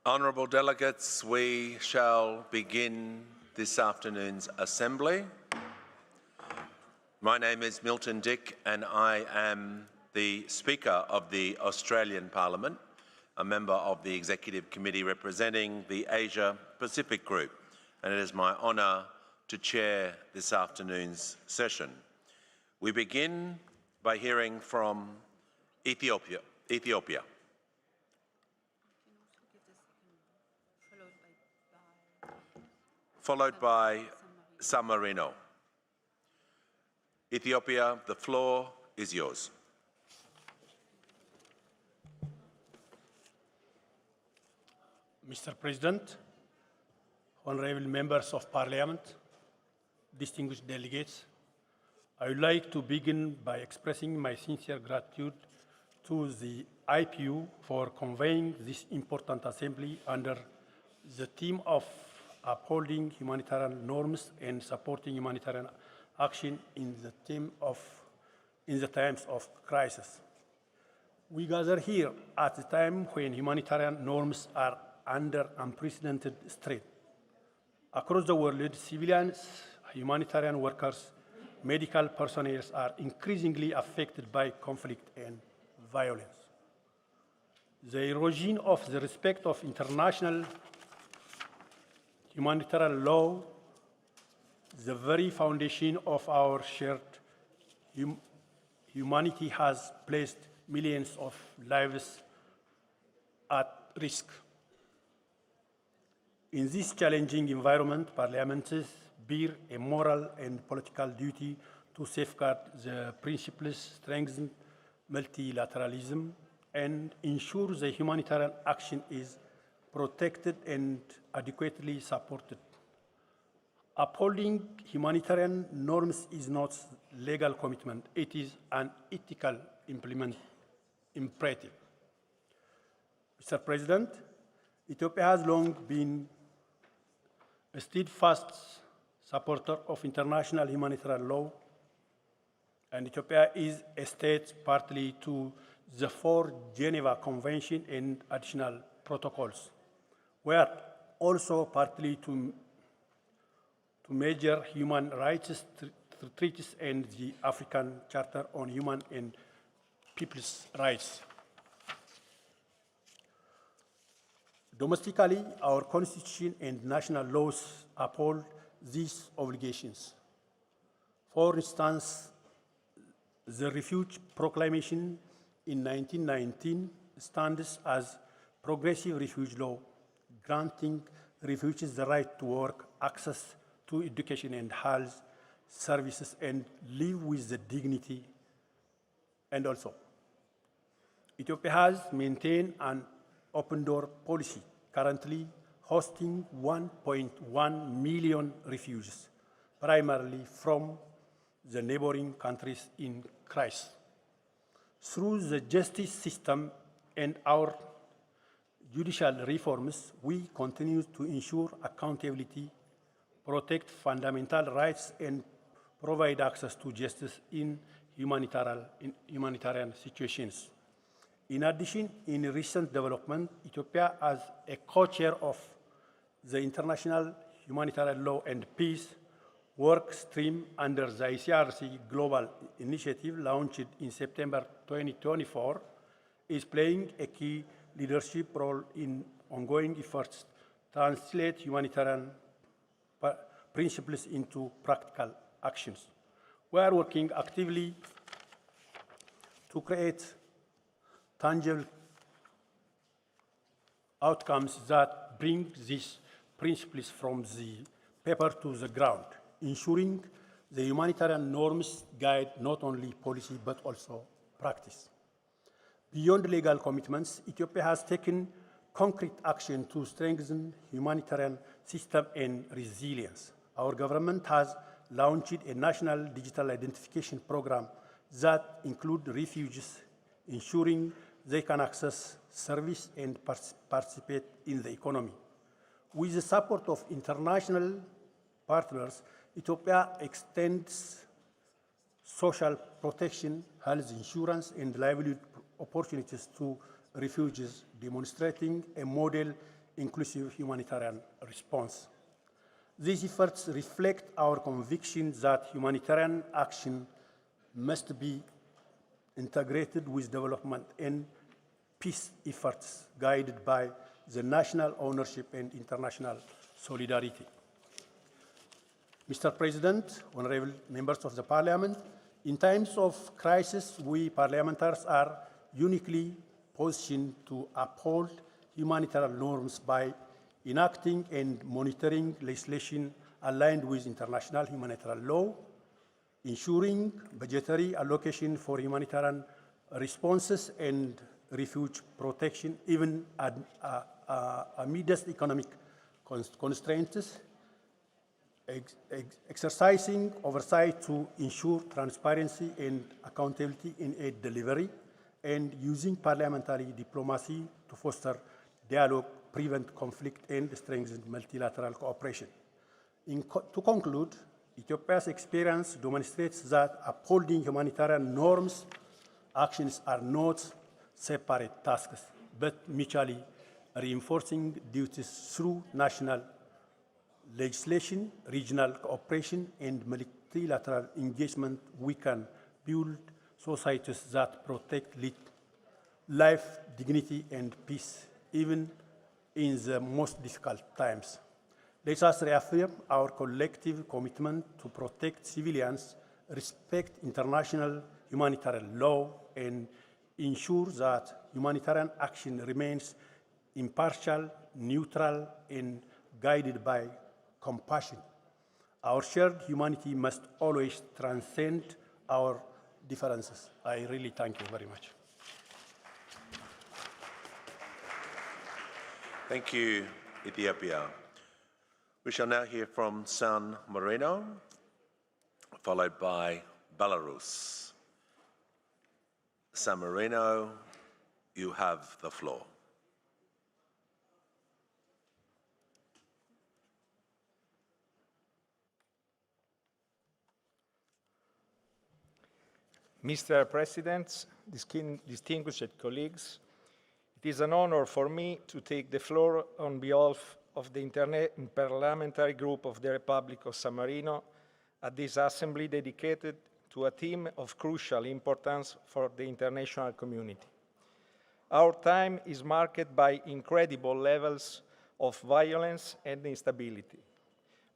Honourable delegates, we shall begin this afternoon's assembly. My name is Milton Dick and I am the Speaker of the Australian Parliament, a member of the Executive Committee representing the Asia Pacific Group, and it is my honour to chair this afternoon's session. We begin by hearing from Ethiopia. Followed by San Marino. Ethiopia, the floor is yours. Mr. President, honourable members of Parliament, distinguished delegates, I would like to begin by expressing my sincere gratitude to the IPU for convening this important assembly under the theme of upholding humanitarian norms and supporting humanitarian action in the times of crisis. We gather here at a time when humanitarian norms are under unprecedented strain. Across the world, civilians, humanitarian workers, medical personnel are increasingly affected by conflict and violence. The erosion of the respect of international humanitarian law, the very foundation of our shared humanity, has placed millions of lives at risk. In this challenging environment, parliaments bear a moral and political duty to safeguard the principles, strengthen multilateralism, and ensure the humanitarian action is protected and adequately supported. Upholding humanitarian norms is not a legal commitment, it is an ethical imperative. Mr. President, Ethiopia has long been a steadfast supporter of international humanitarian law, and Ethiopia is a state party to the 4 Geneva Convention and additional protocols. We are also partly to major human rights treaties and the African Charter on Human and People's Rights. Domestically, our constitution and national laws uphold these obligations. For instance, the Refuge Proclamation in 1919 stands as progressive refuge law, granting refugees the right to work, access to education and health services, and live with the dignity. And also, Ethiopia has maintained an open-door policy, currently hosting 1.1 million refugees, primarily from the neighboring countries in crisis. Through the justice system and our judicial reforms, we continue to ensure accountability, protect fundamental rights, and provide access to justice in humanitarian situations. In addition, in recent development, Ethiopia, as a co-chair of the International Humanitarian Law and Peace work stream under the ICRC Global Initiative launched in September 2024, is playing a key leadership role in ongoing efforts to translate humanitarian principles into practical actions. We are working actively to create tangible outcomes that bring these principles from the paper to the ground, ensuring the humanitarian norms guide not only policy but also practice. Beyond legal commitments, Ethiopia has taken concrete action to strengthen humanitarian system and resilience. Our government has launched a national digital identification program that includes refugees, ensuring they can access service and participate in the economy. With the support of international partners, Ethiopia extends social protection, health insurance, and livelihood opportunities to refugees, demonstrating a model inclusive humanitarian response. These efforts reflect our conviction that humanitarian action must be integrated with development and peace efforts guided by the national ownership and international solidarity. Mr. President, honorable members of the Parliament, in times of crisis, we parliamentarians are uniquely positioned to uphold humanitarian norms by enacting and monitoring legislation aligned with international humanitarian law, ensuring budgetary allocation for humanitarian responses and refuge protection, even amidst economic constraints, exercising oversight to ensure transparency and accountability in aid delivery, and using parliamentary diplomacy to foster dialogue, prevent conflict, and strengthen multilateral cooperation. To conclude, Ethiopia's experience demonstrates that upholding humanitarian norms actions are not separate tasks, but mutually reinforcing duties through national legislation, regional cooperation, and multilateral engagement. We can build societies that protect life, dignity, and peace, even in the most difficult times. Let us reaffirm our collective commitment to protect civilians, respect international humanitarian law, and ensure that humanitarian action remains impartial, neutral, and guided by compassion. Our shared humanity must always transcend our differences. I really thank you very much. Thank you, Ethiopia. We shall now hear from San Marino, followed by Belarus. San Marino, you have the floor. Mr. President, distinguished colleagues, it is an honor for me to take the floor on behalf of the Inter-parliamentary Group of the Republic of San Marino at this assembly dedicated to a theme of crucial importance for the international community. Our time is marked by incredible levels of violence and instability.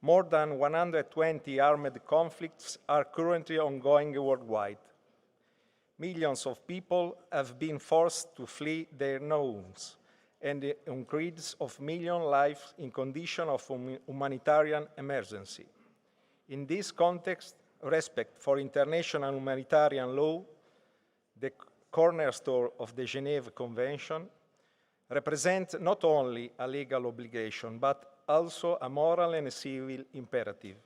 More than 120 armed conflicts are currently ongoing worldwide. Millions of people have been forced to flee their homes, and hundreds of millions lives in conditions of humanitarian emergency. In this context, respect for international humanitarian law, the cornerstone of the Geneva Convention, represents not only a legal obligation, but also a moral and a civil imperative.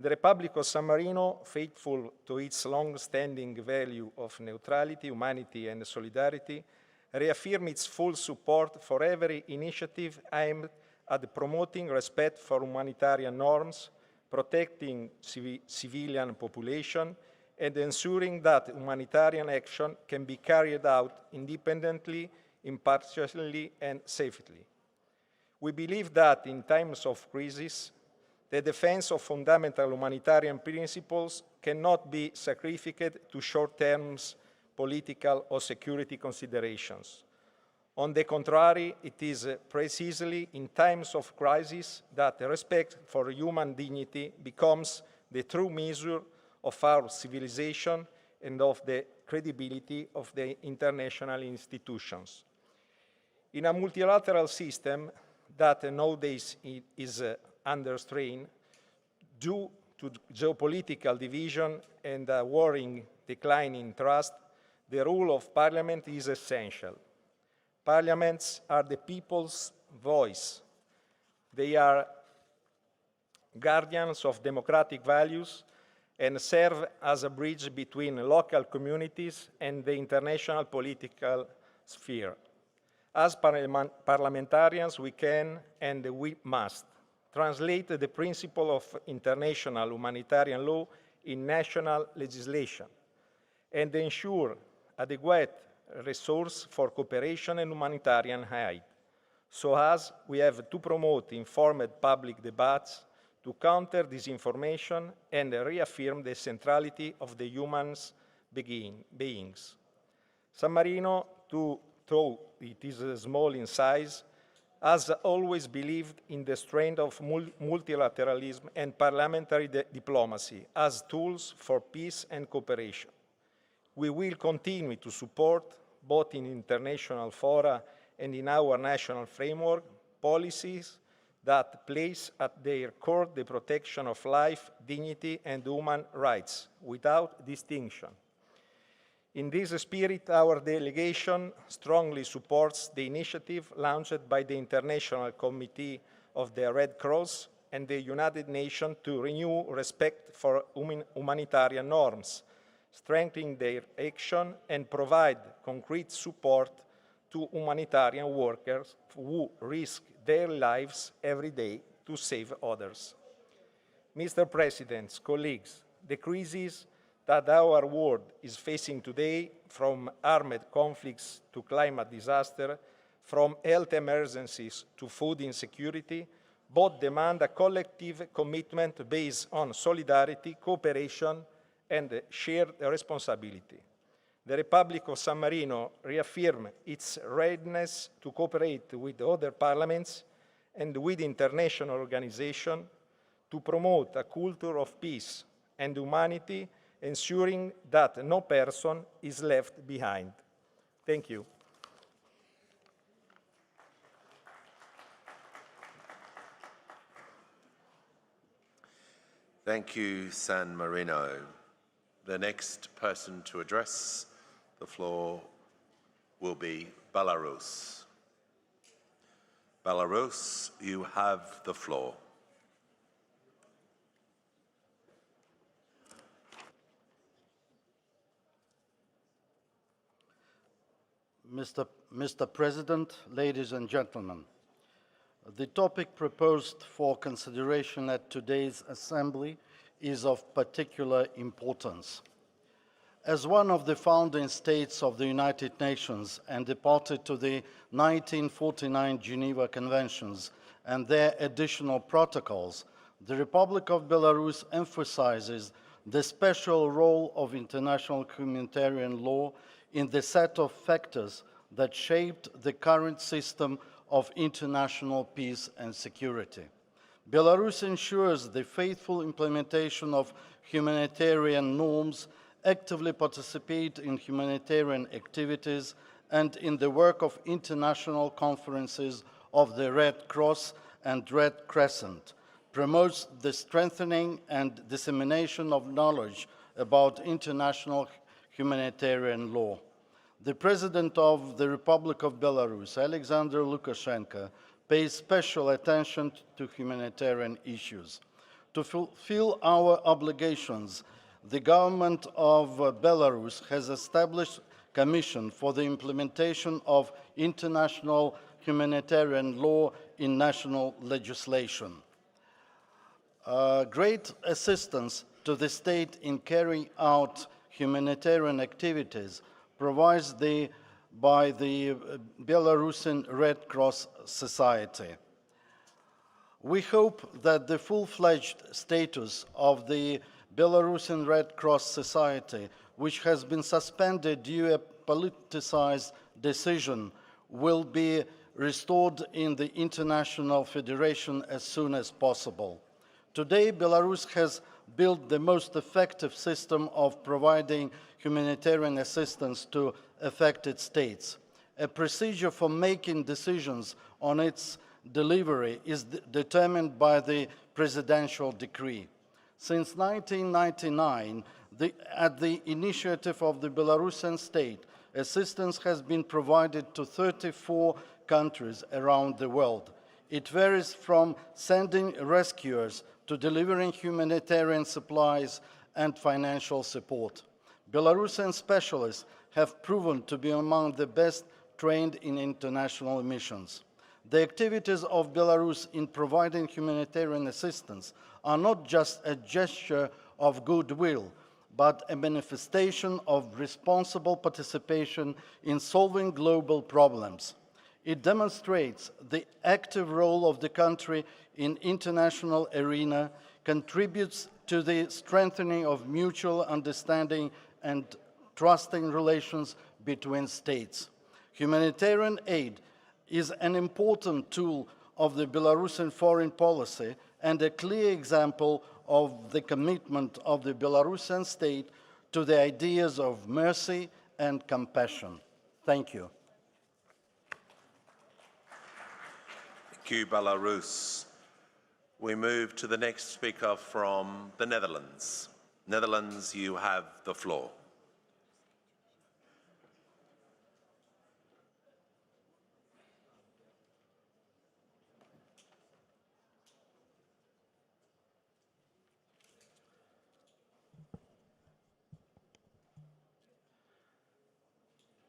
The Republic of San Marino, faithful to its long-standing value of neutrality, humanity, and solidarity, reaffirms its full support for every initiative aimed at promoting respect for humanitarian norms, protecting civilian population, and ensuring that humanitarian action can be carried out independently, impartially, and safely. We believe that in times of crisis, the defense of fundamental humanitarian principles cannot be sacrificed to short-term political or security considerations. On the contrary, it is precisely in times of crisis that respect for human dignity becomes the true measure of our civilization and of the credibility of the international institutions. In a multilateral system that nowadays is under strain due to geopolitical division and a worrying decline in trust, the role of Parliament is essential. Parliaments are the people's voice. They are guardians of democratic values and serve as a bridge between local communities and the international political sphere. As parliamentarians, we can and we must translate the principle of international humanitarian law in national legislation and ensure adequate resources for cooperation and humanitarian aid, So as we have to promote informed public debates, to counter disinformation and reaffirm the centrality of the human beings. San Marino, though it is small in size, has always believed in the strength of multilateralism and parliamentary diplomacy as tools for peace and cooperation. We will continue to support, both in international fora and in our national framework, policies that place at their core the protection of life, dignity, and human rights, without distinction. In this spirit, our delegation strongly supports the initiative launched by the International Committee of the Red Cross and the United Nations to renew respect for humanitarian norms, strengthen their action, and provide concrete support to humanitarian workers who risk their lives every day to save others. Mr. President, colleagues, the crisis that our world is facing today, from armed conflicts to climate disaster, from health emergencies to food insecurity, both demand a collective commitment based on solidarity, cooperation, and shared responsibility. The Republic of San Marino reaffirms its readiness to cooperate with other parliaments and with international organizations to promote a culture of peace and humanity, ensuring that no person is left behind. Thank you. Thank you, San Marino. The next person to address the floor will be Belarus. Belarus, you have the floor. Mr. President, ladies and gentlemen, the topic proposed for consideration at today's Assembly is of particular importance. As one of the founding states of the United Nations and a party to the 1949 Geneva Conventions and their additional protocols, the Republic of Belarus emphasizes the special role of international humanitarian law in the set of factors that shaped the current system of international peace and security. Belarus ensures the faithful implementation of humanitarian norms, actively participate in humanitarian activities, and in the work of international conferences of the Red Cross and Red Crescent, promotes the strengthening and dissemination of knowledge about international humanitarian law. The President of the Republic of Belarus, Alexander Lukashenko, pays special attention to humanitarian issues. To fulfill our obligations, the government of Belarus has established a commission for the implementation of international humanitarian law in national legislation. Great assistance to the state in carrying out humanitarian activities provides by the Belarusian Red Cross Society. We hope that the full-fledged status of the Belarusian Red Cross Society, which has been suspended due to a politicized decision, will be restored in the International Federation as soon as possible. Today, Belarus has built the most effective system of providing humanitarian assistance to affected states. A procedure for making decisions on its delivery is determined by the presidential decree. Since 1999, at the initiative of the Belarusian state, assistance has been provided to 34 countries around the world. It varies from sending rescuers to delivering humanitarian supplies and financial support. Belarusian specialists have proven to be among the best trained in international missions. The activities of Belarus in providing humanitarian assistance are not just a gesture of goodwill, but a manifestation of responsible participation in solving global problems. It demonstrates the active role of the country in international arena, contributes to the strengthening of mutual understanding and trusting relations between states. Humanitarian aid is an important tool of the Belarusian foreign policy and a clear example of the commitment of the Belarusian state to the ideas of mercy and compassion. Thank you. Thank you, Belarus. We move to the next speaker from the Netherlands. Netherlands, you have the floor.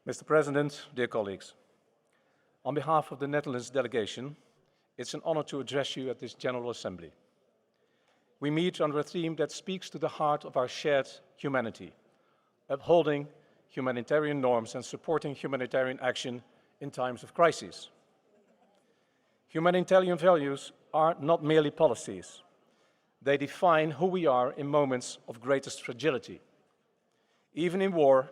Mr. President, dear colleagues, on behalf of the Netherlands delegation, it's an honor to address you at this General Assembly. We meet under a theme that speaks to the heart of our shared humanity, upholding humanitarian norms and supporting humanitarian action in times of crisis. Humanitarian values are not merely policies. They define who we are in moments of greatest fragility. Even in war,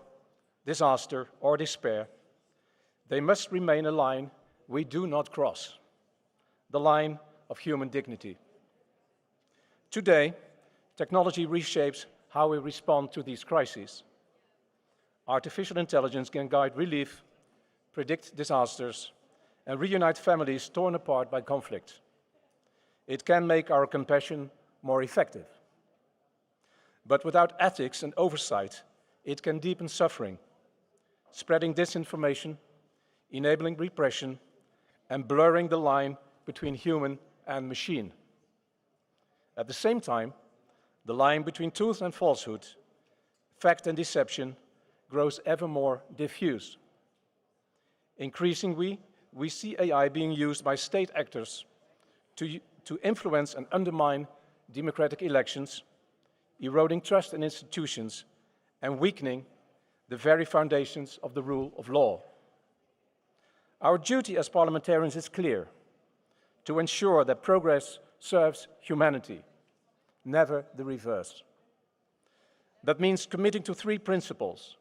disaster, or despair, they must remain a line we do not cross, the line of human dignity. Today, technology reshapes how we respond to these crises. Artificial intelligence can guide relief, predict disasters, and reunite families torn apart by conflict. It can make our compassion more effective. But without ethics and oversight, it can deepen suffering, spreading disinformation, enabling repression, and blurring the line between human and machine. At the same time, the line between truth and falsehood, fact and deception, grows ever more diffuse. Increasingly, we see AI being used by state actors to influence and undermine democratic elections, eroding trust in institutions, and weakening the very foundations of the rule of law. Our duty as parliamentarians is clear: to ensure that progress serves humanity, never the reverse. That means committing to three principles.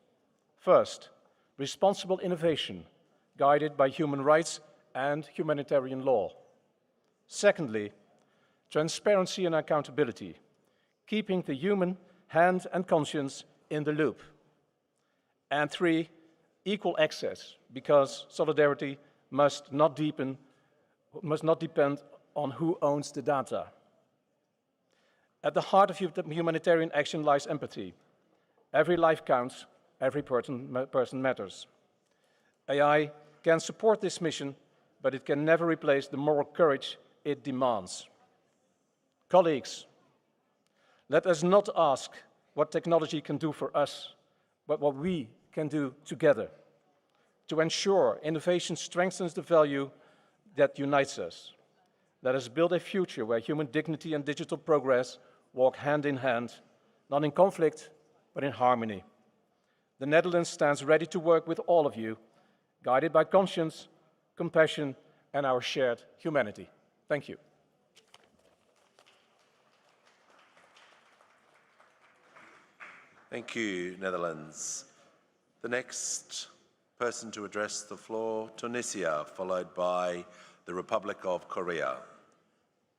First, responsible innovation, guided by human rights and humanitarian law. Secondly, transparency and accountability, keeping the human hand and conscience in the loop. And three, equal access, because solidarity must not depend on who owns the data. At the heart of humanitarian action lies empathy. Every life counts, every person matters. AI can support this mission, but it can never replace the moral courage it demands. Colleagues, let us not ask what technology can do for us, but what we can do together to ensure innovation strengthens the value that unites us. Let us build a future where human dignity and digital progress walk hand in hand, not in conflict, but in harmony. The Netherlands stands ready to work with all of you, guided by conscience, compassion, and our shared humanity. Thank you. Thank you, Netherlands. The next person to address the floor, Tunisia, followed by the Republic of Korea.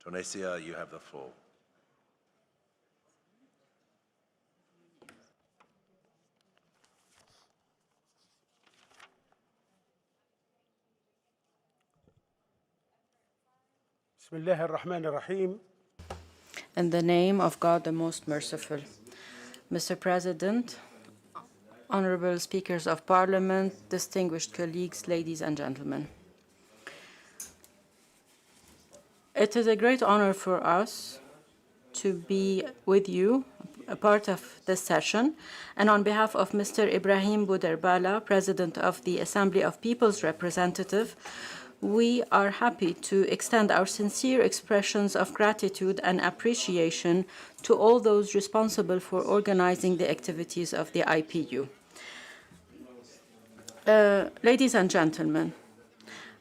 Tunisia, you have the floor. Bismillah ar-Rahman ar-Rahim. In the name of God, the most merciful. Mr. President, honorable speakers of parliament, distinguished colleagues, ladies and gentlemen. It is a great honor for us to be with you, a part of this session, and on behalf of Mr. Ibrahim Bouderbala, President of the Assembly of People's Representative, we are happy to extend our sincere expressions of gratitude and appreciation to all those responsible for organizing the activities of the IPU. Ladies and gentlemen,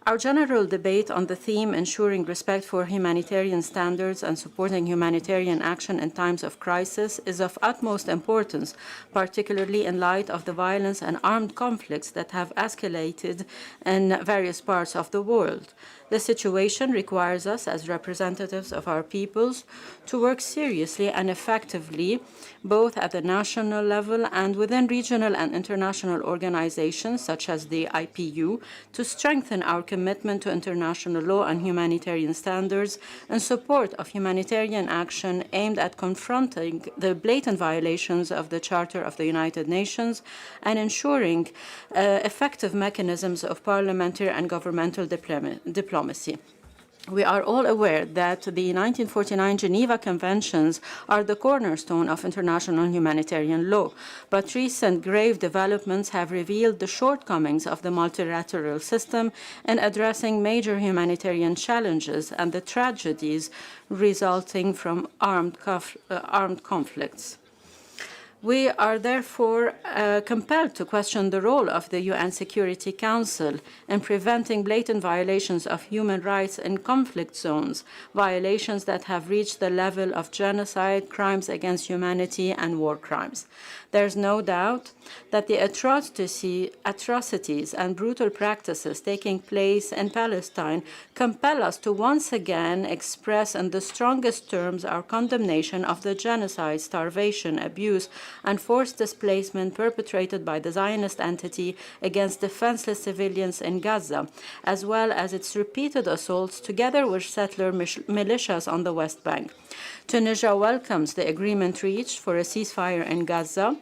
Our general debate on the theme ensuring respect for humanitarian standards and supporting humanitarian action in times of crisis is of utmost importance, particularly in light of the violence and armed conflicts that have escalated in various parts of the world. The situation requires us, as representatives of our peoples, to work seriously and effectively, both at the national level and within regional and international organizations, such as the IPU, to strengthen our commitment to international law and humanitarian standards in support of humanitarian action aimed at confronting the blatant violations of the Charter of the United Nations and ensuring effective mechanisms of parliamentary and governmental diplomacy. We are all aware that the 1949 Geneva Conventions are the cornerstone of international humanitarian law, but recent grave developments have revealed the shortcomings of the multilateral system in addressing major humanitarian challenges and the tragedies resulting from armed conflicts. We are therefore compelled to question the role of the UN Security Council in preventing blatant violations of human rights in conflict zones, violations that have reached the level of genocide, crimes against humanity, and war crimes. There's no doubt that the atrocities and brutal practices taking place in Palestine compel us to once again express in the strongest terms our condemnation of the genocide, starvation, abuse, and forced displacement perpetrated by the Zionist entity against defenseless civilians in Gaza, as well as its repeated assaults together with settler militias on the West Bank. Tunisia welcomes the agreement reached for a ceasefire in Gaza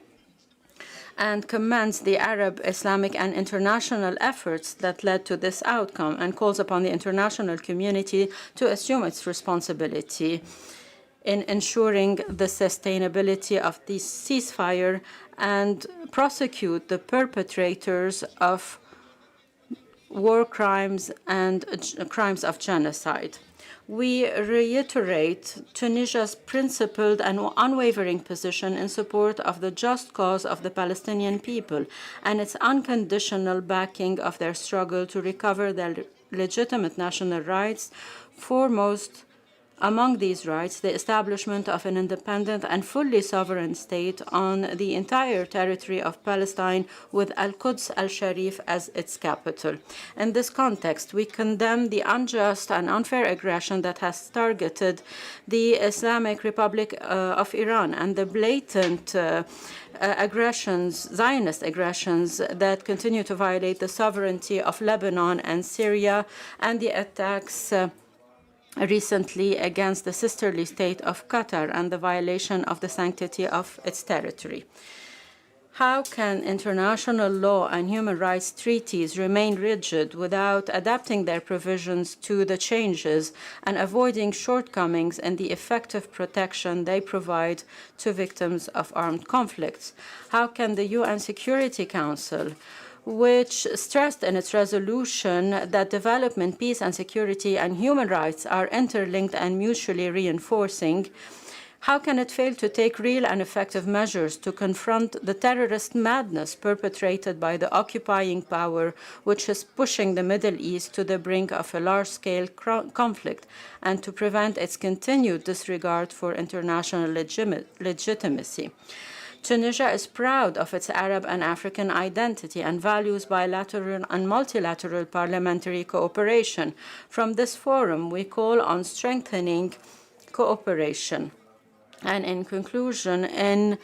and commends the Arab, Islamic, and international efforts that led to this outcome and calls upon the international community to assume its responsibility in ensuring the sustainability of this ceasefire and prosecute the perpetrators of war crimes and crimes of genocide. We reiterate Tunisia's principled and unwavering position in support of the just cause of the Palestinian people and its unconditional backing of their struggle to recover their legitimate national rights, foremost among these rights, the establishment of an independent and fully sovereign state on the entire territory of Palestine with Al-Quds al-Sharif as its capital. In this context, we condemn the unjust and unfair aggression that has targeted the Islamic Republic of Iran and the blatant Zionist aggressions that continue to violate the sovereignty of Lebanon and Syria, and the attacks recently against the sisterly state of Qatar and the violation of the sanctity of its territory. How can international law and human rights treaties remain rigid without adapting their provisions to the changes and avoiding shortcomings in the effective protection they provide to victims of armed conflicts? How can the UN Security Council, which stressed in its resolution that development, peace and security and human rights are interlinked and mutually reinforcing, how can it fail to take real and effective measures to confront the terrorist madness perpetrated by the occupying power, which is pushing the Middle East to the brink of a large-scale conflict, and to prevent its continued disregard for international legitimacy? Tunisia is proud of its Arab and African identity and values bilateral and multilateral parliamentary cooperation. From this forum, we call on strengthening cooperation. And in conclusion,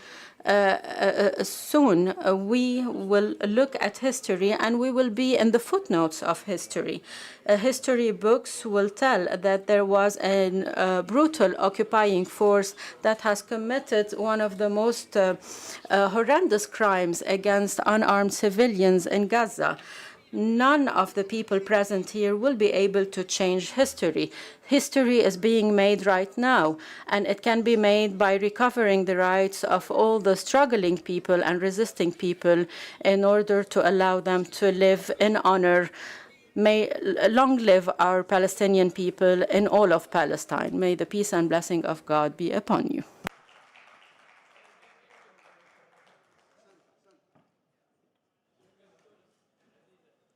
soon we will look at history and we will be in the footnotes of history. History books will tell that there was a brutal occupying force that has committed one of the most horrendous crimes against unarmed civilians in Gaza. None of the people present here will be able to change history. History is being made right now, and it can be made by recovering the rights of all the struggling people and resisting people in order to allow them to live in honor. May long live our Palestinian people in all of Palestine. May the peace and blessing of God be upon you.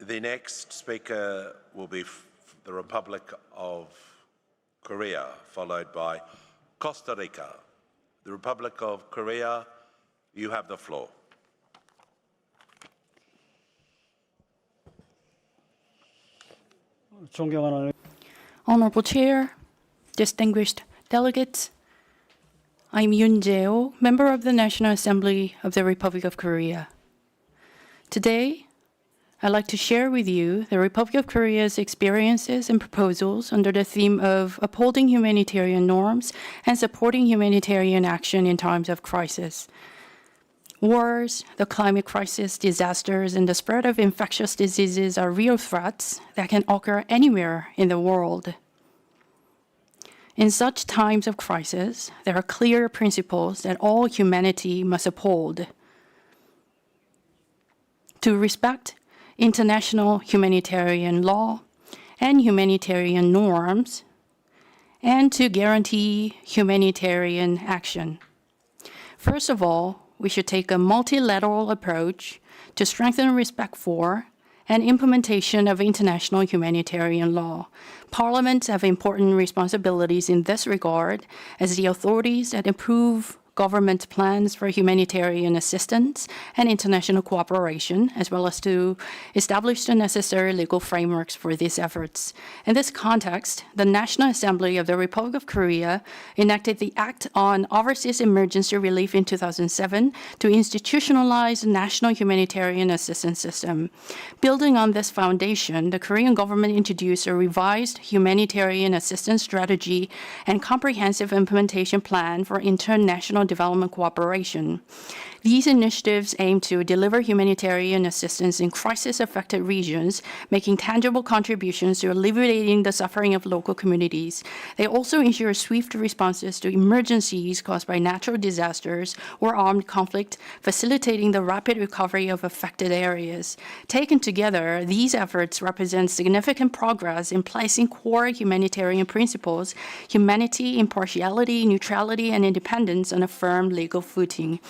The next speaker will be the Republic of Korea, followed by Costa Rica. The Republic of Korea, you have the floor. Honorable Chair, distinguished delegates, I'm Yoon Jae-oh, member of the National Assembly of the Republic of Korea. Today, I'd like to share with you the Republic of Korea's experiences and proposals under the theme of upholding humanitarian norms and supporting humanitarian action in times of crisis. Wars, the climate crisis, disasters, and the spread of infectious diseases are real threats that can occur anywhere in the world. In such times of crisis, there are clear principles that all humanity must uphold. To respect international humanitarian law and humanitarian norms, and to guarantee humanitarian action. First of all, we should take a multilateral approach to strengthen respect for and implementation of international humanitarian law. Parliaments have important responsibilities in this regard as the authorities that approve government plans for humanitarian assistance and international cooperation, as well as to establish the necessary legal frameworks for these efforts. In this context, the National Assembly of the Republic of Korea enacted the Act on Overseas Emergency Relief in 2007 to institutionalize the national humanitarian assistance system. Building on this foundation, the Korean government introduced a revised humanitarian assistance strategy and comprehensive implementation plan for international development cooperation. These initiatives aim to deliver humanitarian assistance in crisis-affected regions, making tangible contributions to alleviating the suffering of local communities. They also ensure swift responses to emergencies caused by natural disasters or armed conflict, facilitating the rapid recovery of affected areas. Taken together, these efforts represent significant progress in placing core humanitarian principles, humanity, impartiality, neutrality, and independence on a firm legal footing.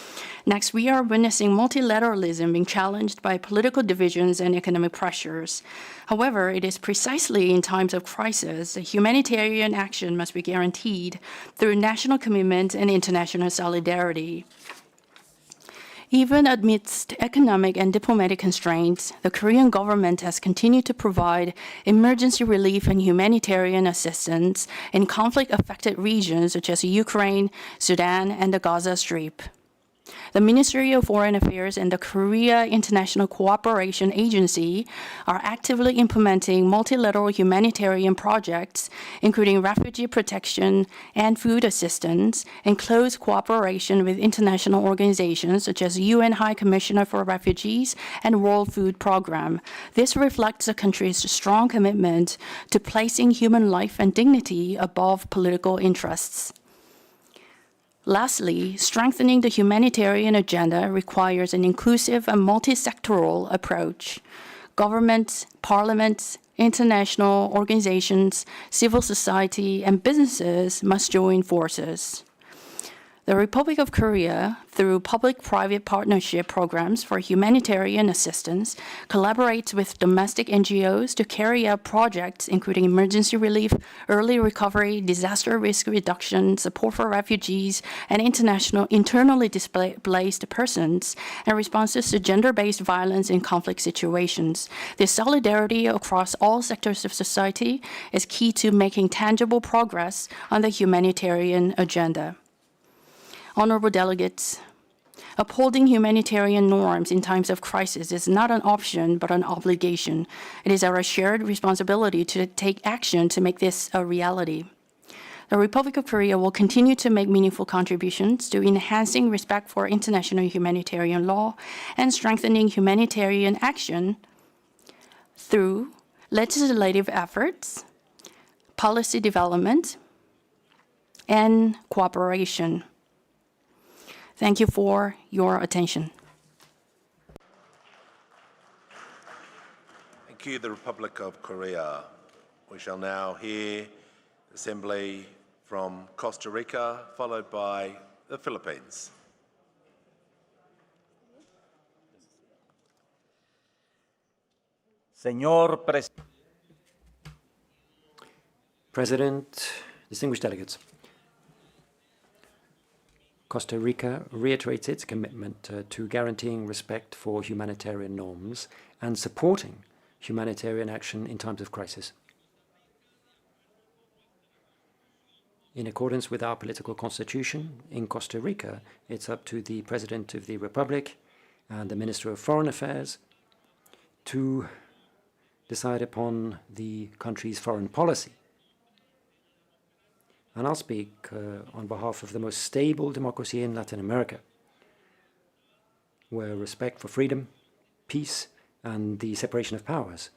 Next, we are witnessing multilateralism being challenged by political divisions and economic pressures. However, it is precisely in times of crisis that humanitarian action must be guaranteed through national commitment and international solidarity. Even amidst economic and diplomatic constraints, the Korean government has continued to provide emergency relief and humanitarian assistance in conflict-affected regions such as Ukraine, Sudan, and the Gaza Strip. The Ministry of Foreign Affairs and the Korea International Cooperation Agency are actively implementing multilateral humanitarian projects, including refugee protection and food assistance, in close cooperation with international organizations such as UN High Commissioner for Refugees and World Food Programme. This reflects the country's strong commitment to placing human life and dignity above political interests. Lastly, strengthening the humanitarian agenda requires an inclusive and multi-sectoral approach. Governments, parliaments, international organizations, civil society, and businesses must join forces. The Republic of Korea, through public-private partnership programs for humanitarian assistance, collaborates with domestic NGOs to carry out projects including emergency relief, early recovery, disaster risk reduction, support for refugees and internally displaced persons, and responses to gender-based violence in conflict situations. This solidarity across all sectors of society is key to making tangible progress on the humanitarian agenda. Honorable delegates, upholding humanitarian norms in times of crisis is not an option but an obligation. It is our shared responsibility to take action to make this a reality. The Republic of Korea will continue to make meaningful contributions to enhancing respect for international humanitarian law and strengthening humanitarian action through legislative efforts, policy development, and cooperation. Thank you for your attention. Thank you, the Republic of Korea. We shall now hear the Assembly from Costa Rica, followed by the Philippines. Señor Presidente. President, distinguished delegates, Costa Rica reiterates its commitment to guaranteeing respect for humanitarian norms and supporting humanitarian action in times of crisis. In accordance with our political constitution, in Costa Rica, it's up to the President of the Republic and the Minister of Foreign Affairs to decide upon the country's foreign policy. And I'll speak on behalf of the most stable democracy in Latin America, where respect for freedom, peace, and the separation of powers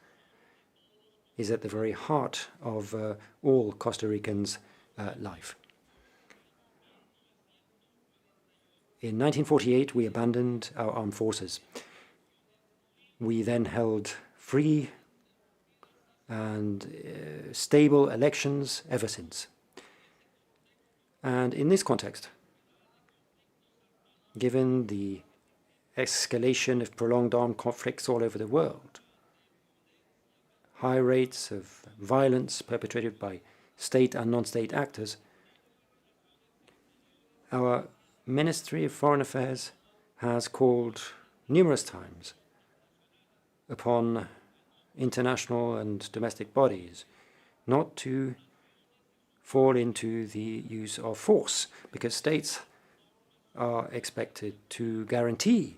is at the very heart of all Costa Ricans' life. In 1948, we abandoned our armed forces. We then held free and stable elections ever since. And in this context, given the escalation of prolonged armed conflicts all over the world, high rates of violence perpetrated by state and non-state actors, our Ministry of Foreign Affairs has called numerous times upon international and domestic bodies not to fall into the use of force, because states are expected to guarantee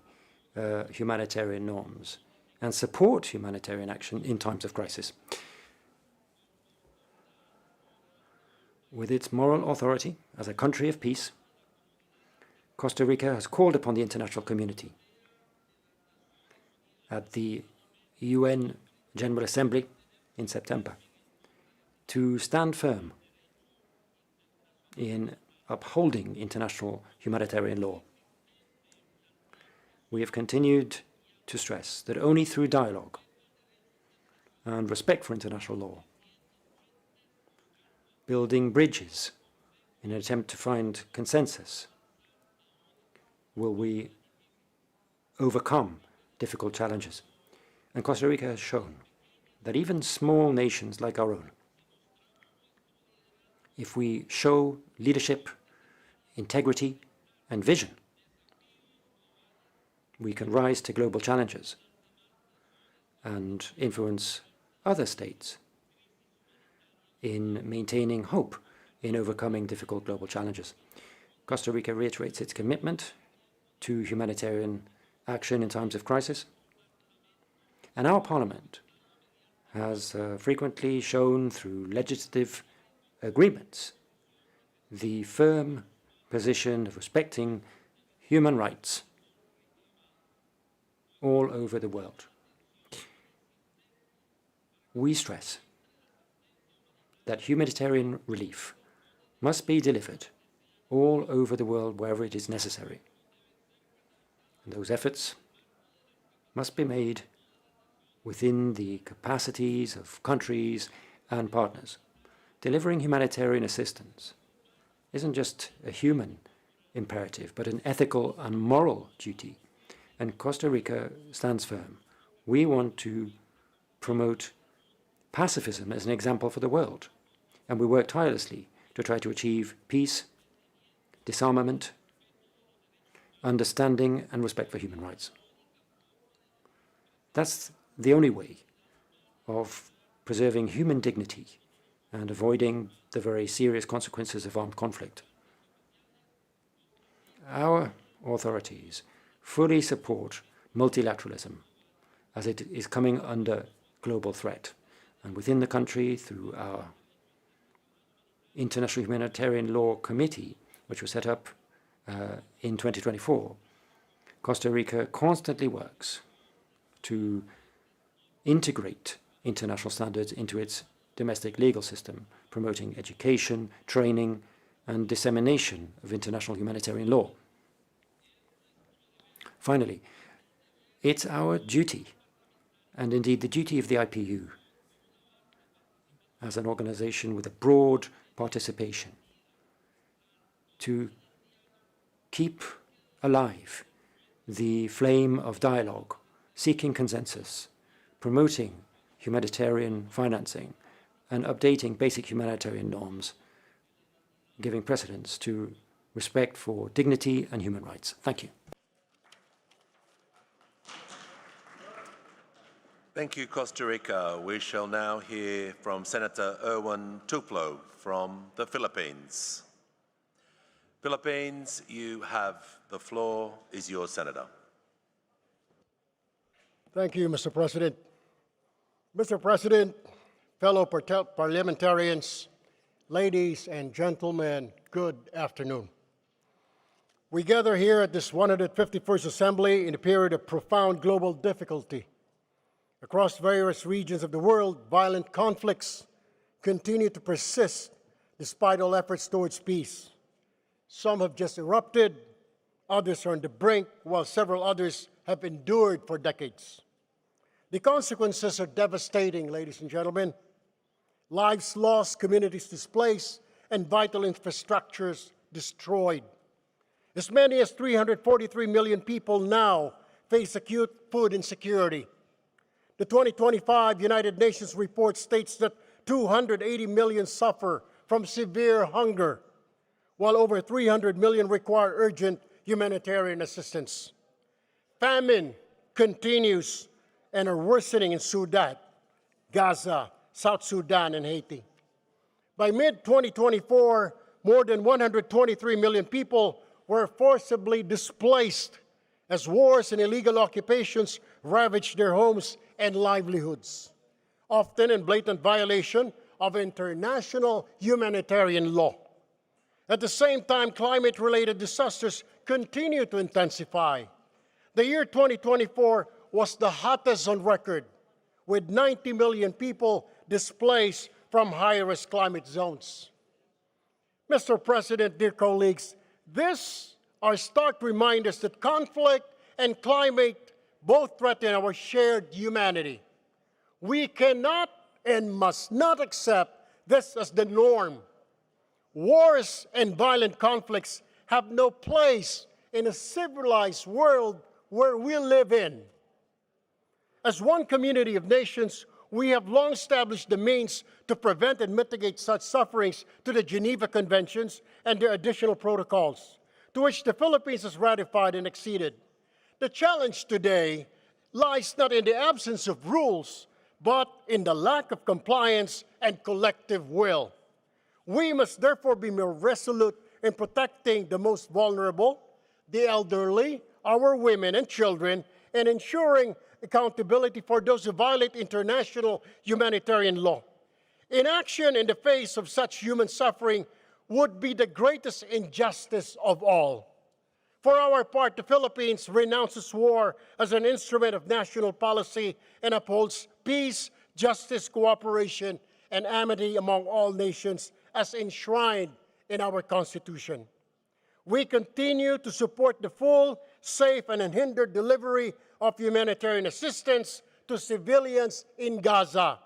humanitarian norms and support humanitarian action in times of crisis. With its moral authority as a country of peace, Costa Rica has called upon the international community at the UN General Assembly in September to stand firm in upholding international humanitarian law. We have continued to stress that only through dialogue and respect for international law, building bridges in an attempt to find consensus, will we overcome difficult challenges. And Costa Rica has shown that even small nations like our own, if we show leadership, integrity, and vision, we can rise to global challenges and influence other states in maintaining hope in overcoming difficult global challenges. Costa Rica reiterates its commitment to humanitarian action in times of crisis. And our Parliament has frequently shown through legislative agreements the firm position of respecting human rights all over the world. We stress that humanitarian relief must be delivered all over the world wherever it is necessary. And those efforts must be made within the capacities of countries and partners. Delivering humanitarian assistance isn't just a human imperative, but an ethical and moral duty. And Costa Rica stands firm. We want to promote pacifism as an example for the world. And we work tirelessly to try to achieve peace, disarmament, understanding, and respect for human rights. That's the only way of preserving human dignity and avoiding the very serious consequences of armed conflict. Our authorities fully support multilateralism as it is coming under global threat. And within the country, through our International Humanitarian Law Committee, which was set up in 2024, Costa Rica constantly works to integrate international standards into its domestic legal system, promoting education, training, and dissemination of international humanitarian law. Finally, it's our duty, and indeed the duty of the IPU, as an organization with a broad participation, to keep alive the flame of dialogue, seeking consensus, promoting humanitarian financing, and updating basic humanitarian norms, giving precedence to respect for dignity and human rights. Thank you. Thank you, Costa Rica. We shall now hear from Senator Erwin Tuplo from the Philippines. Philippines, you have the floor. Is yours, Senator. Thank you, Mr. President. Mr. President, fellow parliamentarians, ladies and gentlemen, good afternoon. We gather here at this 151st Assembly in a period of profound global difficulty. Across various regions of the world, violent conflicts continue to persist despite all efforts towards peace. Some have just erupted, others are on the brink, while several others have endured for decades. The consequences are devastating, ladies and gentlemen. Lives lost, communities displaced, and vital infrastructures destroyed. As many as 343 million people now face acute food insecurity. The 2025 United Nations report states that 280 million suffer from severe hunger, while over 300 million require urgent humanitarian assistance. Famine continues and are worsening in Sudan, Gaza, South Sudan, and Haiti. By mid-2024, more than 123 million people were forcibly displaced as wars and illegal occupations ravaged their homes and livelihoods, often in blatant violation of international humanitarian law. At the same time, climate-related disasters continue to intensify. The year 2024 was the hottest on record, with 90 million people displaced from high-risk climate zones. Mr. President, dear colleagues, these are stark reminders that conflict and climate both threaten our shared humanity. We cannot and must not accept this as the norm. Wars and violent conflicts have no place in a civilized world where we live in. As one community of nations, we have long established the means to prevent and mitigate such sufferings to the Geneva Conventions and their additional protocols, to which the Philippines has ratified and acceded. The challenge today lies not in the absence of rules, but in the lack of compliance and collective will. We must therefore be more resolute in protecting the most vulnerable, the elderly, our women and children, and ensuring accountability for those who violate international humanitarian law. Inaction in the face of such human suffering would be the greatest injustice of all. For our part, the Philippines renounces war as an instrument of national policy and upholds peace, justice, cooperation, and amity among all nations as enshrined in our Constitution. We continue to support the full, safe, and unhindered delivery of humanitarian assistance to civilians in Gaza,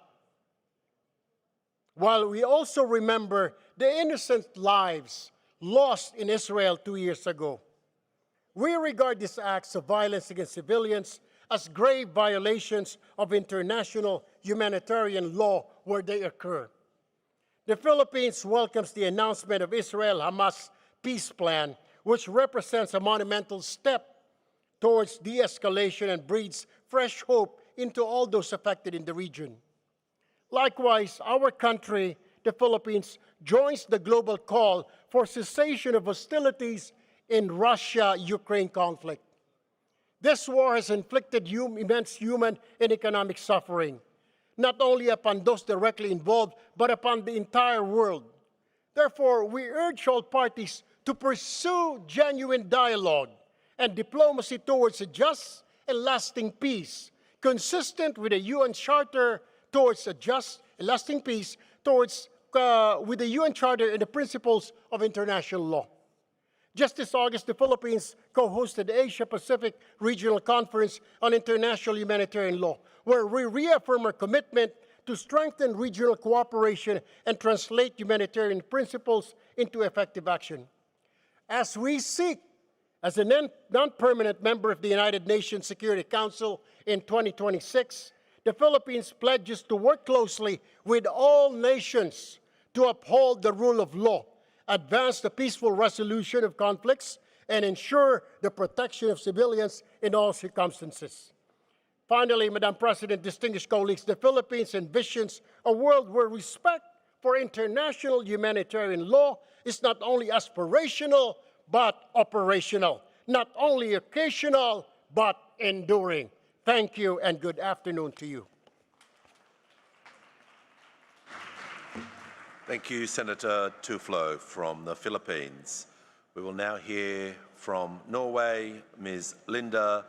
while we also remember the innocent lives lost in Israel 2 years ago. We regard these acts of violence against civilians as grave violations of international humanitarian law where they occur. The Philippines welcomes the announcement of Israel-Hamas peace plan, which represents a monumental step towards de-escalation and breathes fresh hope into all those affected in the region. Likewise, our country, the Philippines, joins the global call for cessation of hostilities in Russia-Ukraine conflict. This war has inflicted immense human and economic suffering, not only upon those directly involved, but upon the entire world. Therefore, we urge all parties to pursue genuine dialogue and diplomacy towards a just and lasting peace, consistent with the UN Charter towards a just and lasting peace, with the UN Charter and the principles of international law. Just this August, the Philippines co-hosted the Asia-Pacific Regional Conference on International Humanitarian Law, where we reaffirm our commitment to strengthen regional cooperation and translate humanitarian principles into effective action. As we seek, as a non-permanent member of the United Nations Security Council in 2026, the Philippines pledges to work closely with all nations to uphold the rule of law, advance the peaceful resolution of conflicts, and ensure the protection of civilians in all circumstances. Finally, Madam President, distinguished colleagues, the Philippines envisions a world where respect for international humanitarian law is not only aspirational, but operational, not only occasional, but enduring. Thank you and good afternoon to you. Thank you, Senator Tuflo from the Philippines. We will now hear from Norway, Ms. Linda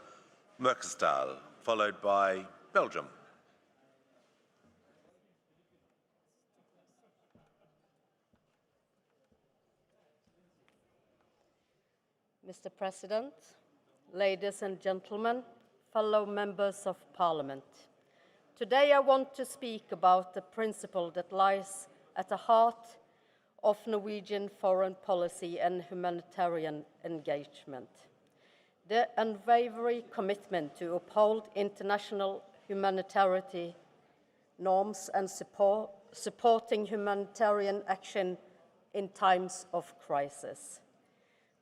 Merkesdal, followed by Belgium. Mr. President, ladies and gentlemen, fellow members of Parliament. Today I want to speak about the principle that lies at the heart of Norwegian foreign policy and humanitarian engagement. The unwavering commitment to uphold international humanitarian norms and supporting humanitarian action in times of crisis.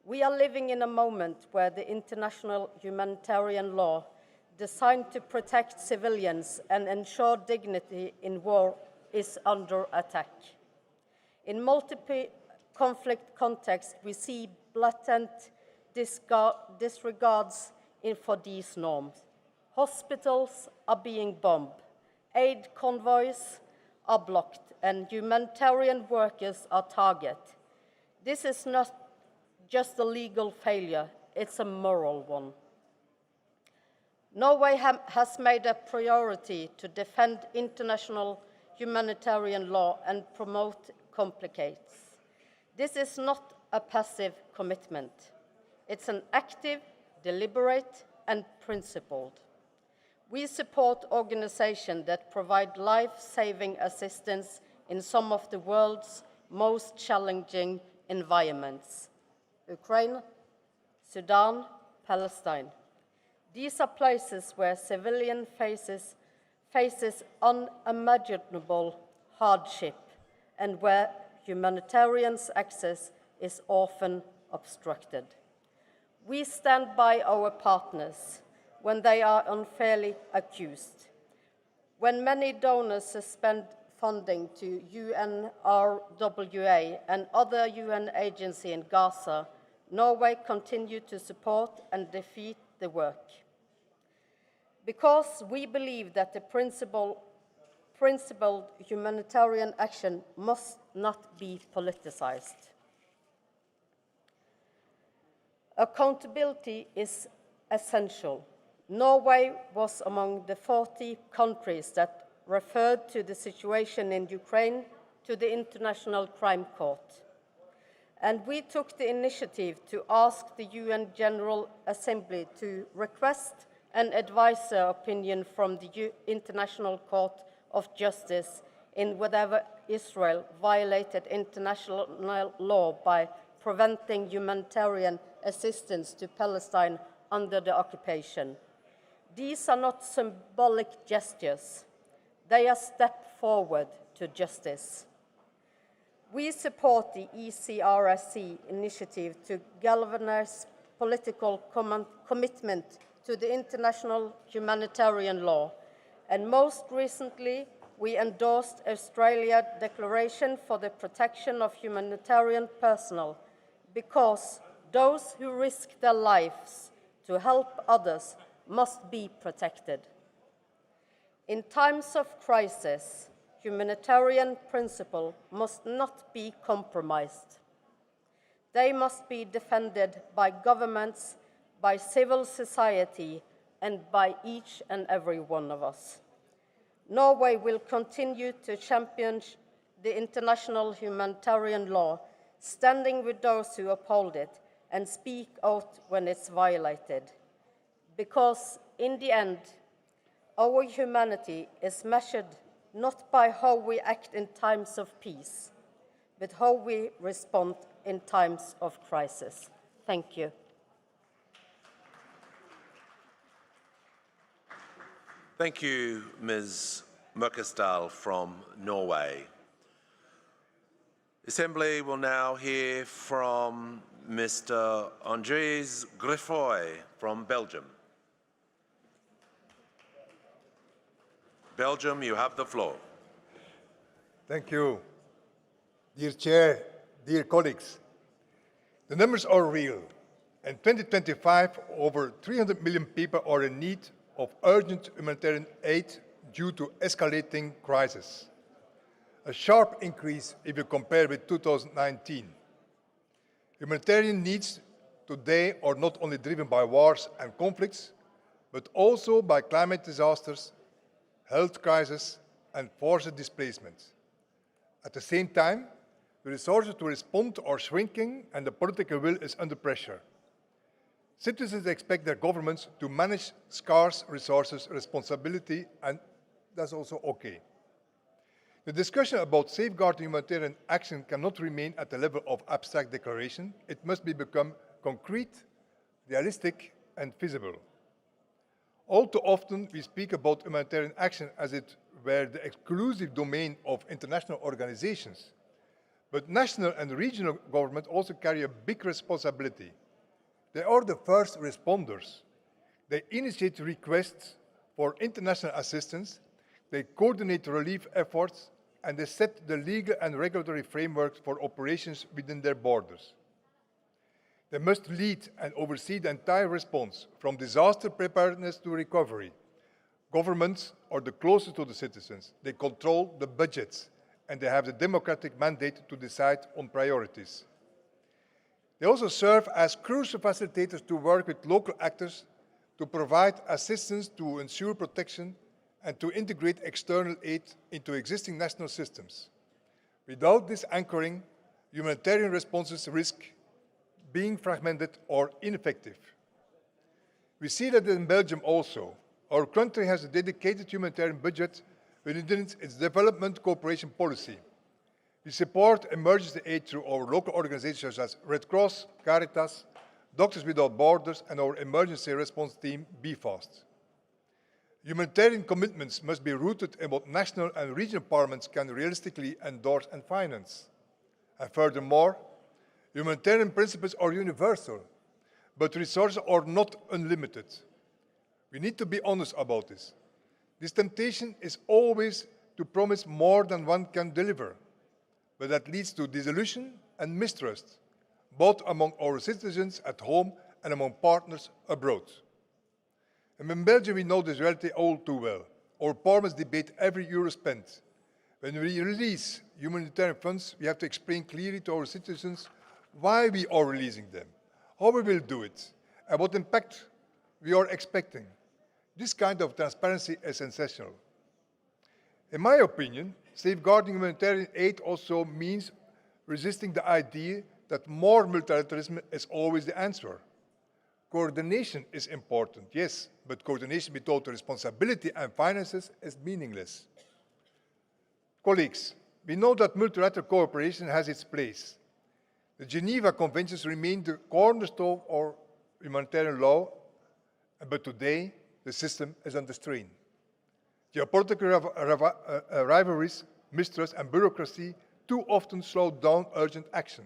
We are living in a moment where the international humanitarian law designed to protect civilians and ensure dignity in war is under attack. In multiple conflict contexts, we see blatant disregards for these norms. Hospitals are being bombed, aid convoys are blocked, and humanitarian workers are targeted. This is not just a legal failure, it's a moral one. Norway has made a priority to defend international humanitarian law and promote complicates. This is not a passive commitment. It's an active, deliberate, and principled. We support organizations that provide life-saving assistance in some of the world's most challenging environments: Ukraine, Sudan, Palestine. These are places where civilian faces unimaginable hardship and where humanitarian access is often obstructed. We stand by our partners when they are unfairly accused. When many donors suspend funding to UNRWA and other UN agencies in Gaza, Norway continues to support and defeat the work. Because we believe that the principled humanitarian action must not be politicized. Accountability is essential. Norway was among the 40 countries that referred to the situation in Ukraine to the International Crime Court. And we took the initiative to ask the UN General Assembly to request an advisor opinion from the International Court of Justice in whether Israel violated international law by preventing humanitarian assistance to Palestine under the occupation. These are not symbolic gestures. They are a step forward to justice. We support the ECRSC initiative to galvanize political commitment to the international humanitarian law, and most recently, we endorsed Australia's Declaration for the Protection of Humanitarian Personnel, because those who risk their lives to help others must be protected. In times of crisis, humanitarian principles must not be compromised. They must be defended by governments, by civil society, and by each and every one of us. Norway will continue to champion the international humanitarian law, standing with those who uphold it and speak out when it's violated. Because in the end, our humanity is measured not by how we act in times of peace, but how we respond in times of crisis. Thank you. Thank you, Ms. Mørkesdal from Norway. Assembly will now hear from Mr. Andries Griffoy from Belgium. Belgium, you have the floor. Thank you. Dear Chair, dear colleagues, the numbers are real. In 2025, over 300 million people are in need of urgent humanitarian aid due to escalating crisis. A sharp increase if you compare with 2019. Humanitarian needs today are not only driven by wars and conflicts, but also by climate disasters, health crisis, and forced displacement. At the same time, the resources to respond are shrinking and the political will is under pressure. Citizens expect their governments to manage scarce resources responsibility, and that's also okay. The discussion about safeguarding humanitarian action cannot remain at the level of abstract declaration. It must become concrete, realistic, and feasible. All too often, we speak about humanitarian action as it were the exclusive domain of international organizations. But national and regional governments also carry a big responsibility. They are the first responders. They initiate requests for international assistance, they coordinate relief efforts, and they set the legal and regulatory frameworks for operations within their borders. They must lead and oversee the entire response, from disaster preparedness to recovery. Governments are the closest to the citizens. They control the budgets, and they have the democratic mandate to decide on priorities. They also serve as crucial facilitators to work with local actors to provide assistance to ensure protection and to integrate external aid into existing national systems. Without this anchoring, humanitarian responses risk being fragmented or ineffective. We see that in Belgium also. Our country has a dedicated humanitarian budget within its development cooperation policy. We support emergency aid through our local organizations such as Red Cross, Caritas, Doctors Without Borders, and our emergency response team, BFAST. Humanitarian commitments must be rooted in what national and regional parliaments can realistically endorse and finance. And furthermore, humanitarian principles are universal, but resources are not unlimited. We need to be honest about this. This temptation is always to promise more than one can deliver, but that leads to disillusion and mistrust, both among our citizens at home and among partners abroad. And in Belgium, we know this reality all too well. Our parliaments debate every euro spent. When we release humanitarian funds, we have to explain clearly to our citizens why we are releasing them, how we will do it, and what impact we are expecting. This kind of transparency is essential. In my opinion, safeguarding humanitarian aid also means resisting the idea that more multilateralism is always the answer. Coordination is important, yes, but coordination without responsibility and finances is meaningless. Colleagues, we know that multilateral cooperation has its place. The Geneva Conventions remain the cornerstone of humanitarian law, but today the system is under strain. Geopolitical rivalries, mistrust, and bureaucracy too often slow down urgent action.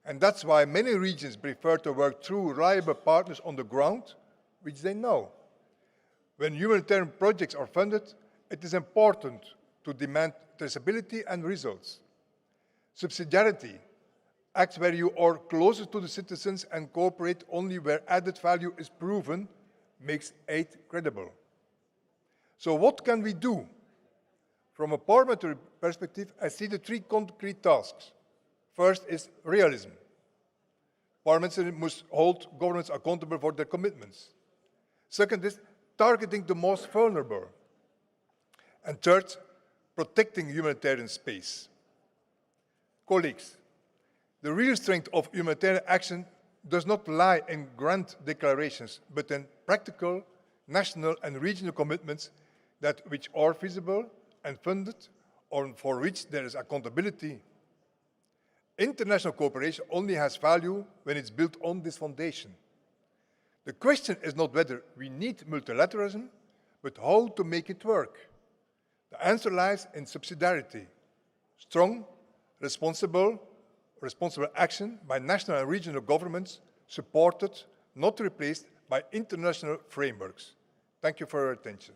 And that's why many regions prefer to work through reliable partners on the ground, which they know. When humanitarian projects are funded, it is important to demand traceability and results. Subsidiarity, acts where you are closest to the citizens and cooperate only where added value is proven, makes aid credible. So what can we do? From a parliamentary perspective, I see the three concrete tasks. First is realism. Parliaments must hold governments accountable for their commitments. Second is targeting the most vulnerable. And third, protecting humanitarian space. Colleagues, the real strength of humanitarian action does not lie in grand declarations, but in practical, national and regional commitments which are feasible and funded, or for which there is accountability. International cooperation only has value when it's built on this foundation. The question is not whether we need multilateralism, but how to make it work. The answer lies in subsidiarity, strong, responsible action by national and regional governments, supported, not replaced by international frameworks. Thank you for your attention.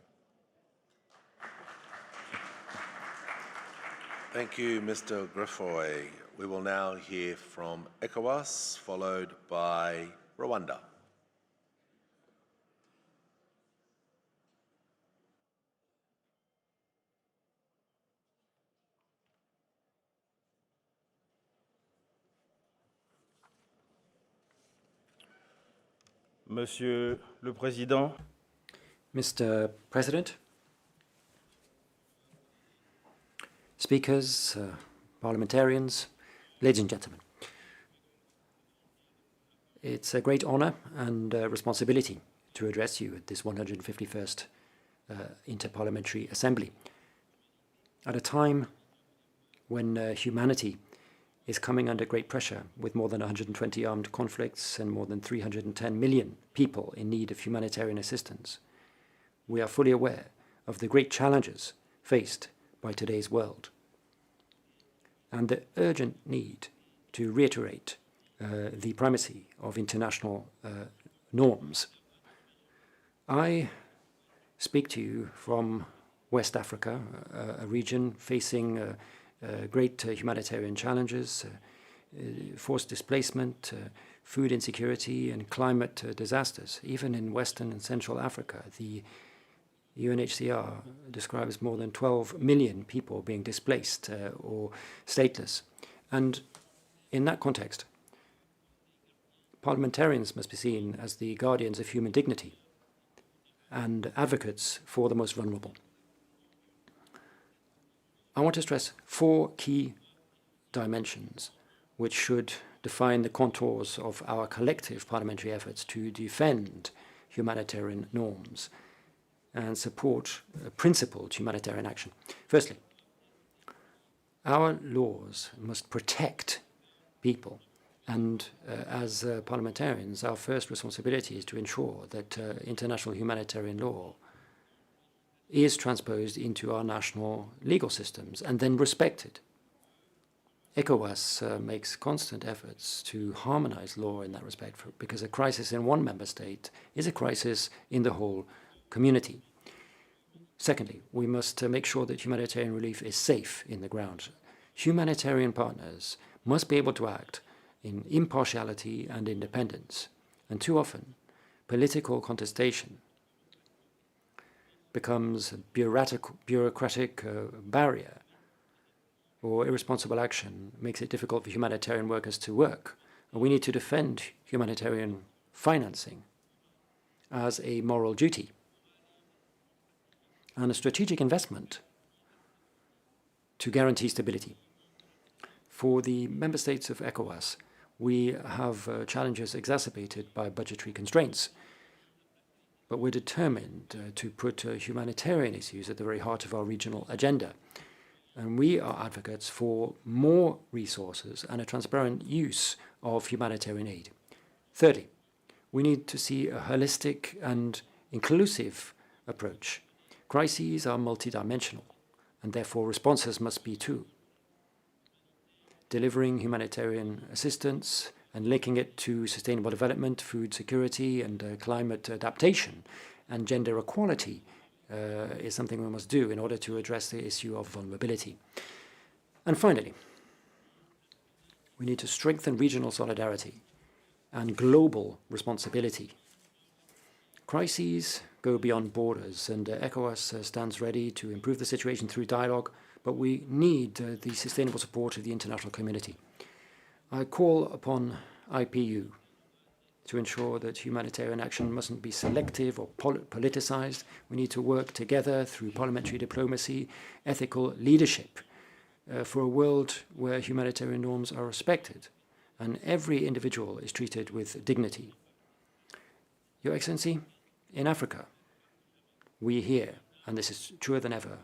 Thank you, Mr. Greffoy. We will now hear from ECOWAS, followed by Rwanda. Monsieur le Président, Mr. President, speakers, parliamentarians, ladies and gentlemen. It's a great honor and responsibility to address you at this 151st Inter-parliamentary Assembly at a time when humanity is coming under great pressure, with more than 120 armed conflicts and more than 310 million people in need of humanitarian assistance. We are fully aware of the great challenges faced by today's world and the urgent need to reiterate the primacy of international norms. I speak to you from West Africa, a region facing great humanitarian challenges, forced displacement, food insecurity, and climate disasters. Even in Western and Central Africa, the UNHCR describes more than 12 million people being displaced or stateless. And in that context, parliamentarians must be seen as the guardians of human dignity and advocates for the most vulnerable. I want to stress 4 key dimensions which should define the contours of our collective parliamentary efforts to defend humanitarian norms and support principled humanitarian action. Firstly, our laws must protect people, and as parliamentarians, our first responsibility is to ensure that international humanitarian law is transposed into our national legal systems and then respected. ECOWAS makes constant efforts to harmonize law in that respect, because a crisis in one member state is a crisis in the whole community. Secondly, we must make sure that humanitarian relief is safe in the ground. Humanitarian partners must be able to act in impartiality and independence, and too often, political contestation becomes a bureaucratic barrier, or irresponsible action makes it difficult for humanitarian workers to work. And we need to defend humanitarian financing as a moral duty and a strategic investment to guarantee stability. For the member states of ECOWAS, we have challenges exacerbated by budgetary constraints, but we're determined to put humanitarian issues at the very heart of our regional agenda. And we are advocates for more resources and a transparent use of humanitarian aid. Thirdly, we need to see a holistic and inclusive approach. Crises are multidimensional, and therefore responses must be too. Delivering humanitarian assistance and linking it to sustainable development, food security, and climate adaptation and gender equality is something we must do in order to address the issue of vulnerability. And finally, we need to strengthen regional solidarity and global responsibility. Crises go beyond borders, and ECOWAS stands ready to improve the situation through dialogue, but we need the sustainable support of the international community. I call upon IPU to ensure that humanitarian action mustn't be selective or politicized. We need to work together through parliamentary diplomacy, ethical leadership, for a world where humanitarian norms are respected and every individual is treated with dignity. Your Excellency, in Africa, we hear, and this is truer than ever,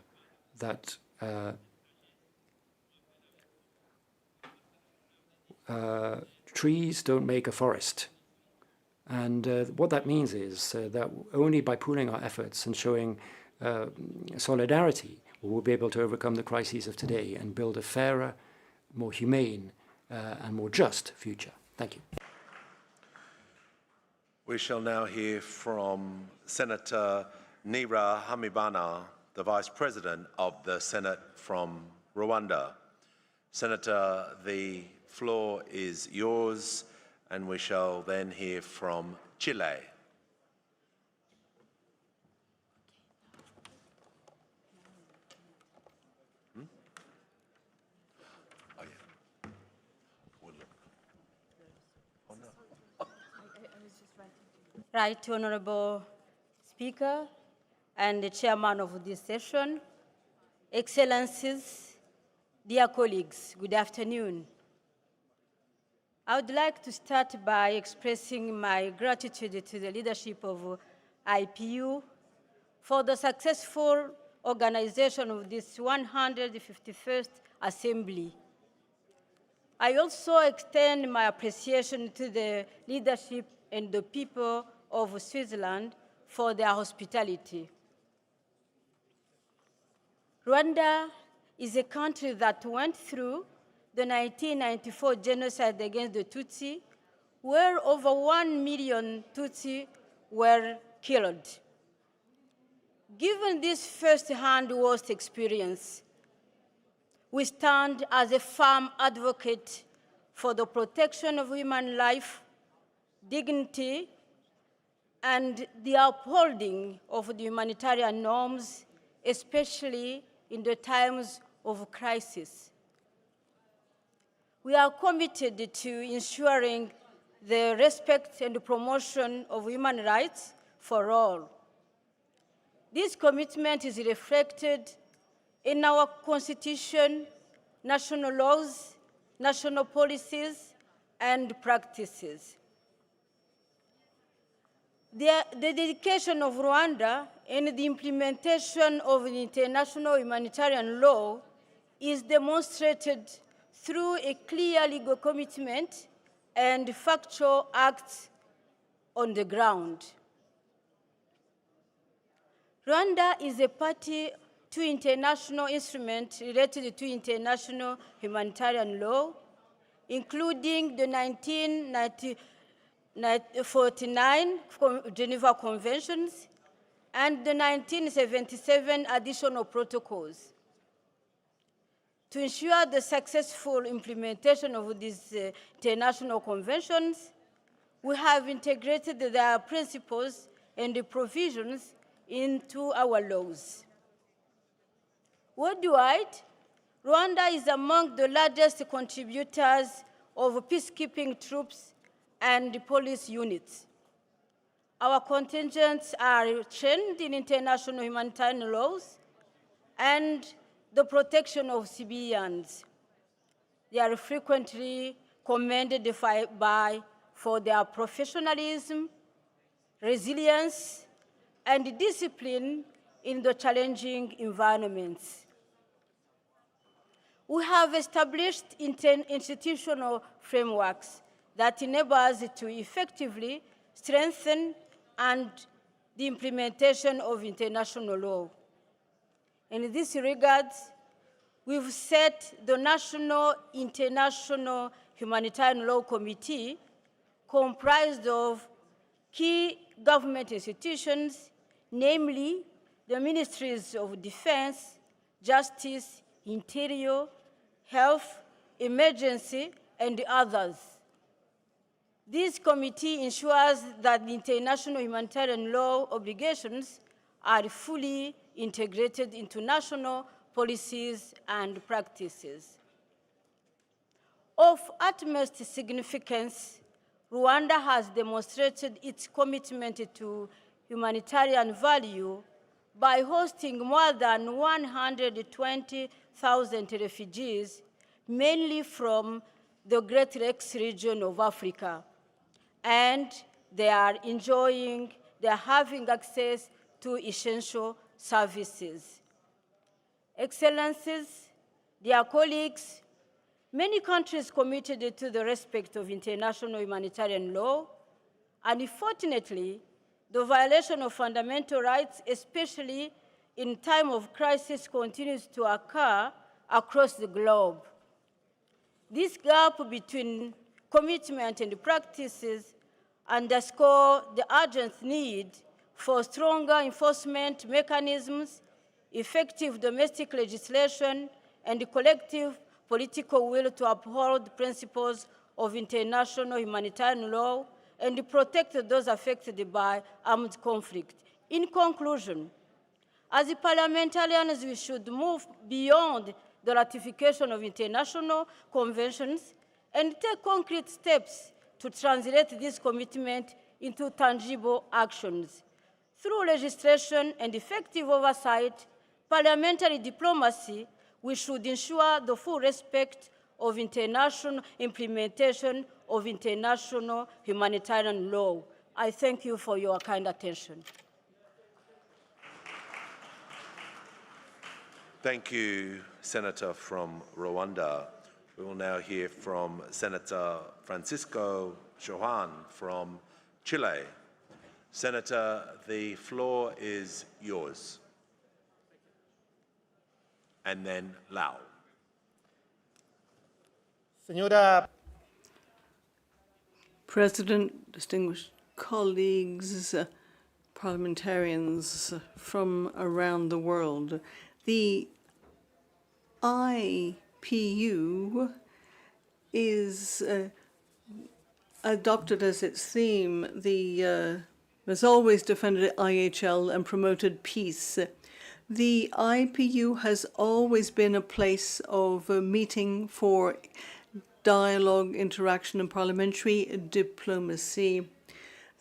that trees don't make a forest, And what that means is that only by pooling our efforts and showing solidarity, we will be able to overcome the crises of today and build a fairer, more humane, and more just future. Thank you. We shall now hear from Senator Nira Hamibana, the Vice President of the Senate from Rwanda. Senator, the floor is yours, and we shall then hear from Chile. Right, Honorable Speaker and the Chairman of this session, Excellencies, dear colleagues, good afternoon. I would like to start by expressing my gratitude to the leadership of IPU for the successful organization of this 151st Assembly. I also extend my appreciation to the leadership and the people of Switzerland for their hospitality. Rwanda is a country that went through the 1994 genocide against the Tutsi, where over 1 million Tutsi were killed. Given this first-hand worst experience, we stand as a firm advocate for the protection of human life, dignity, and the upholding of the humanitarian norms, especially in the times of crisis. We are committed to ensuring the respect and promotion of human rights for all. This commitment is reflected in our Constitution, national laws, national policies, and practices. The dedication of Rwanda and the implementation of the international humanitarian law is demonstrated through a clear legal commitment and factual acts on the ground. Rwanda is a party to international instruments related to international humanitarian law, including the 1949 Geneva Conventions and the 1977 additional protocols. To ensure the successful implementation of these international conventions, we have integrated their principles and the provisions into our laws. Worldwide, Rwanda is among the largest contributors of peacekeeping troops and police units. Our contingents are trained in international humanitarian laws and the protection of civilians. They are frequently commended for their professionalism, resilience, and discipline in the challenging environments. We have established institutional frameworks that enable us to effectively strengthen the implementation of international law. In this regard, we've set the National International Humanitarian Law Committee, comprised of key government institutions, namely the Ministries of Defense, Justice, Interior, Health, Emergency, and others. This committee ensures that the international humanitarian law obligations are fully integrated into national policies and practices. Of utmost significance, Rwanda has demonstrated its commitment to humanitarian value by hosting more than 120,000 refugees, mainly from the Great Lakes region of Africa. And they are having access to essential services. Excellencies, dear colleagues, many countries committed to the respect of international humanitarian law Unfortunately, the violation of fundamental rights, especially in time of crisis, continues to occur across the globe. This gap between commitment and practices underscore the urgent need for stronger enforcement mechanisms, effective domestic legislation, and collective political will to uphold principles of international humanitarian law and protect those affected by armed conflict. In conclusion, as parliamentarians, we should move beyond the ratification of international conventions and take concrete steps to translate this commitment into tangible actions. Through legislation and effective oversight, parliamentary diplomacy, we should ensure the full respect of international implementation of international humanitarian law. I thank you for your kind attention. Thank you, Senator from Rwanda. We will now hear from Senator Francisco Johan from Chile. Senator, the floor is yours. And then Lao. Señora President, distinguished colleagues, parliamentarians from around the world, the IPU is adopted as its theme has always defended IHL and promoted peace. The IPU has always been a place of meeting for dialogue, interaction, and parliamentary diplomacy.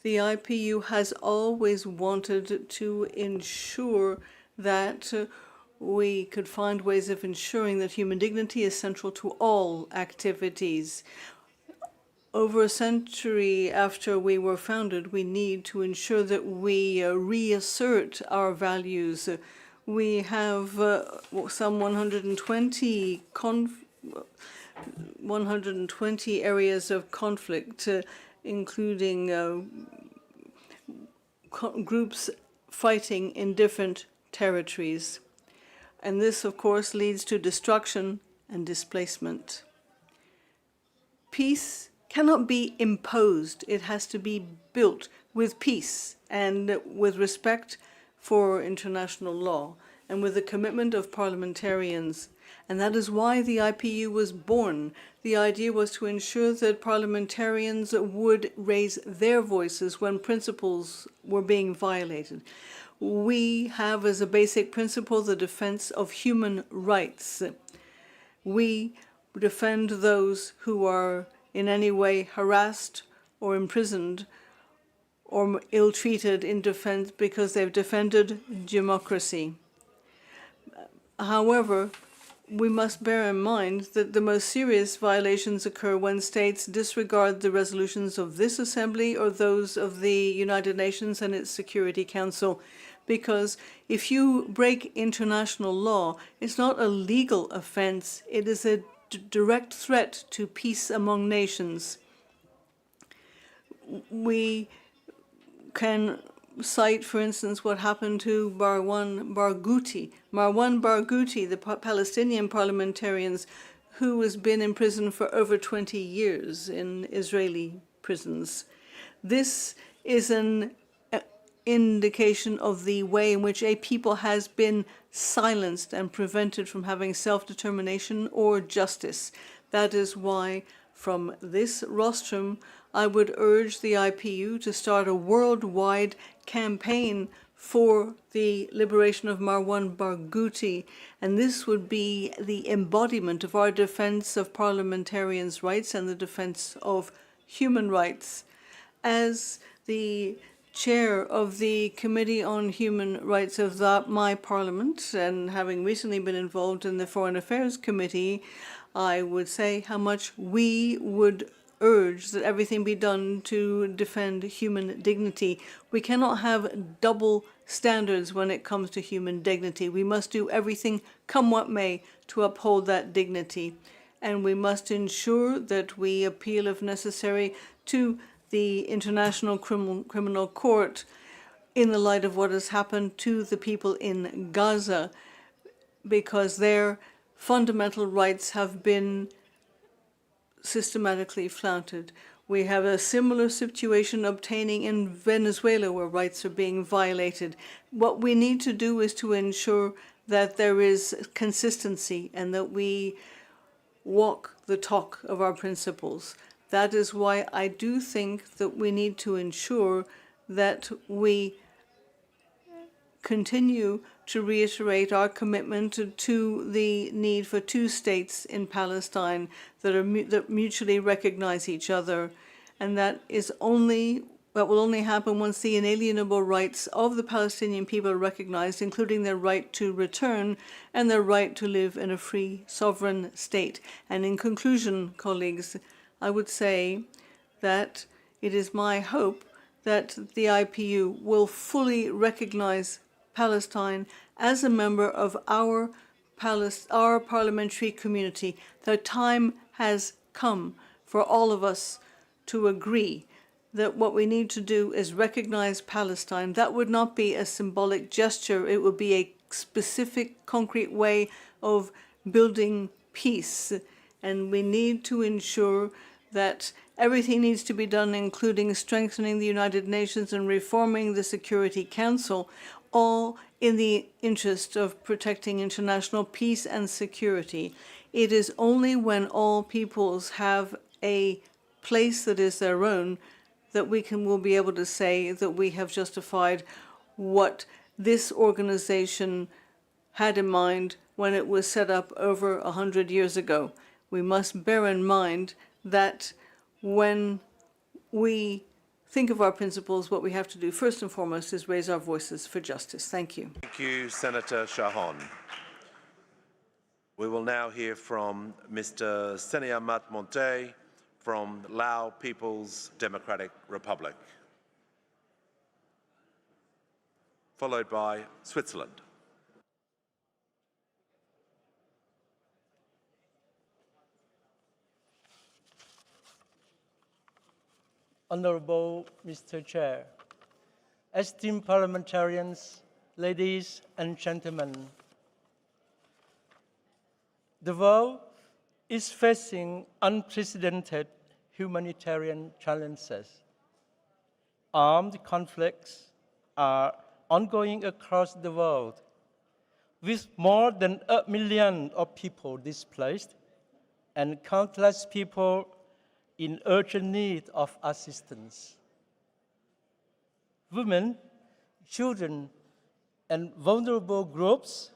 The IPU has always wanted to ensure that we could find ways of ensuring that human dignity is central to all activities. Over a century after we were founded, we need to ensure that we reassert our values. We have some 120 areas of conflict, including groups fighting in different territories. And this, of course, leads to destruction and displacement. Peace cannot be imposed. It has to be built with peace and with respect for international law and with the commitment of parliamentarians. And that is why the IPU was born. The idea was to ensure that parliamentarians would raise their voices when principles were being violated. We have as a basic principle the defense of human rights. We defend those who are in any way harassed or imprisoned or ill-treated in defense because they've defended democracy. However, we must bear in mind that the most serious violations occur when states disregard the resolutions of this Assembly or those of the United Nations and its Security Council. Because if you break international law, it's not a legal offense, it is a direct threat to peace among nations. We can cite, for instance, what happened to Marwan Barghouti. Marwan Barghouti, the Palestinian parliamentarian who has been in prison for over 20 years in Israeli prisons. This is an indication of the way in which a people has been silenced and prevented from having self-determination or justice. That is why, from this rostrum, I would urge the IPU to start a worldwide campaign for the liberation of Marwan Barghouti, and this would be the embodiment of our defense of parliamentarians' rights and the defense of human rights. As the chair of the Committee on Human Rights of my parliament, and having recently been involved in the Foreign Affairs Committee, I would say how much we would urge that everything be done to defend human dignity. We cannot have double standards when it comes to human dignity. We must do everything, come what may, to uphold that dignity. And we must ensure that we appeal, if necessary, to the International Criminal Court in the light of what has happened to the people in Gaza, because their fundamental rights have been systematically flouted. We have a similar situation obtaining in Venezuela, where rights are being violated. What we need to do is to ensure that there is consistency and that we walk the talk of our principles. That is why I do think that we need to ensure that we continue to reiterate our commitment to the need for two states in Palestine that mutually recognize each other, and that will only happen once the inalienable rights of the Palestinian people are recognized, including their right to return and their right to live in a free, sovereign state. And in conclusion, colleagues, I would say that it is my hope that the IPU will fully recognize Palestine as a member of our parliamentary community. The time has come for all of us to agree that what we need to do is recognize Palestine. That would not be a symbolic gesture. It would be a specific, concrete way of building peace. And we need to ensure that everything needs to be done, including strengthening the United Nations and reforming the Security Council, all in the interest of protecting international peace and security. It is only when all peoples have a place that is their own that will be able to say that we have justified what this organization had in mind when it was set up over 100 years ago. We must bear in mind that when we think of our principles, what we have to do first and foremost is raise our voices for justice. Thank you. Thank you, Senator Shahan. We will now hear from Mr. Seniamat Monte from Lao People's Democratic Republic, followed by Switzerland. Honorable Mr. Chair, esteemed parliamentarians, ladies and gentlemen, the world is facing unprecedented humanitarian challenges. Armed conflicts are ongoing across the world, with more than 1 million of people displaced and countless people in urgent need of assistance. Women, children, and vulnerable groups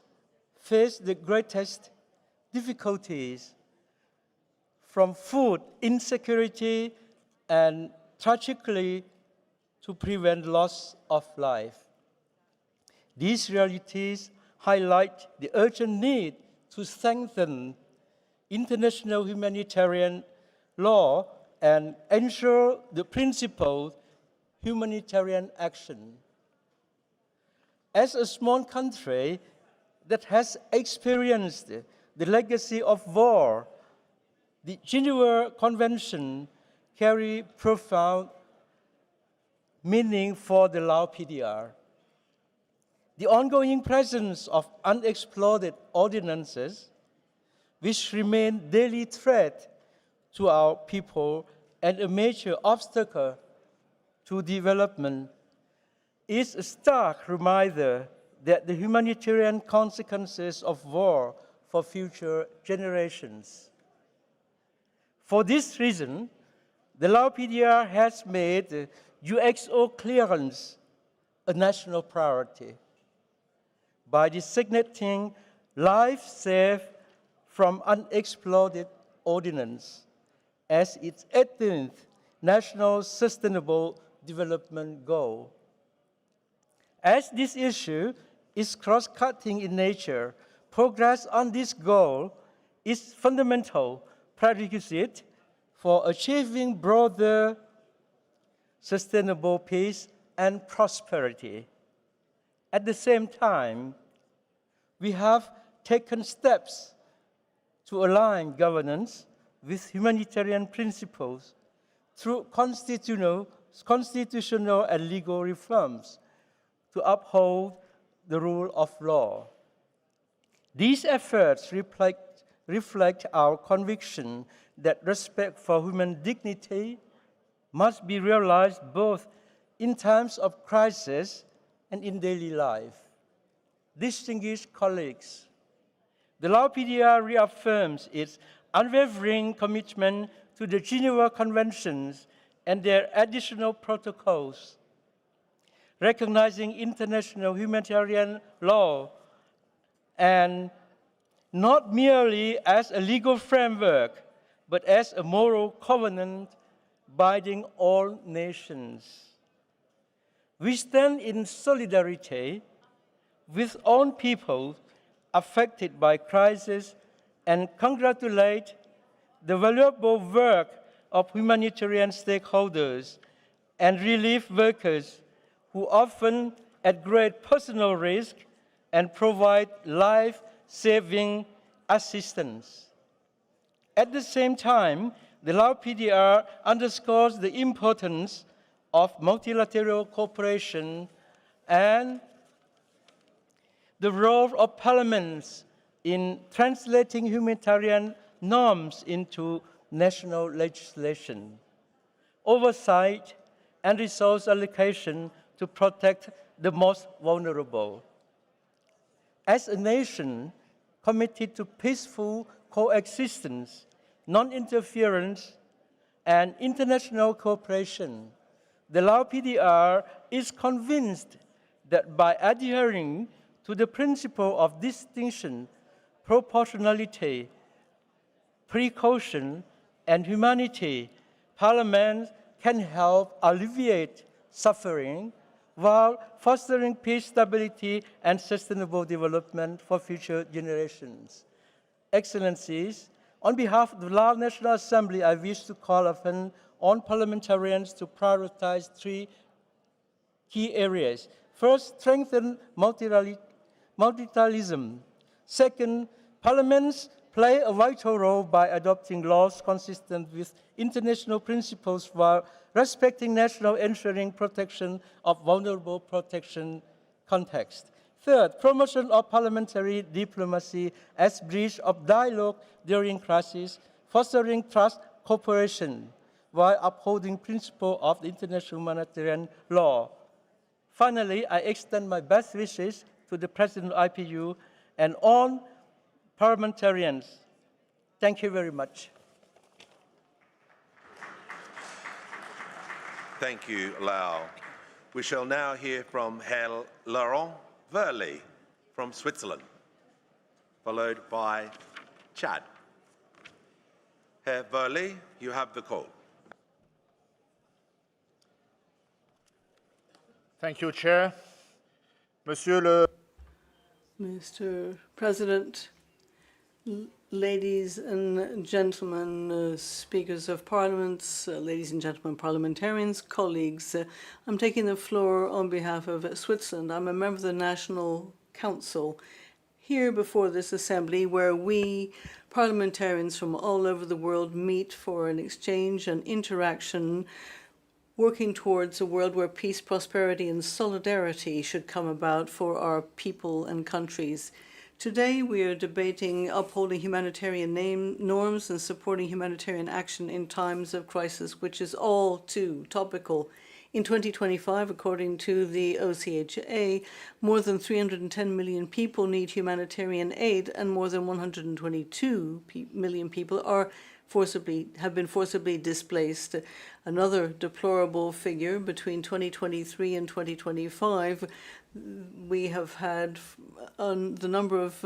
face the greatest difficulties, from food insecurity and tragically to prevent loss of life. These realities highlight the urgent need to strengthen international humanitarian law and ensure the principled humanitarian action. As a small country that has experienced the legacy of war, the Geneva Convention carries profound meaning for the Lao PDR. The ongoing presence of unexploded ordinances, which remain daily threat to our people and a major obstacle to development, is a stark reminder that the humanitarian consequences of war for future generations. For this reason, the Lao PDR has made UXO clearance a national priority by designating life saved from unexploded ordnance as its 18th National Sustainable Development Goal. As this issue is cross-cutting in nature, progress on this goal is fundamental prerequisite for achieving broader sustainable peace and prosperity. At the same time, we have taken steps to align governance with humanitarian principles through constitutional and legal reforms to uphold the rule of law. These efforts reflect our conviction that respect for human dignity must be realized both in times of crisis and in daily life. Distinguished colleagues, the Lao PDR reaffirms its unwavering commitment to the Geneva Conventions and their additional protocols, recognizing international humanitarian law and not merely as a legal framework, but as a moral covenant binding all nations. We stand in solidarity with all people affected by crisis and congratulate the valuable work of humanitarian stakeholders and relief workers who often at great personal risk and provide life-saving assistance. At the same time, the Lao PDR underscores the importance of multilateral cooperation and the role of parliaments in translating humanitarian norms into national legislation, oversight, and resource allocation to protect the most vulnerable. As a nation committed to peaceful coexistence, non-interference, and international cooperation, the Lao PDR is convinced that by adhering to the principle of distinction, proportionality, precaution, and humanity, Parliament can help alleviate suffering while fostering peace, stability, and sustainable development for future generations. Excellencies, on behalf of the Lao National Assembly, I wish to call upon all parliamentarians to prioritize three key areas. First, strengthen multilateralism. Second, parliaments play a vital role by adopting laws consistent with international principles while respecting national ensuring protection of vulnerable protection context. Third, promotion of parliamentary diplomacy as bridge of dialogue during crisis, fostering trust cooperation while upholding principle of international humanitarian law. Finally, I extend my best wishes to the President of IPU and all parliamentarians. Thank you very much. Thank you, Lao. We shall now hear from Herr Laurent Verly from Switzerland, followed by Chad. Herr Verly, you have the call. Thank you, Chair. Mr. President, ladies and gentlemen, speakers of parliaments, ladies and gentlemen parliamentarians, colleagues, I'm taking the floor on behalf of Switzerland. I'm a member of the National Council here before this assembly where we parliamentarians from all over the world meet for an exchange and interaction working towards a world where peace, prosperity, and solidarity should come about for our people and countries. Today, we are debating upholding humanitarian norms and supporting humanitarian action in times of crisis, which is all too topical. In 2025, according to the OCHA, more than 310 million people need humanitarian aid, and more than 122 million people have been forcibly displaced. Another deplorable figure, between 2023 and 2025, we have had the number of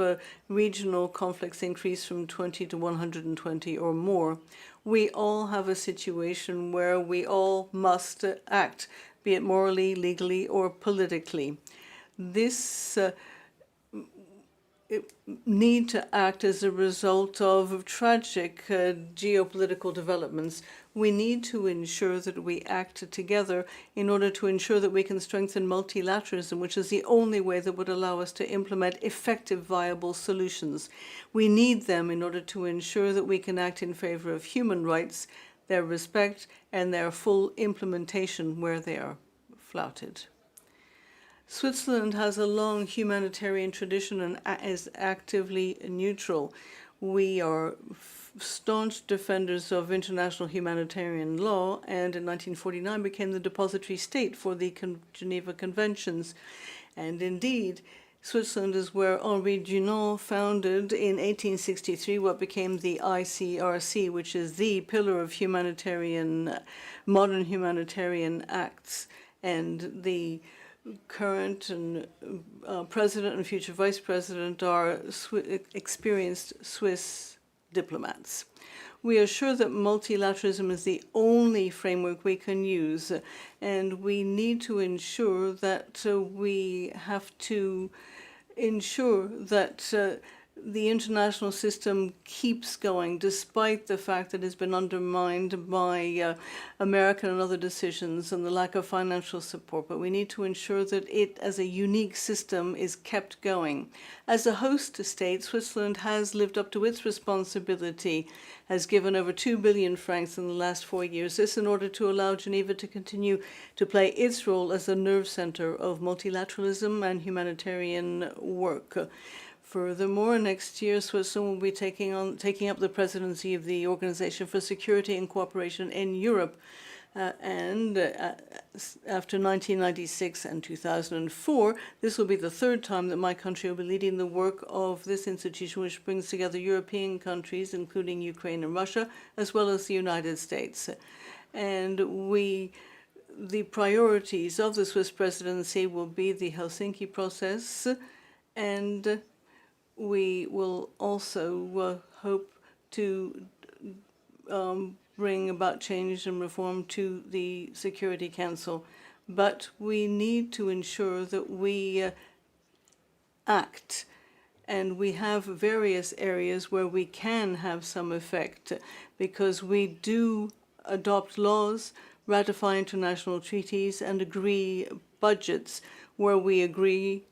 regional conflicts increase from 20 to 120 or more. We all have a situation where we all must act, be it morally, legally, or politically. This need to act as a result of tragic geopolitical developments. We need to ensure that we act together in order to ensure that we can strengthen multilateralism, which is the only way that would allow us to implement effective, viable solutions. We need them in order to ensure that we can act in favor of human rights, their respect, and their full implementation where they are flouted. Switzerland has a long humanitarian tradition and is actively neutral. We are staunch defenders of international humanitarian law, and in 1949 became the depository state for the Geneva Conventions. And indeed, Switzerland is where Henri Dunant founded in 1863 what became the ICRC, which is the pillar of modern humanitarian acts. And the current and president and future vice president are experienced Swiss diplomats. We are sure that multilateralism is the only framework we can use, and we need to ensure that we have to ensure that the international system keeps going, despite the fact that it has been undermined by American and other decisions and the lack of financial support. But we need to ensure that it, as a unique system, is kept going. As a host state, Switzerland has lived up to its responsibility, has given over 2 billion francs in the last 4 years, this in order to allow Geneva to continue to play its role as a nerve center of multilateralism and humanitarian work. Furthermore, next year, Switzerland will be taking up the presidency of the Organization for Security and Cooperation in Europe. After 1996 and 2004, this will be the third time that my country will be leading the work of this institution, which brings together European countries, including Ukraine and Russia, as well as the United States. And the priorities of the Swiss presidency will be the Helsinki process, and we will also hope to bring about change and reform to the Security Council. But we need to ensure that we act, and we have various areas where we can have some effect, because we do adopt laws, ratify international treaties, and agree budgets where we agree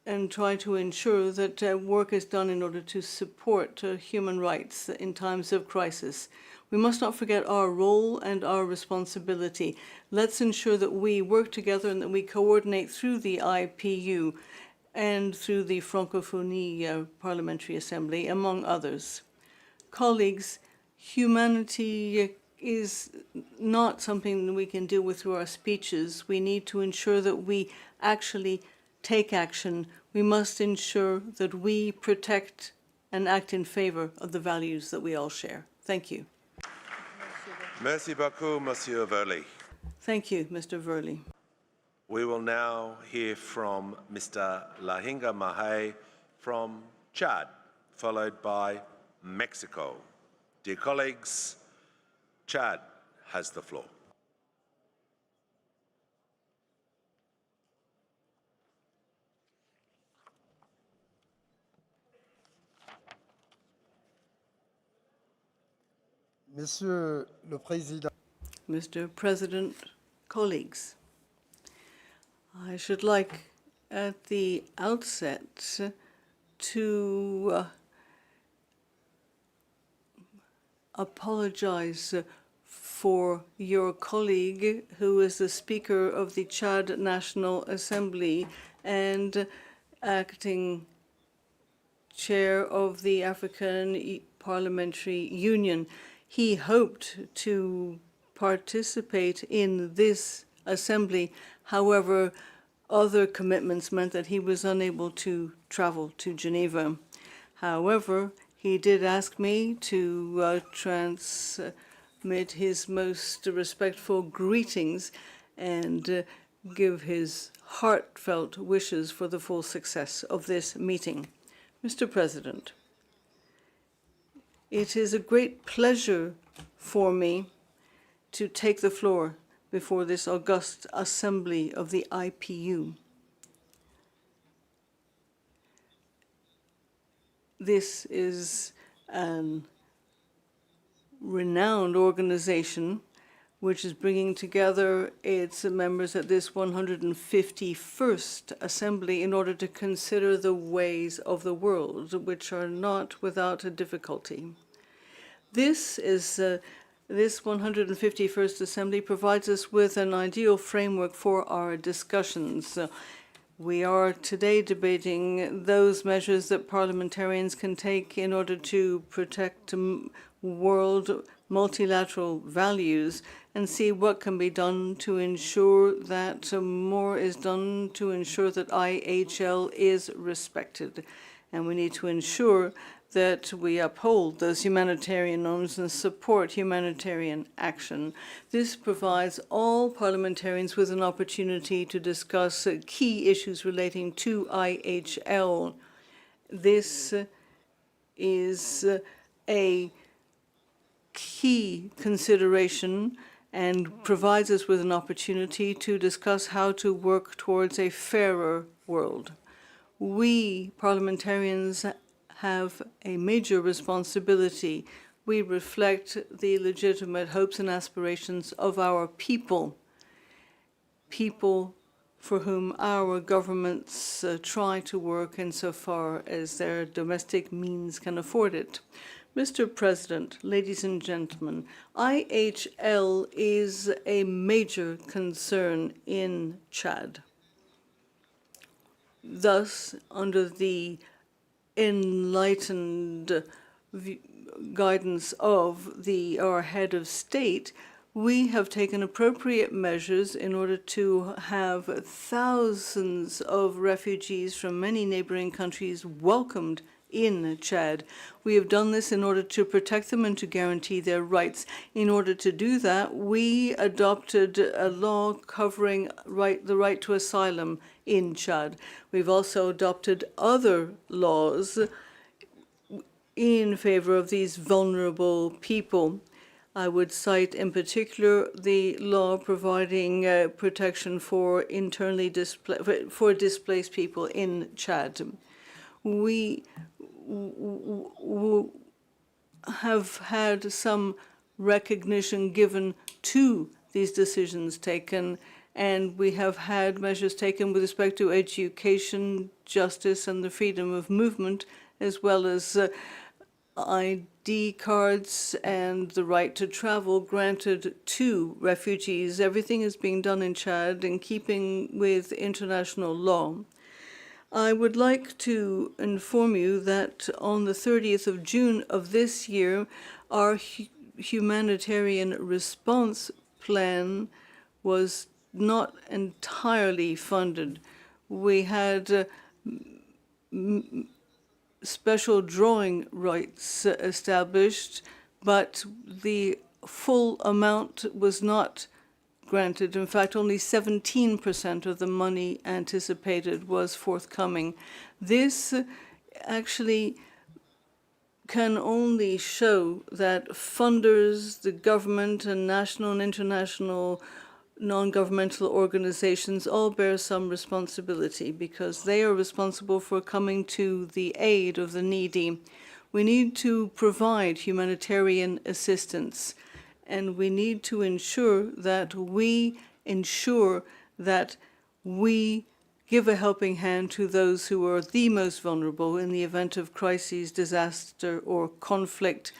and try to ensure that work is done in order to support human rights in times of crisis. We must not forget our role and our responsibility. Let's ensure that we work together and that we coordinate through the IPU and through the Francophonie Parliamentary Assembly, among others. Colleagues, humanity is not something that we can deal with through our speeches. We need to ensure that we actually take action. We must ensure that we protect and act in favor of the values that we all share. Thank you. Merci beaucoup, Monsieur Verley. Thank you, Mr. Verley. We will now hear from Mr. Lahinga Mahe from Chad, followed by Mexico. Dear colleagues, Chad has the floor. Monsieur le Président. Mr. President, colleagues, I should like at the outset to apologize for your colleague, who is the Speaker of the Chad National Assembly and acting chair of the African Parliamentary Union. He hoped to participate in this assembly. However, other commitments meant that he was unable to travel to Geneva. However, he did ask me to transmit his most respectful greetings and give his heartfelt wishes for the full success of this meeting. Mr. President, it is a great pleasure for me to take the floor before this august assembly of the IPU. This is a renowned organization which is bringing together its members at this 151st assembly in order to consider the ways of the world, which are not without a difficulty. This is This 151st Assembly provides us with an ideal framework for our discussions. We are today debating those measures that parliamentarians can take in order to protect world multilateral values and see what can be done to ensure that more is done to ensure that IHL is respected. And we need to ensure that we uphold those humanitarian norms and support humanitarian action. This provides all parliamentarians with an opportunity to discuss key issues relating to IHL. This is a key consideration and provides us with an opportunity to discuss how to work towards a fairer world. We parliamentarians have a major responsibility. We reflect the legitimate hopes and aspirations of our people, people for whom our governments try to work insofar as their domestic means can afford it. Mr. President, ladies and gentlemen, IHL is a major concern in Chad. Thus, under the enlightened guidance of our head of state, we have taken appropriate measures in order to have thousands of refugees from many neighboring countries welcomed in Chad. We have done this in order to protect them and to guarantee their rights. In order to do that, we adopted a law covering the right to asylum in Chad. We've also adopted other laws in favor of these vulnerable people. I would cite in particular the law providing protection for displaced people in Chad. We have had some recognition given to these decisions taken, and we have had measures taken with respect to education, justice, and the freedom of movement, as well as ID cards and the right to travel granted to refugees. Everything is being done in Chad in keeping with international law. I would like to inform you that on the 30th of June of this year, our humanitarian response plan was not entirely funded. We had special drawing rights established, but the full amount was not granted. In fact, only 17% of the money anticipated was forthcoming. This actually can only show that funders, the government, and national and international non-governmental organizations all bear some responsibility because they are responsible for coming to the aid of the needy. We need to provide humanitarian assistance, and we need to ensure that we give a helping hand to those who are the most vulnerable in the event of crises, disaster, or conflict.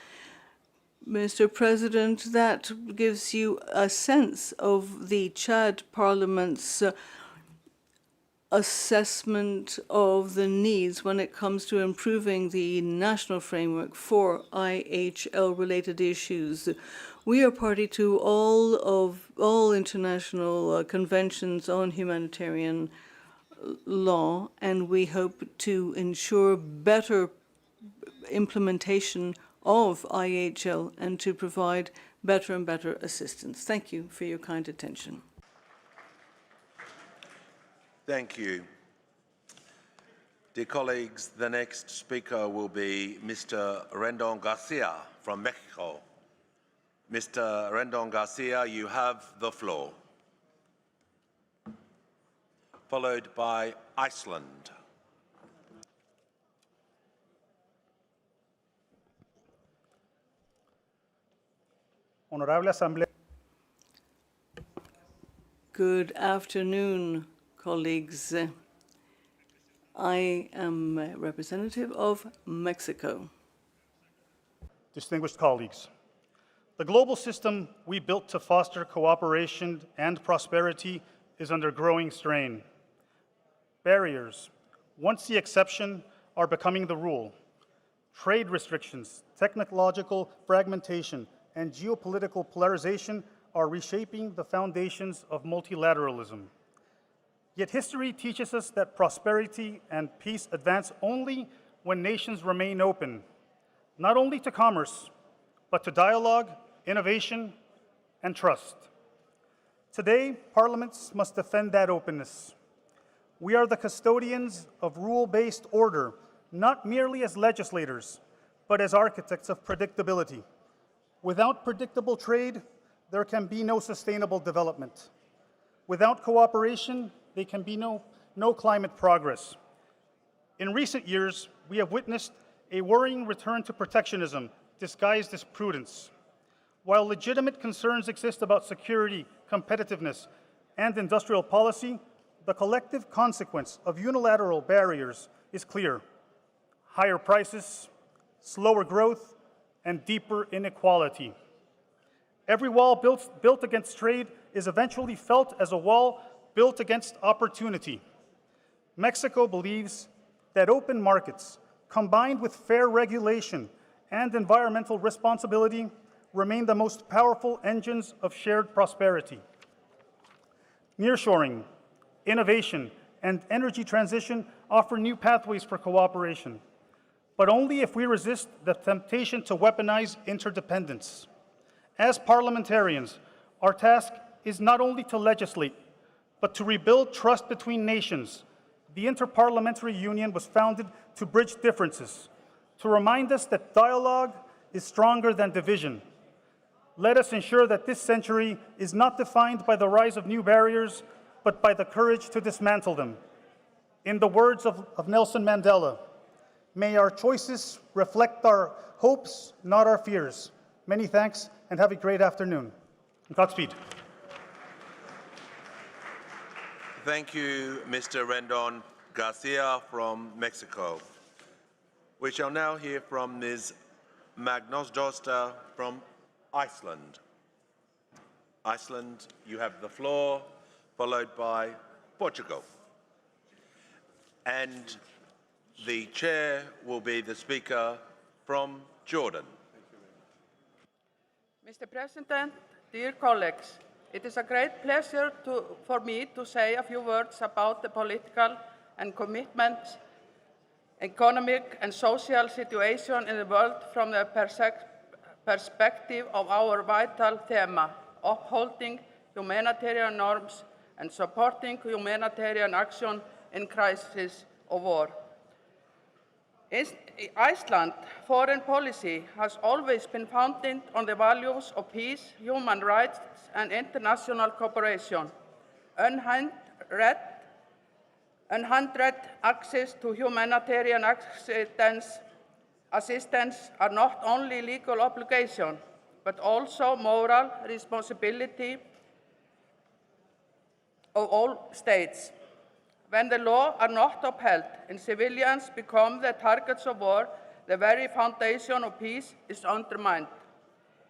Mr. President, that gives you a sense of the Chad Parliament's assessment of the needs when it comes to improving the national framework for IHL-related issues. We are party to all international conventions on humanitarian law, and we hope to ensure better implementation of IHL and to provide better and better assistance. Thank you for your kind attention. Thank you. Dear colleagues, the next speaker will be Mr. Rendon Garcia from Mexico. Mr. Rendon Garcia, you have the floor. Followed by Iceland. Honorable Assembly. Good afternoon, colleagues. I am a representative of Mexico. Distinguished colleagues, The global system we built to foster cooperation and prosperity is under growing strain. Barriers, once the exception, are becoming the rule. Trade restrictions, technological fragmentation, and geopolitical polarization are reshaping the foundations of multilateralism. Yet history teaches us that prosperity and peace advance only when nations remain open, not only to commerce, but to dialogue, innovation, and trust. Today, parliaments must defend that openness. We are the custodians of rule-based order, not merely as legislators, but as architects of predictability. Without predictable trade, there can be no sustainable development. Without cooperation, there can be no climate progress. In recent years, we have witnessed a worrying return to protectionism disguised as prudence. While legitimate concerns exist about security, competitiveness, and industrial policy, the collective consequence of unilateral barriers is clear: higher prices, slower growth, and deeper inequality. Every wall built against trade is eventually felt as a wall built against opportunity. Mexico believes that open markets, combined with fair regulation and environmental responsibility, remain the most powerful engines of shared prosperity. Nearshoring, innovation, and energy transition offer new pathways for cooperation, but only if we resist the temptation to weaponize interdependence. As parliamentarians, our task is not only to legislate, but to rebuild trust between nations. The Inter-parliamentary Union was founded to bridge differences, to remind us that dialogue is stronger than division. Let us ensure that this century is not defined by the rise of new barriers, but by the courage to dismantle them. In the words of Nelson Mandela, may our choices reflect our hopes, not our fears. Many thanks, and have a great afternoon. Godspeed. Thank you, Mr. Rendon Garcia from Mexico. We shall now hear from Ms. Magnusdotter from Iceland. Iceland, you have the floor, followed by Portugal. And the chair will be the speaker from Jordan. Mr. President, dear colleagues, it is a great pleasure for me to say a few words about the political and commitment, economic and social situation in the world from the perspective of our vital theme, upholding humanitarian norms and supporting humanitarian action in crisis of war. Iceland's foreign policy has always been founded on the values of peace, human rights, and international cooperation. Unhindered access to humanitarian assistance are not only legal obligation, but also moral responsibility of all states. When the law are not upheld and civilians become the targets of war, the very foundation of peace is undermined.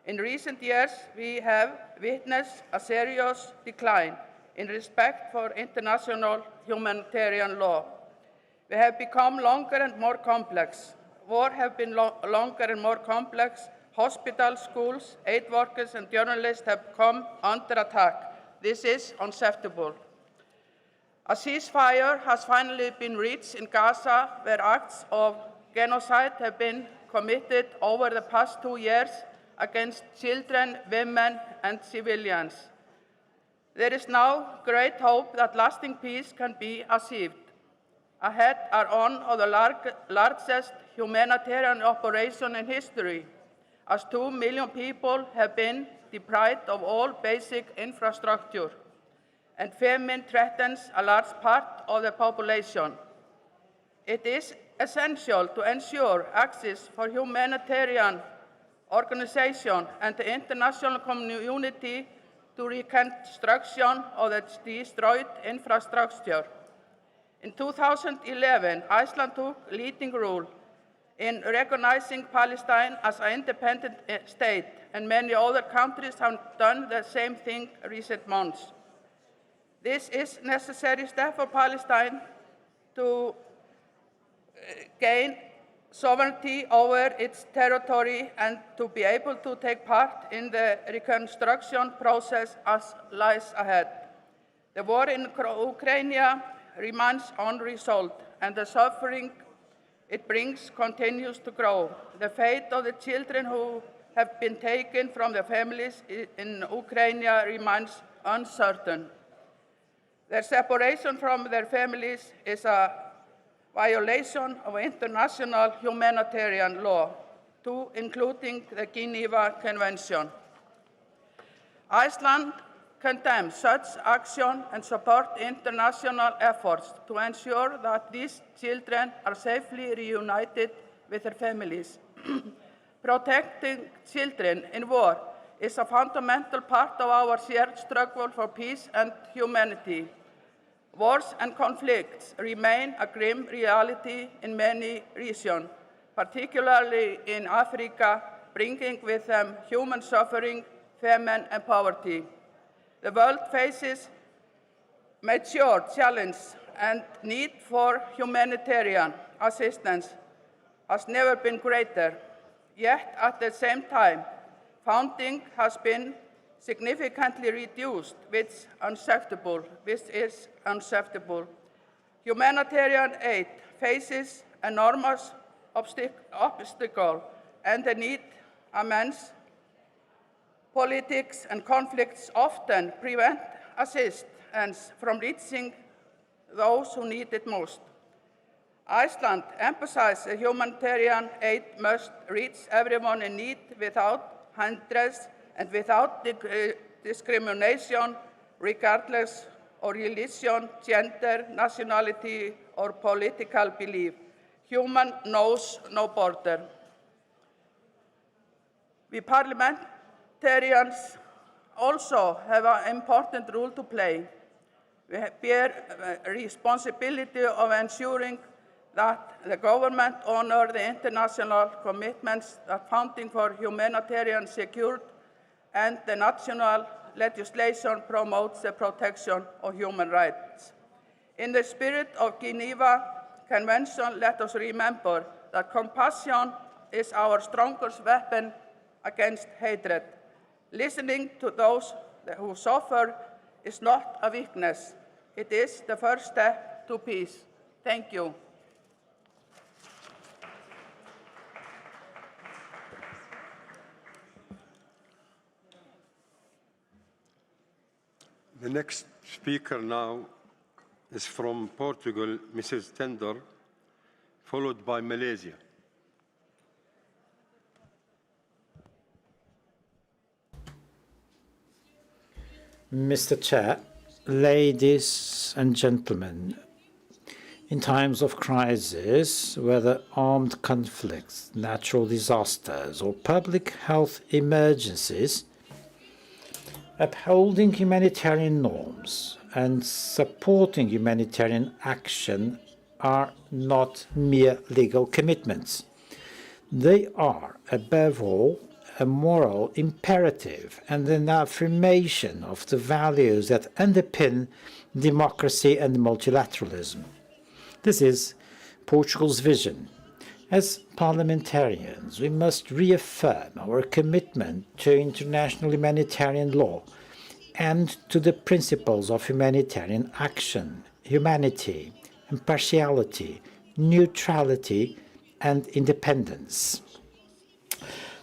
In recent years, we have witnessed a serious decline in respect for international humanitarian law. We have become longer and more complex. War have been longer and more complex. Hospitals, schools, aid workers, and journalists have come under attack. This is unacceptable. A ceasefire has finally been reached in Gaza, where acts of genocide have been committed over the past 2 years against children, women, and civilians. There is now great hope that lasting peace can be achieved. Ahead are one of the largest humanitarian operations in history, as 2 million people have been deprived of all basic infrastructure, and famine threatens a large part of the population. It is essential to ensure access for humanitarian organizations and the international community to reconstruction of the destroyed infrastructure. In 2011, Iceland took leading role in recognizing Palestine as an independent state, and many other countries have done the same thing in recent months. This is a necessary step for Palestine to gain sovereignty over its territory and to be able to take part in the reconstruction process as lies ahead. The war in Ukraine remains unresolved, and the suffering it brings continues to grow. The fate of the children who have been taken from their families in Ukraine remains uncertain. Their separation from their families is a violation of international humanitarian law, too, including the Geneva Convention. Iceland condemns such action and supports international efforts to ensure that these children are safely reunited with their families. Protecting children in war is a fundamental part of our shared struggle for peace and humanity. Wars and conflicts remain a grim reality in many regions, particularly in Africa, bringing with them human suffering, famine, and poverty. The world faces mature challenge, and need for humanitarian assistance has never been greater. Yet, at the same time, funding has been significantly reduced, which is unacceptable. Humanitarian aid faces enormous obstacles, and the need immense. Politics and conflicts often prevent assistance from reaching those who need it most. Iceland emphasizes humanitarian aid must reach everyone in need without hindrance and without discrimination, regardless of religion, gender, nationality, or political belief. Human knows no border. We parliamentarians also have an important role to play. We bear a responsibility of ensuring that the government honors the international commitments that funding for humanitarian secured, and the national legislation promotes the protection of human rights. In the spirit of Geneva Convention, let us remember that compassion is our strongest weapon against hatred. Listening to those who suffer is not a weakness. It is the first step to peace. Thank you. The next speaker now is from Portugal, Mrs. Tender, followed by Malaysia. Mr. Chair, ladies and gentlemen, in times of crisis, whether armed conflicts, natural disasters, or public health emergencies, upholding humanitarian norms and supporting humanitarian action are not mere legal commitments. They are, above all, a moral imperative and an affirmation of the values that underpin democracy and multilateralism. This is Portugal's vision. As parliamentarians, we must reaffirm our commitment to international humanitarian law and to the principles of humanitarian action, humanity, impartiality, neutrality, and independence.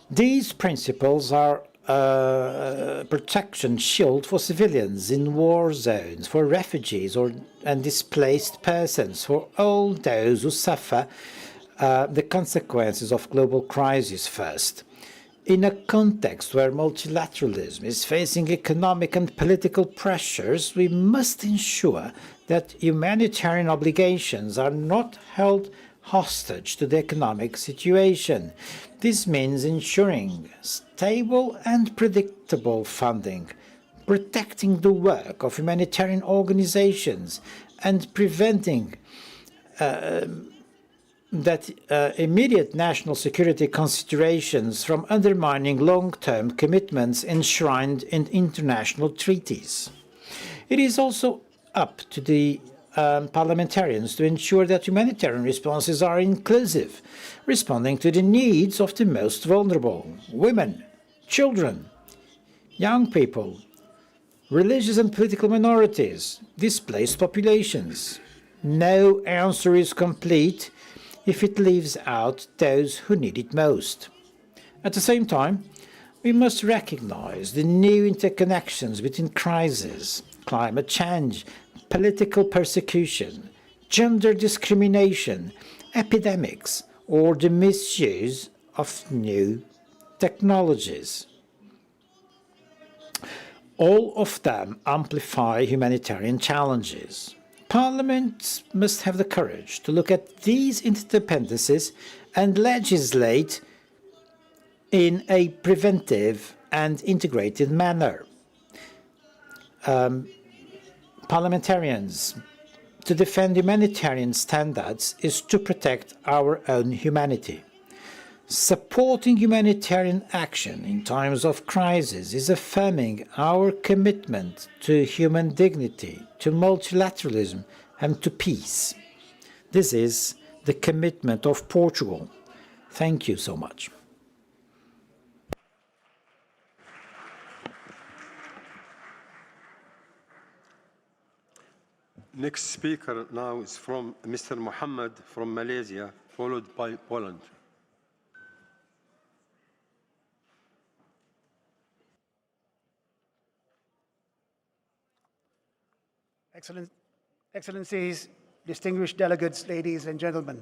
These principles are a protection shield for civilians in war zones, for refugees and displaced persons, for all those who suffer the consequences of global crisis first. In a context where multilateralism is facing economic and political pressures, we must ensure that humanitarian obligations are not held hostage to the economic situation. This means ensuring stable and predictable funding, protecting the work of humanitarian organizations, and preventing that immediate national security considerations from undermining long-term commitments enshrined in international treaties. It is also up to the parliamentarians to ensure that humanitarian responses are inclusive, responding to the needs of the most vulnerable: women, children, young people, religious and political minorities, displaced populations. No answer is complete if it leaves out those who need it most. At the same time, we must recognize the new interconnections between crises, climate change, political persecution, gender discrimination, epidemics, or the misuse of new technologies. All of them amplify humanitarian challenges. Parliaments must have the courage to look at these interdependencies and legislate in a preventive and integrated manner. Parliamentarians, to defend humanitarian standards is to protect our own humanity. Supporting humanitarian action in times of crisis is affirming our commitment to human dignity, to multilateralism, and to peace. This is the commitment of Portugal. Thank you so much. Next speaker now is from Mr. Mohammed from Malaysia, followed by Poland. Excellencies, distinguished delegates, ladies and gentlemen,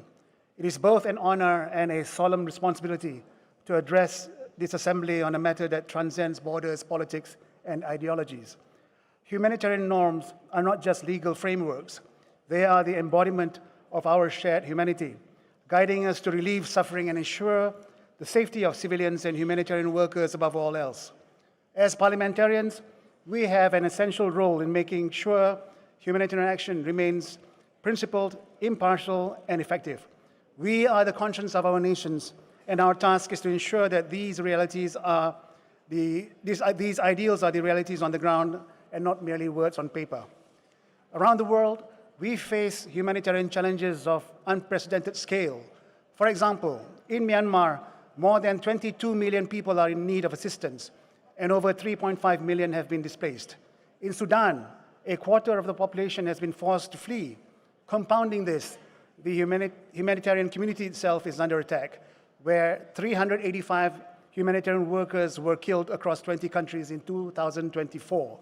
it is both an honor and a solemn responsibility to address this assembly on a matter that transcends borders, politics, and ideologies. Humanitarian norms are not just legal frameworks. They are the embodiment of our shared humanity, guiding us to relieve suffering and ensure the safety of civilians and humanitarian workers above all else. As parliamentarians, we have an essential role in making sure humanitarian action remains principled, impartial, and effective. We are the conscience of our nations, and our task is to ensure that these ideals are the realities on the ground and not merely words on paper. Around the world, we face humanitarian challenges of unprecedented scale. For example, in Myanmar, more than 22 million people are in need of assistance, and over 3.5 million have been displaced. In Sudan, a quarter of the population has been forced to flee. Compounding this, the humanitarian community itself is under attack, where 385 humanitarian workers were killed across 20 countries in 2024.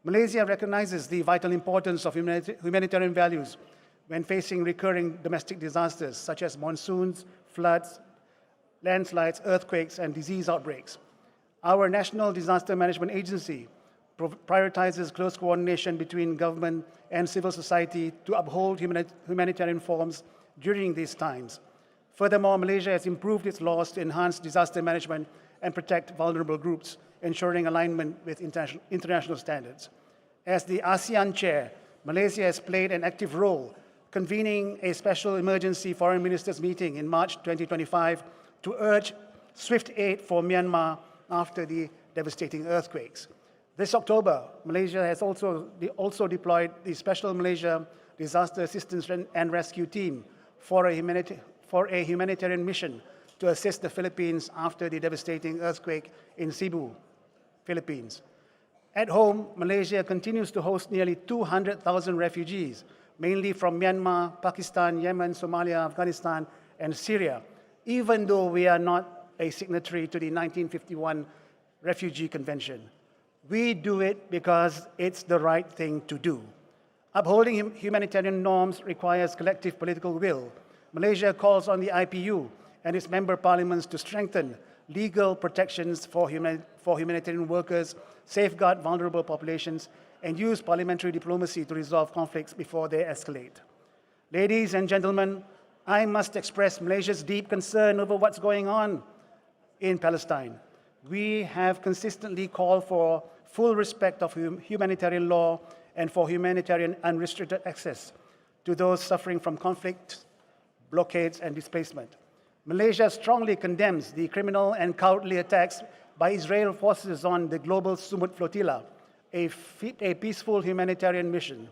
Malaysia recognizes the vital importance of humanitarian values when facing recurring domestic disasters such as monsoons, floods, landslides, earthquakes, and disease outbreaks. Our National Disaster Management Agency prioritizes close coordination between government and civil society to uphold humanitarian forms during these times. Furthermore, Malaysia has improved its laws to enhance disaster management and protect vulnerable groups, ensuring alignment with international standards. As the ASEAN chair, Malaysia has played an active role, convening a special emergency foreign ministers meeting in March 2025 to urge swift aid for Myanmar after the devastating earthquakes. This October, Malaysia has also deployed the Special Malaysia Disaster Assistance and Rescue Team for a humanitarian mission to assist the Philippines after the devastating earthquake in Cebu, Philippines. At home, Malaysia continues to host nearly 200,000 refugees, mainly from Myanmar, Pakistan, Yemen, Somalia, Afghanistan, and Syria, even though we are not a signatory to the 1951 Refugee Convention. We do it because it's the right thing to do. Upholding humanitarian norms requires collective political will. Malaysia calls on the IPU and its member parliaments to strengthen legal protections for humanitarian workers, safeguard vulnerable populations, and use parliamentary diplomacy to resolve conflicts before they escalate. Ladies and gentlemen, I must express Malaysia's deep concern over what's going on in Palestine. We have consistently called for full respect of humanitarian law and for humanitarian unrestricted access to those suffering from conflict, blockades, and displacement. Malaysia strongly condemns the criminal and cowardly attacks by Israel forces on the global Sumut flotilla, a peaceful humanitarian mission.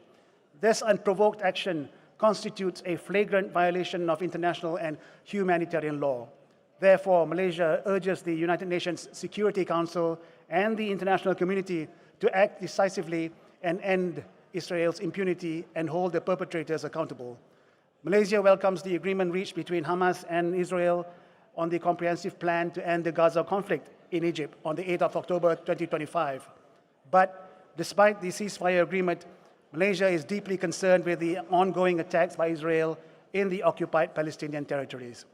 This unprovoked action constitutes a flagrant violation of international and humanitarian law. Therefore, Malaysia urges the United Nations Security Council and the international community to act decisively and end Israel's impunity and hold the perpetrators accountable. Malaysia welcomes the agreement reached between Hamas and Israel on the comprehensive plan to end the Gaza conflict in Egypt on the 8th of October 2025. But despite the ceasefire agreement, Malaysia is deeply concerned with the ongoing attacks by Israel in the occupied Palestinian territories.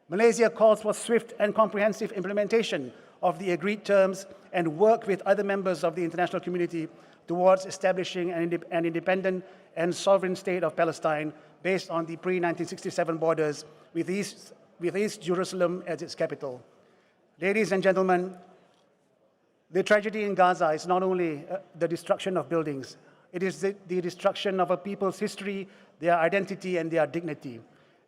Malaysia calls for swift and comprehensive implementation of the agreed terms and work with other members of the international community towards establishing an independent and sovereign state of Palestine based on the pre-1967 borders with East Jerusalem as its capital. Ladies and gentlemen, the tragedy in Gaza is not only the destruction of buildings, it is the destruction of a people's history, their identity, and their dignity.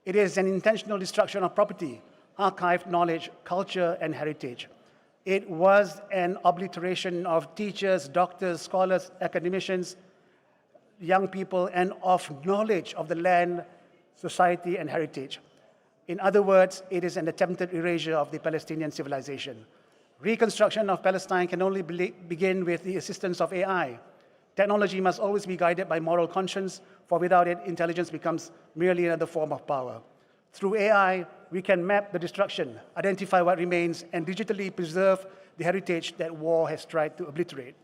It is an intentional destruction of property, archived knowledge, culture, and heritage. It was an obliteration of teachers, doctors, scholars, academicians, young people, and of knowledge of the land, society, and heritage. In other words, it is an attempted erasure of the Palestinian civilization. Reconstruction of Palestine can only begin with the assistance of AI. Technology must always be guided by moral conscience, for without it, intelligence becomes merely another form of power. Through AI, we can map the destruction, identify what remains, and digitally preserve the heritage that war has tried to obliterate.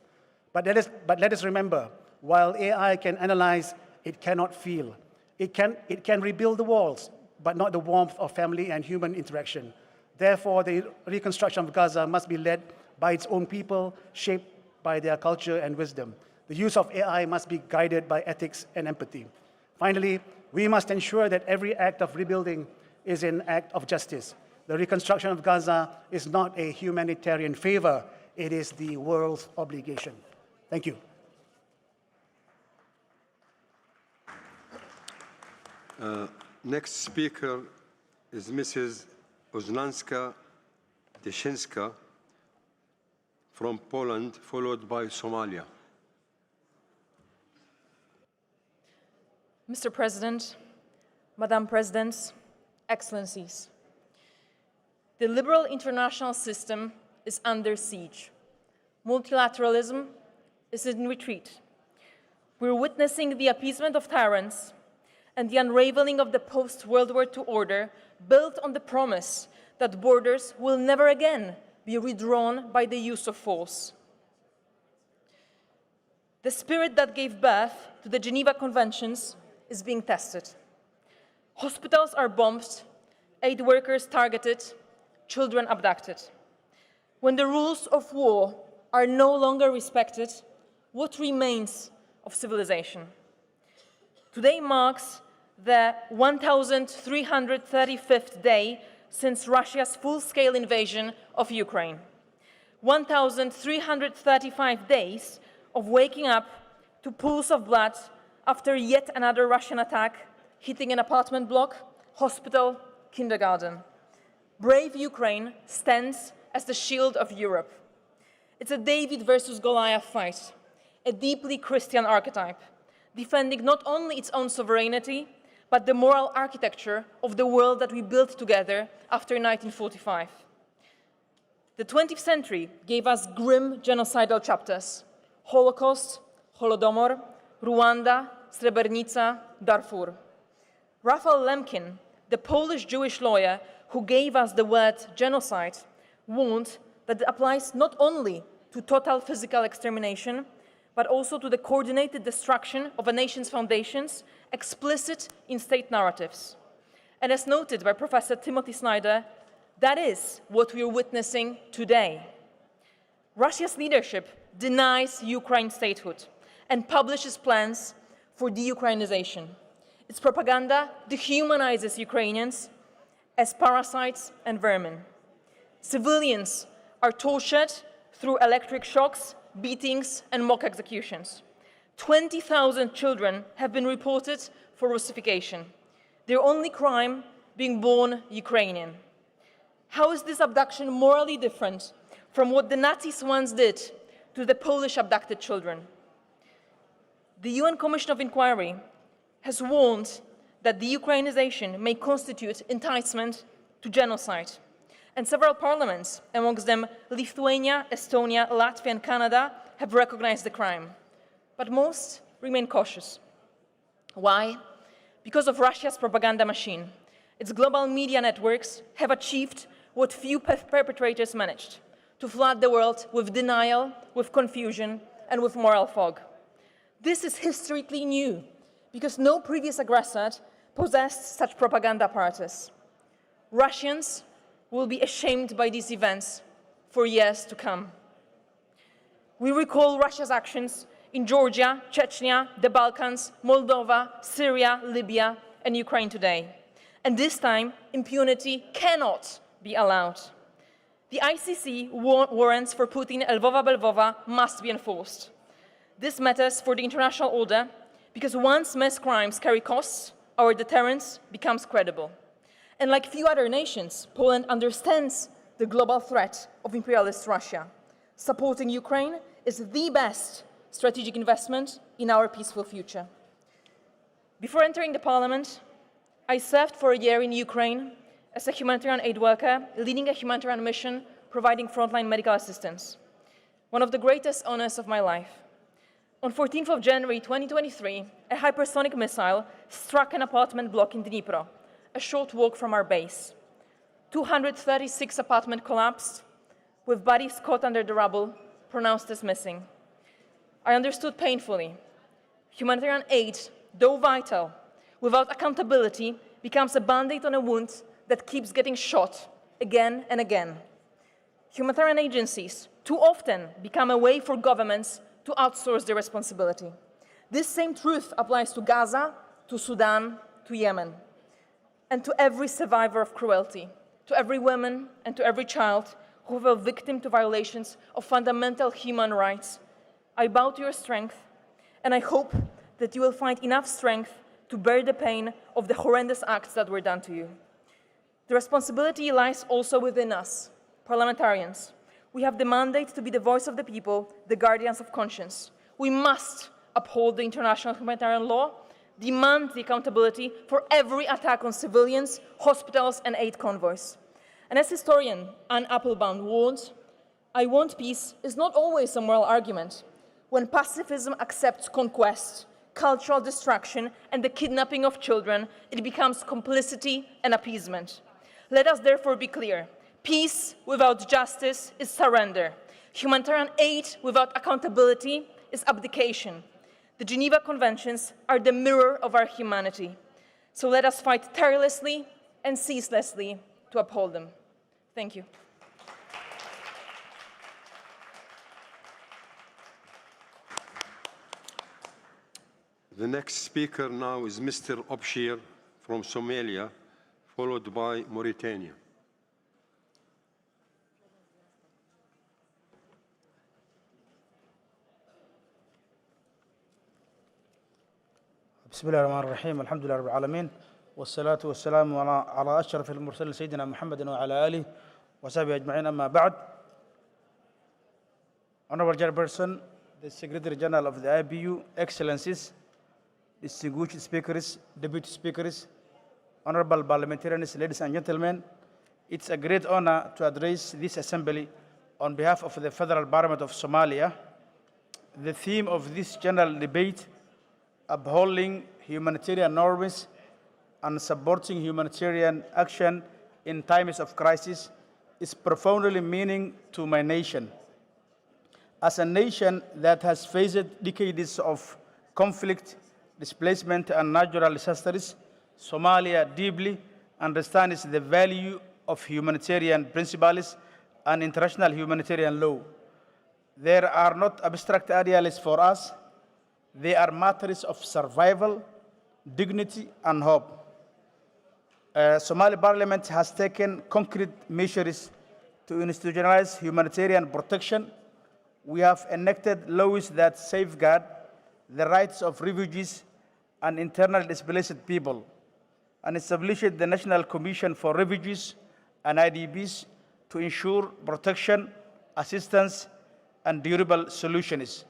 But let us remember, while AI can analyze, it cannot feel. It can rebuild the walls, but not the warmth of family and human interaction. Therefore, the reconstruction of Gaza must be led by its own people, shaped by their culture and wisdom. The use of AI must be guided by ethics and empathy. Finally, we must ensure that every act of rebuilding is an act of justice. The reconstruction of Gaza is not a humanitarian favor, it is the world's obligation. Thank you. Next speaker is Mrs. Oznanska-Deszinska from Poland, followed by Somalia. Mr. President, Madam Presidents, Excellencies, the liberal international system is under siege. Multilateralism is in retreat. We're witnessing the appeasement of tyrants and the unraveling of the post-World War II order built on the promise that borders will never again be redrawn by the use of force. The spirit that gave birth to the Geneva Conventions is being tested. Hospitals are bombed, aid workers targeted, children abducted. When the rules of war are no longer respected, what remains of civilization? Today marks the 1,335th day since Russia's full-scale invasion of Ukraine. 1,335 days of waking up to pools of blood after yet another Russian attack hitting an apartment block, hospital, kindergarten. Brave Ukraine stands as the shield of Europe. It's a David versus Goliath fight, a deeply Christian archetype, defending not only its own sovereignty, but the moral architecture of the world that we built together after 1945. The 20th century gave us grim genocidal chapters: Holocaust, Holodomor, Rwanda, Srebrenica, Darfur. Raphael Lemkin, the Polish Jewish lawyer who gave us the word genocide, warned that it applies not only to total physical extermination, but also to the coordinated destruction of a nation's foundations, explicit in state narratives. And as noted by Professor Timothy Snyder, that is what we are witnessing today. Russia's leadership denies Ukraine statehood and publishes plans for de-Ukrainization. Its propaganda dehumanizes Ukrainians as parasites and vermin. Civilians are tortured through electric shocks, beatings, and mock executions. 20,000 children have been reported for Russification. Their only crime being born Ukrainian. How is this abduction morally different from what the Nazis once did to the Polish abducted children? The UN Commission of Inquiry has warned that the Ukrainization may constitute enticement to genocide. And several parliaments, amongst them Lithuania, Estonia, Latvia, and Canada, have recognized the crime. But most remain cautious. Why? Because of Russia's propaganda machine. Its global media networks have achieved what few perpetrators managed: to flood the world with denial, with confusion, and with moral fog. This is historically new, because no previous aggressor possessed such propaganda apparatus. Russians will be ashamed by these events for years to come. We recall Russia's actions in Georgia, Chechnya, the Balkans, Moldova, Syria, Libya, and Ukraine today. And this time, impunity cannot be allowed. The ICC warrants for Putin Lvova-Belvova must be enforced. This matters for the international order because once mass crimes carry costs, our deterrence becomes credible. And like few other nations, Poland understands the global threat of imperialist Russia. Supporting Ukraine is the best strategic investment in our peaceful future. Before entering the parliament, I served for a year in Ukraine as a humanitarian aid worker, leading a humanitarian mission providing frontline medical assistance. One of the greatest honors of my life. On 14th of January 2023, a hypersonic missile struck an apartment block in Dnipro, a short walk from our base. 236 apartments collapsed, with bodies caught under the rubble, pronounced as missing. I understood painfully. Humanitarian aid, though vital, without accountability, becomes a band-aid on a wound that keeps getting shot again and again. Humanitarian agencies too often become a way for governments to outsource their responsibility. This same truth applies to Gaza, to Sudan, to Yemen, and to every survivor of cruelty, to every woman and to every child who fell victim to violations of fundamental human rights. I bow to your strength, and I hope that you will find enough strength to bear the pain of the horrendous acts that were done to you. The responsibility lies also within us, parliamentarians. We have the mandate to be the voice of the people, the guardians of conscience. We must uphold the international humanitarian law, demand the accountability for every attack on civilians, hospitals, and aid convoys. And as historian Anne Applebaum warned, I want peace is not always a moral argument. When pacifism accepts conquest, cultural distraction, and the kidnapping of children, it becomes complicity and appeasement. Let us therefore be clear. Peace without justice is surrender. Humanitarian aid without accountability is abdication. The Geneva Conventions are the mirror of our humanity. So let us fight tirelessly and ceaselessly to uphold them. Thank you. The next speaker now is Mr. Obshir from Somalia, followed by Mauritania. بسم الله الرحمن الرحيم الحمد لله رب العالمين والصلاة والسلام على أشرف المرسلين سيدنا محمد وعلى آله وصحبه أجمعين أما بعد. Honorable Chairperson, the Secretary General of the IPU, Excellencies, distinguished speakers, deputy speakers, honorable parliamentarians, ladies and gentlemen, it's a great honor to address this assembly on behalf of the Federal Parliament of Somalia. The theme of this general debate, upholding humanitarian norms and supporting humanitarian action in times of crisis, is profoundly meaning to my nation. As a nation that has faced decades of conflict, displacement, and natural disasters, Somalia deeply understands the value of humanitarian principles and international humanitarian law. There are not abstract ideals for us. They are matters of survival, dignity, and hope. Somali Parliament has taken concrete measures to institutionalize humanitarian protection. We have enacted laws that safeguard the rights of refugees and internally displaced people. and established the National Commission for Refugees and IDPs to ensure protection, assistance, and durable solutions.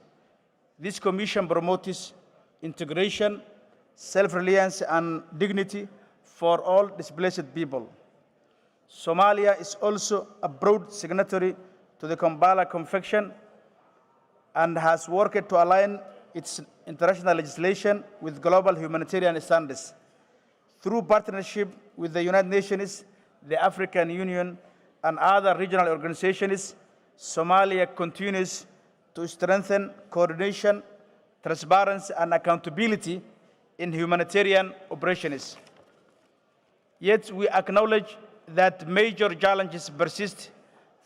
This commission promotes integration, self-reliance, and dignity for all displaced people. Somalia is also a broad signatory to the Kampala Convention and has worked to align its international legislation with global humanitarian standards. Through partnership with the United Nations, the African Union, and other regional organizations, Somalia continues to strengthen coordination, transparency, and accountability in humanitarian operations. Yet we acknowledge that major challenges persist,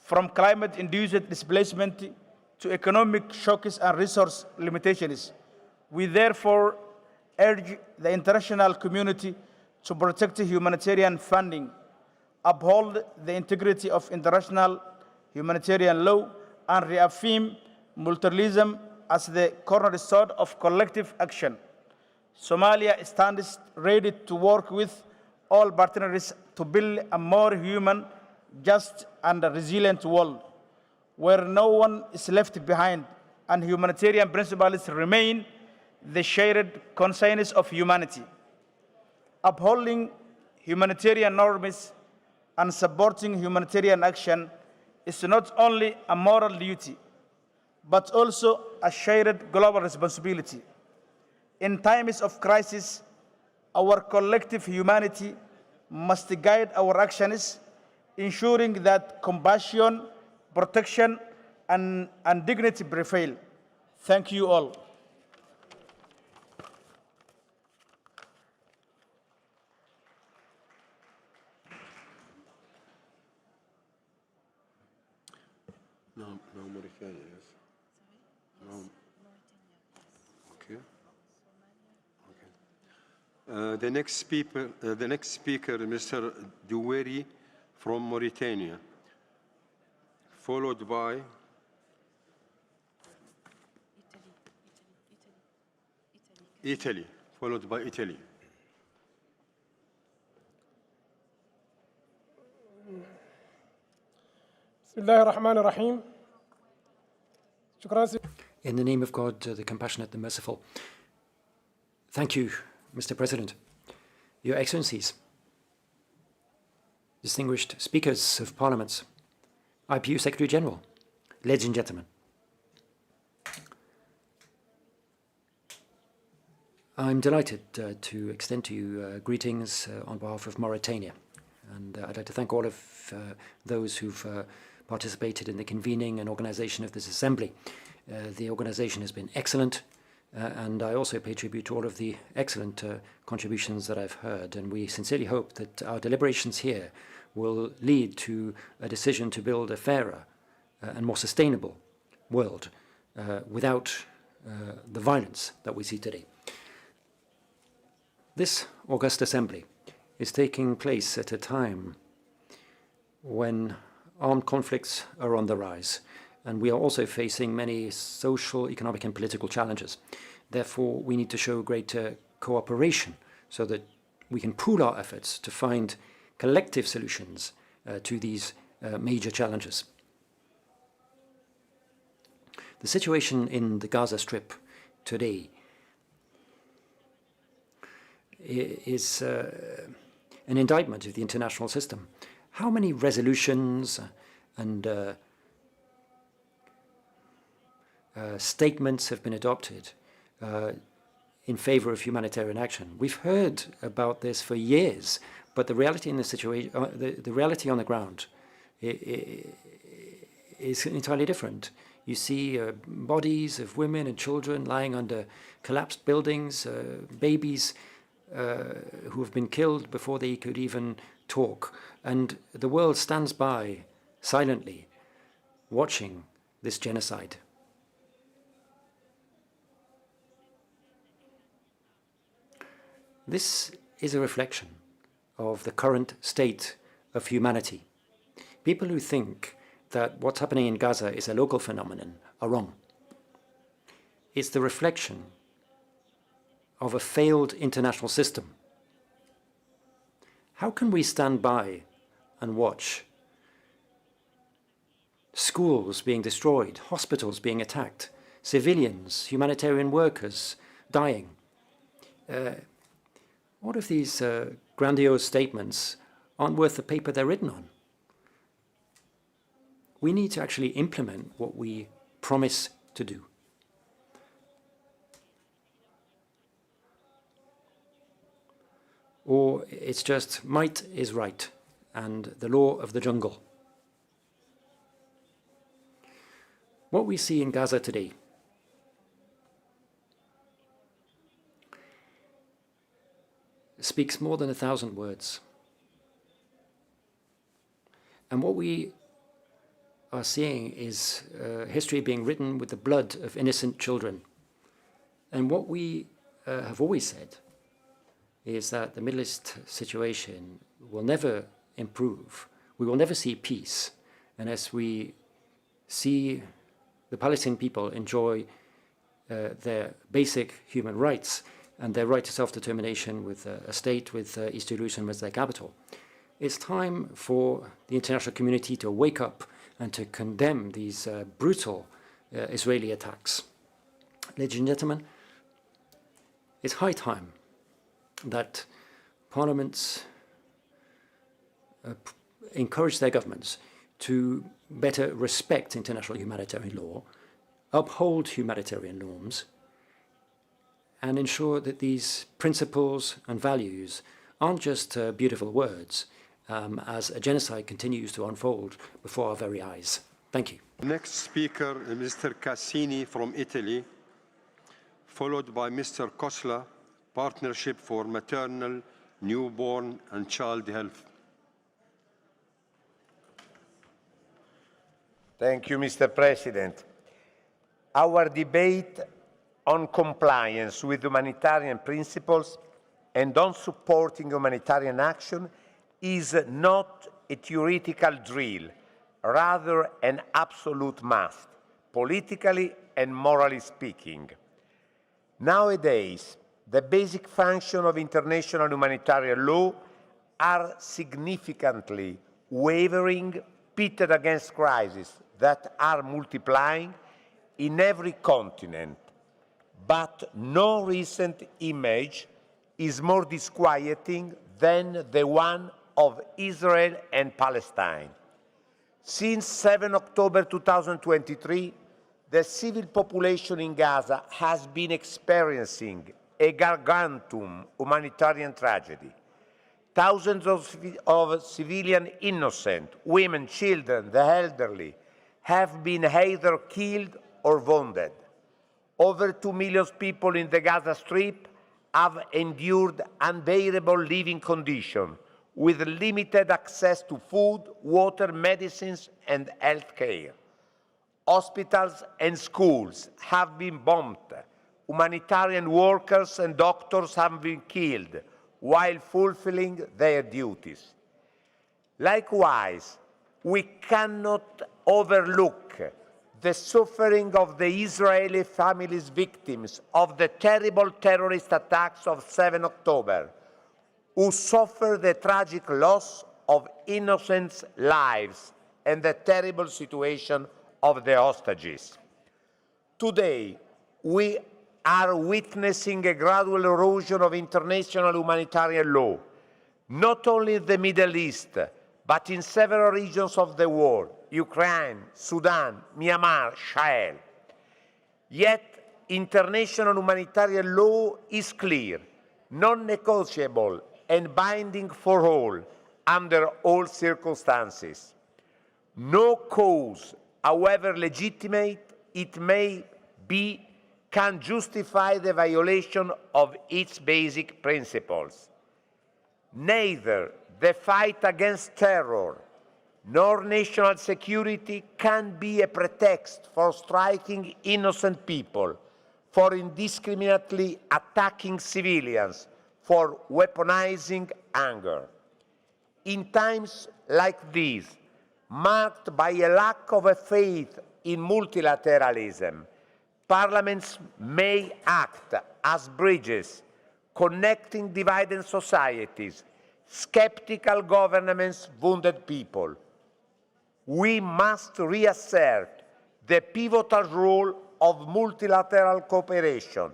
from climate-induced displacement to economic shocks and resource limitations. We therefore urge the international community to protect humanitarian funding, uphold the integrity of international humanitarian law, and reaffirm multilateralism as the cornerstone of collective action. Somalia stands ready to work with all partners to build a more human, just, and resilient world, where no one is left behind and humanitarian principles remain the shared conscience of humanity. Upholding humanitarian norms and supporting humanitarian action is not only a moral duty, but also a shared global responsibility. In times of crisis, our collective humanity must guide our actions, ensuring that compassion, protection, and dignity prevail. Thank you all. No, Mauritania, yes. No. Okay. Okay. The next speaker, Mr. Doueri from Mauritania, followed by Italy, followed by Italy. In the name of God, the compassionate, the merciful. Thank you, Mr. President, Your Excellencies, distinguished speakers of parliaments, IPU Secretary General, ladies and gentlemen. I'm delighted to extend to you greetings on behalf of Mauritania. And I'd like to thank all of those who've participated in the convening and organization of this assembly. The organization has been excellent, and I also pay tribute to all of the excellent contributions that I've heard. And we sincerely hope that our deliberations here will lead to a decision to build a fairer and more sustainable world without the violence that we see today. This august assembly is taking place at a time when armed conflicts are on the rise, and we are also facing many social, economic, and political challenges. Therefore, we need to show greater cooperation so that we can pool our efforts to find collective solutions to these major challenges. The situation in the Gaza Strip today is an indictment of the international system. How many resolutions and statements have been adopted in favor of humanitarian action? We've heard about this for years, but the reality in the situation, the reality on the ground, is entirely different. You see bodies of women and children lying under collapsed buildings, babies who have been killed before they could even talk. And the world stands by silently watching this genocide. This is a reflection of the current state of humanity. People who think that what's happening in Gaza is a local phenomenon are wrong. It's the reflection of a failed international system. How can we stand by and watch schools being destroyed, hospitals being attacked, civilians, humanitarian workers dying? What if these grandiose statements aren't worth the paper they're written on? We need to actually implement what we promise to do. Or it's just might is right and the law of the jungle. What we see in Gaza today speaks more than 1,000 words. And what we are seeing is history being written with the blood of innocent children. And what we have always said is that the Middle East situation will never improve. We will never see peace unless we see the Palestinian people enjoy their basic human rights and their right to self-determination with a state with East Jerusalem as their capital. It's time for the international community to wake up and to condemn these brutal Israeli attacks. Ladies and gentlemen, it's high time that parliaments encourage their governments to better respect international humanitarian law, uphold humanitarian norms, and ensure that these principles and values aren't just beautiful words as a genocide continues to unfold before our very eyes. Thank you. Next speaker, Mr. Cassini from Italy, followed by Mr. Costa, Partnership for Maternal, Newborn and Child Health. Thank you, Mr. President. Our debate on compliance with humanitarian principles and on supporting humanitarian action is not a theoretical drill, rather an absolute must, politically and morally speaking. Nowadays, the basic functions of international humanitarian law are significantly wavering, pitted against crises that are multiplying in every continent. But no recent image is more disquieting than the one of Israel and Palestine. Since 7 October 2023, the civil population in Gaza has been experiencing a gargantuan humanitarian tragedy. Thousands of civilian innocent, women, children, the elderly, have been either killed or wounded. Over 2 million people in the Gaza Strip have endured unbearable living conditions with limited access to food, water, medicines, and health care. Hospitals and schools have been bombed. Humanitarian workers and doctors have been killed while fulfilling their duties. Likewise, we cannot overlook the suffering of the Israeli families victims of the terrible terrorist attacks of 7 October, who suffer the tragic loss of innocent lives and the terrible situation of the hostages. Today, we are witnessing a gradual erosion of international humanitarian law, not only in the Middle East, but in several regions of the world, Ukraine, Sudan, Myanmar, Sahel. Yet, international humanitarian law is clear, non-negotiable, and binding for all, under all circumstances. No cause, however legitimate it may be, can justify the violation of its basic principles. Neither the fight against terror nor national security can be a pretext for striking innocent people, for indiscriminately attacking civilians, for weaponizing anger. In times like these, marked by a lack of a faith in multilateralism, parliaments may act as bridges, connecting divided societies, skeptical governments, wounded people. We must reassert the pivotal role of multilateral cooperation,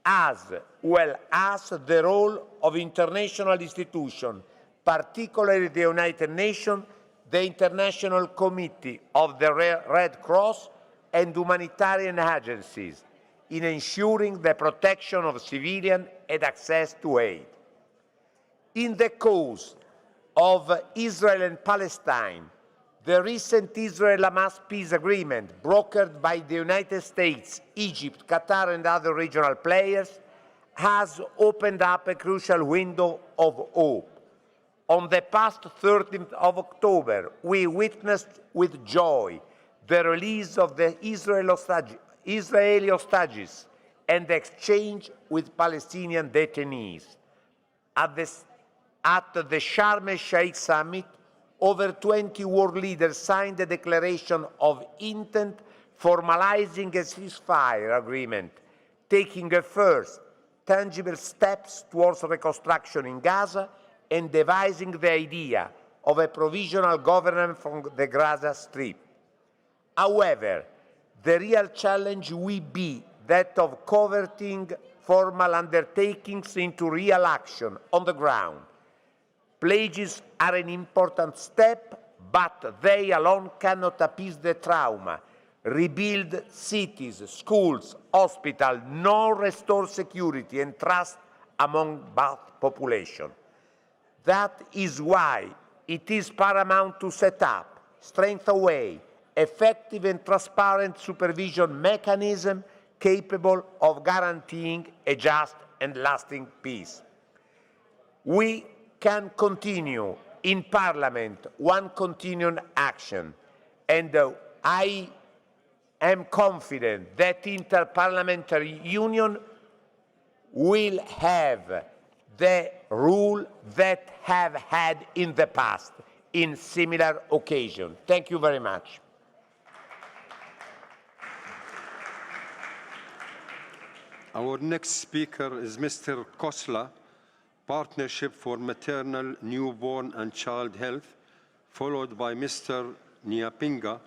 as well as the role of international institutions, particularly the United Nations, the International Committee of the Red Cross, and humanitarian agencies in ensuring the protection of civilians and access to aid. In the cause of Israel and Palestine, the recent Israel-Hamas peace agreement, brokered by the United States, Egypt, Qatar, and other regional players, has opened up a crucial window of hope. On the past 13th of October, we witnessed with joy the release of the Israeli hostages and the exchange with Palestinian detainees. At the Sharm el-Sheikh summit, over 20 world leaders signed a declaration of intent formalizing a ceasefire agreement, taking a first tangible steps towards reconstruction in Gaza and devising the idea of a provisional government from the Gaza Strip. However, the real challenge will be that of converting formal undertakings into real action on the ground. Pledges are an important step, but they alone cannot appease the trauma, rebuild cities, schools, hospitals, nor restore security and trust among both populations. That is why it is paramount to set up, strengthen away, effective and transparent supervision mechanism capable of guaranteeing a just and lasting peace. We can continue in Parliament one continuing action, and I am confident that Inter-parliamentary Union will have the rule that have had in the past in similar occasions. Thank you very much. Our next speaker is Mr. Costa, Partnership for Maternal, Newborn and Child Health, followed by Mr. Nyapinga,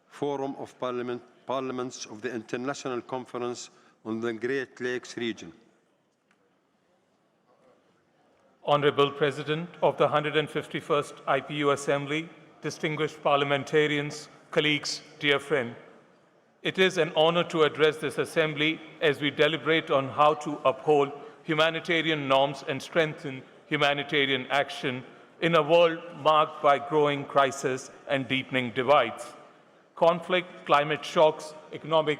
Forum of Parliaments of the International Conference on the Great Lakes Region. Honorable President of the 151st IPU Assembly, distinguished parliamentarians, colleagues, dear friend, it is an honor to address this Assembly as we deliberate on how to uphold humanitarian norms and strengthen humanitarian action in a world marked by growing crisis and deepening divides. Conflict, climate shocks, economic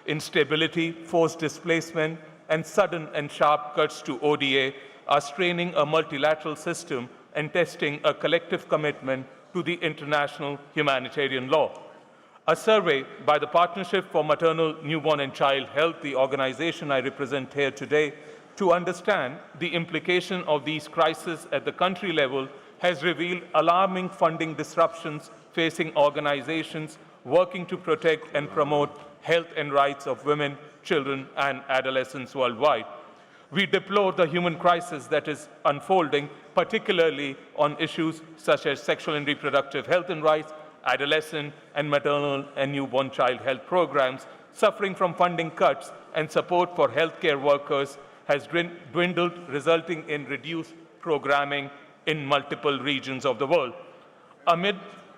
instability, forced displacement, and sudden and sharp cuts to ODA are straining a multilateral system and testing a collective commitment to the international humanitarian law. A survey by the Partnership for Maternal, Newborn and Child Health, the organization I represent here today, to understand the implication of these crises at the country level has revealed alarming funding disruptions facing organizations working to protect and promote health and rights of women, children, and adolescents worldwide. We deplore the human crisis that is unfolding, particularly on issues such as sexual and reproductive health and rights, adolescent and maternal and newborn child health programs, suffering from funding cuts, and support for healthcare workers has dwindled, resulting in reduced programming in multiple regions of the world. Amid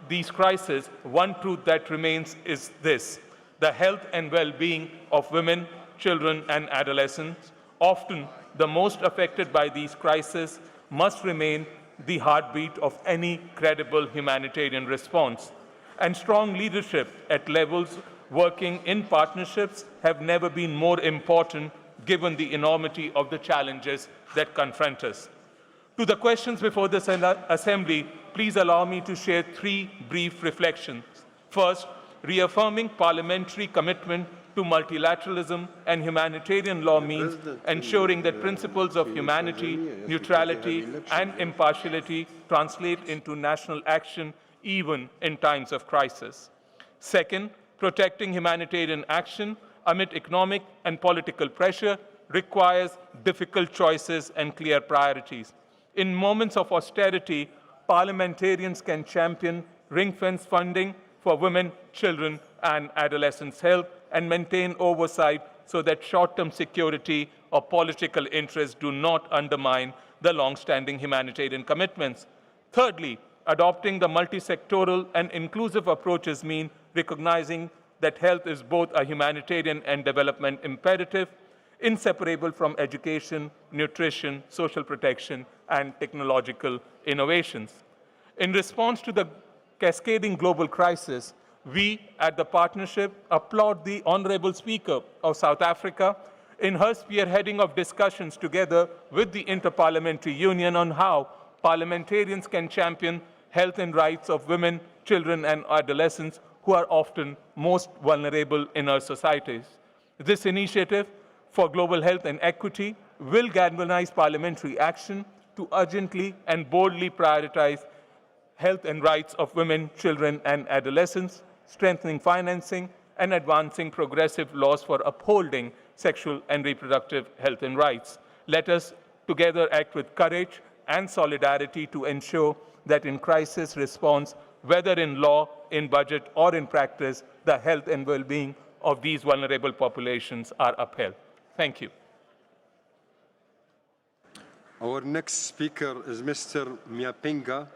these crises, one truth that remains is this: the health and well-being of women, children, and adolescents, often the most affected by these crises, must remain the heartbeat of any credible humanitarian response. And strong leadership at levels working in partnerships have never been more important given the enormity of the challenges that confront us. To the questions before this Assembly, please allow me to share three brief reflections. First, reaffirming parliamentary commitment to multilateralism and humanitarian law means ensuring that principles of humanity, neutrality, and impartiality translate into national action even in times of crisis. Second, protecting humanitarian action amid economic and political pressure requires difficult choices and clear priorities. In moments of austerity, parliamentarians can champion ring-fence funding for women, children, and adolescents' health and maintain oversight so that short-term security or political interests do not undermine the long-standing humanitarian commitments. Thirdly, adopting the multi-sectoral and inclusive approaches mean recognizing that health is both a humanitarian and development imperative, inseparable from education, nutrition, social protection, and technological innovations. In response to the cascading global crisis, we at the partnership applaud the Honorable Speaker of South Africa in her spearheading of discussions together with the Inter-parliamentary Union on how parliamentarians can champion health and rights of women, children, and adolescents who are often most vulnerable in our societies. This initiative for global health and equity will galvanize parliamentary action to urgently and boldly prioritize health and rights of women, children, and adolescents, strengthening financing, and advancing progressive laws for upholding sexual and reproductive health and rights. Let us together act with courage and solidarity to ensure that in crisis response, whether in law, in budget, or in practice, the health and well-being of these vulnerable populations are upheld. Thank you. Our next speaker is Mr. Nyapinga,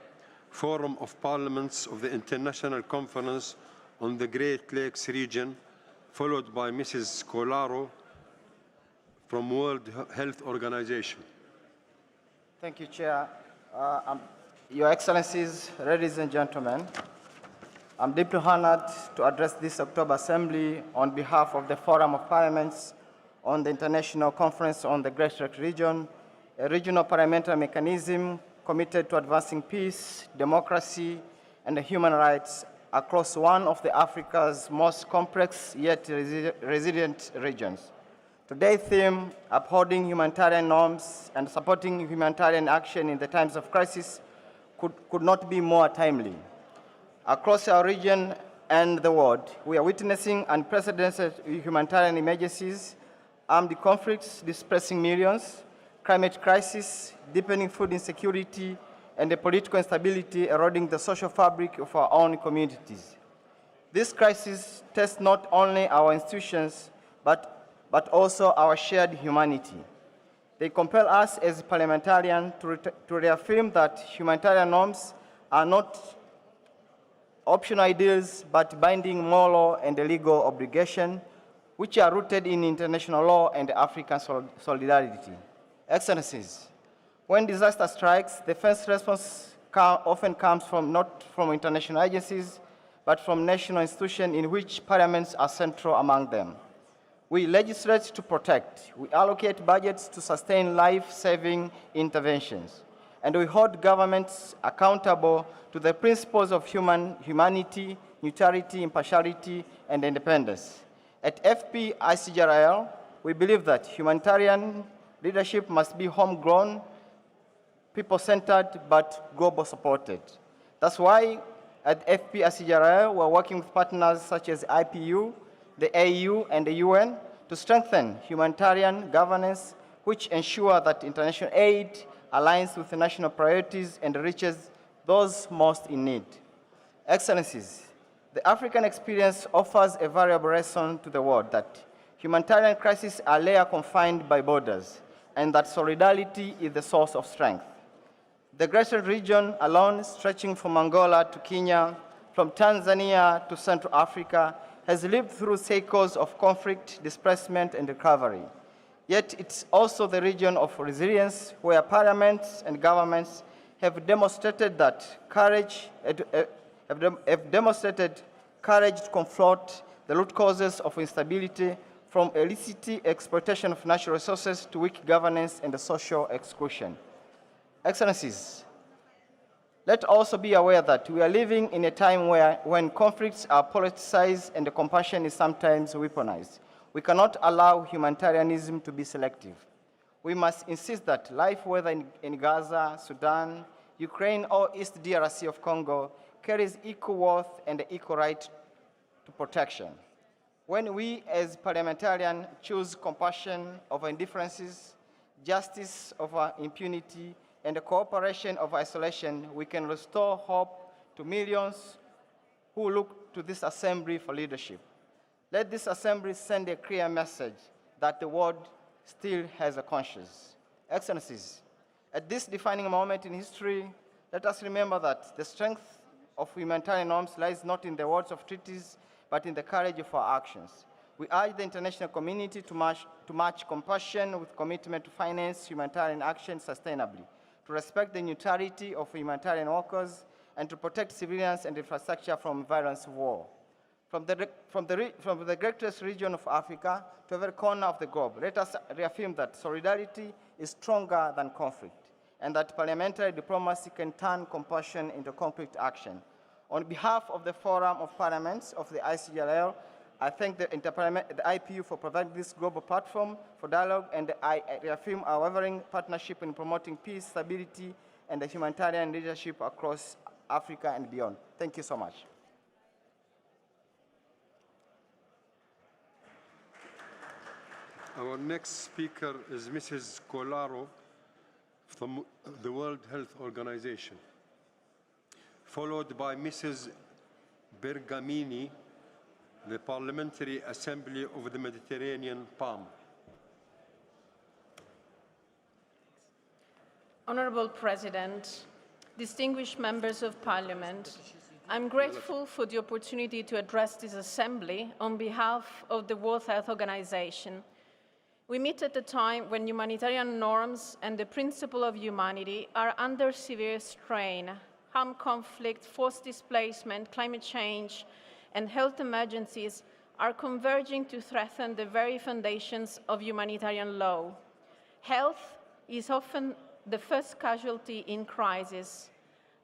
Forum of Parliaments of the International Conference on the Great Lakes region, followed by Mrs. Scolaro from World Health Organization. Thank you, Chair. Your Excellencies, ladies and gentlemen, I'm deeply honored to address this October Assembly on behalf of the Forum of Parliaments on the International Conference on the Great Lakes region, a regional parliamentary mechanism committed to advancing peace, democracy, and human rights across one of Africa's most complex yet resilient regions. Today's theme, upholding humanitarian norms and supporting humanitarian action in the times of crisis, could not be more timely. Across our region and the world, we are witnessing unprecedented humanitarian emergencies, armed conflicts displacing millions, climate crisis, deepening food insecurity, and the political instability eroding the social fabric of our own communities. This crisis tests not only our institutions, but also our shared humanity. They compel us as parliamentarians to reaffirm that humanitarian norms are not optional ideals, but binding moral and legal obligation, which are rooted in international law and African solidarity. Excellencies, when disaster strikes, the first response often comes not from international agencies, but from national institutions in which parliaments are central among them. We legislate to protect, we allocate budgets to sustain life-saving interventions, and we hold governments accountable to the principles of humanity, neutrality, impartiality, and independence. At FP-ICGLR, we believe that humanitarian leadership must be homegrown, people-centered, but global-supported. That's why at FP-ICGLR, we're working with partners such as IPU, the AU, and the UN to strengthen humanitarian governance, which ensure that international aid aligns with the national priorities and reaches those most in need. Excellencies, the African experience offers a valuable lesson to the world that humanitarian crises are rarely confined by borders, and that solidarity is the source of strength. The Great Lakes region alone, stretching from Angola to Kenya, from Tanzania to Central Africa, has lived through cycles of conflict, displacement, and recovery. Yet it's also the region of resilience where parliaments and governments have demonstrated courage to confront the root causes of instability, from illicit exploitation of natural resources to weak governance and social exclusion. Excellencies, let's also be aware that we are living in a time when conflicts are politicized and the compassion is sometimes weaponized. We cannot allow humanitarianism to be selective. We must insist that life, whether in Gaza, Sudan, Ukraine, or East DRC of Congo, carries equal worth and equal right to protection. When we as parliamentarians choose compassion over indifferences, justice over impunity, and the cooperation of isolation, we can restore hope to millions who look to this assembly for leadership. Let this assembly send a clear message that the world still has a conscience. Excellencies, at this defining moment in history, let us remember that the strength of humanitarian norms lies not in the words of treaties, but in the courage of our actions. We urge the international community to match compassion with commitment to finance humanitarian action sustainably, to respect the neutrality of humanitarian workers, and to protect civilians and infrastructure from violence of war. From the greatest region of Africa to every corner of the globe, let us reaffirm that solidarity is stronger than conflict, and that parliamentary diplomacy can turn compassion into concrete action. On behalf of the Forum of Parliaments of the ICGLR, I thank the IPU for providing this global platform for dialogue, and I reaffirm our unwavering partnership in promoting peace, stability, and the humanitarian leadership across Africa and beyond. Thank you so much. Our next speaker is Mrs. Colaro from the World Health Organization, followed by Mrs. Bergamini, the Parliamentary Assembly of the Mediterranean PAM. Honorable President, distinguished members of Parliament, I'm grateful for the opportunity to address this Assembly on behalf of the World Health Organization. We meet at a time when humanitarian norms and the principle of humanity are under severe strain. Armed conflict, forced displacement, climate change, and health emergencies are converging to threaten the very foundations of humanitarian law. Health is often the first casualty in crisis.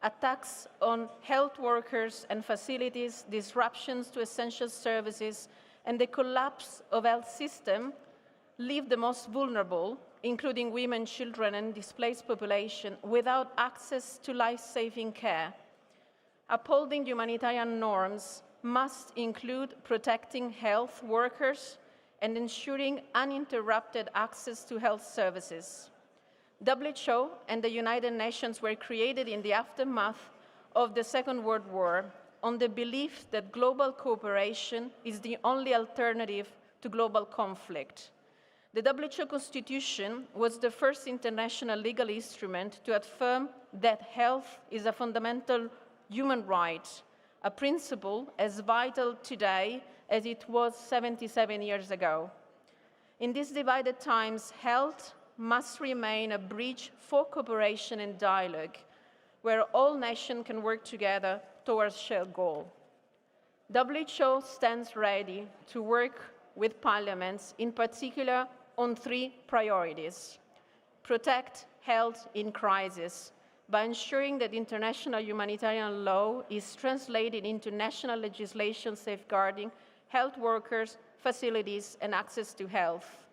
Attacks on health workers and facilities, disruptions to essential services, and the collapse of health systems leave the most vulnerable, including women, children, and displaced population, without access to life-saving care. Upholding humanitarian norms must include protecting health workers and ensuring uninterrupted access to health services. WHO and the United Nations were created in the aftermath of the Second World War on the belief that global cooperation is the only alternative to global conflict. The WHO Constitution was the first international legal instrument to affirm that health is a fundamental human right, a principle as vital today as it was 77 years ago. In these divided times, health must remain a bridge for cooperation and dialogue, where all nations can work together towards a shared goal. WHO stands ready to work with parliaments, in particular on three priorities: protect health in crisis by ensuring that international humanitarian law is translated into national legislation safeguarding health workers, facilities, and access to health;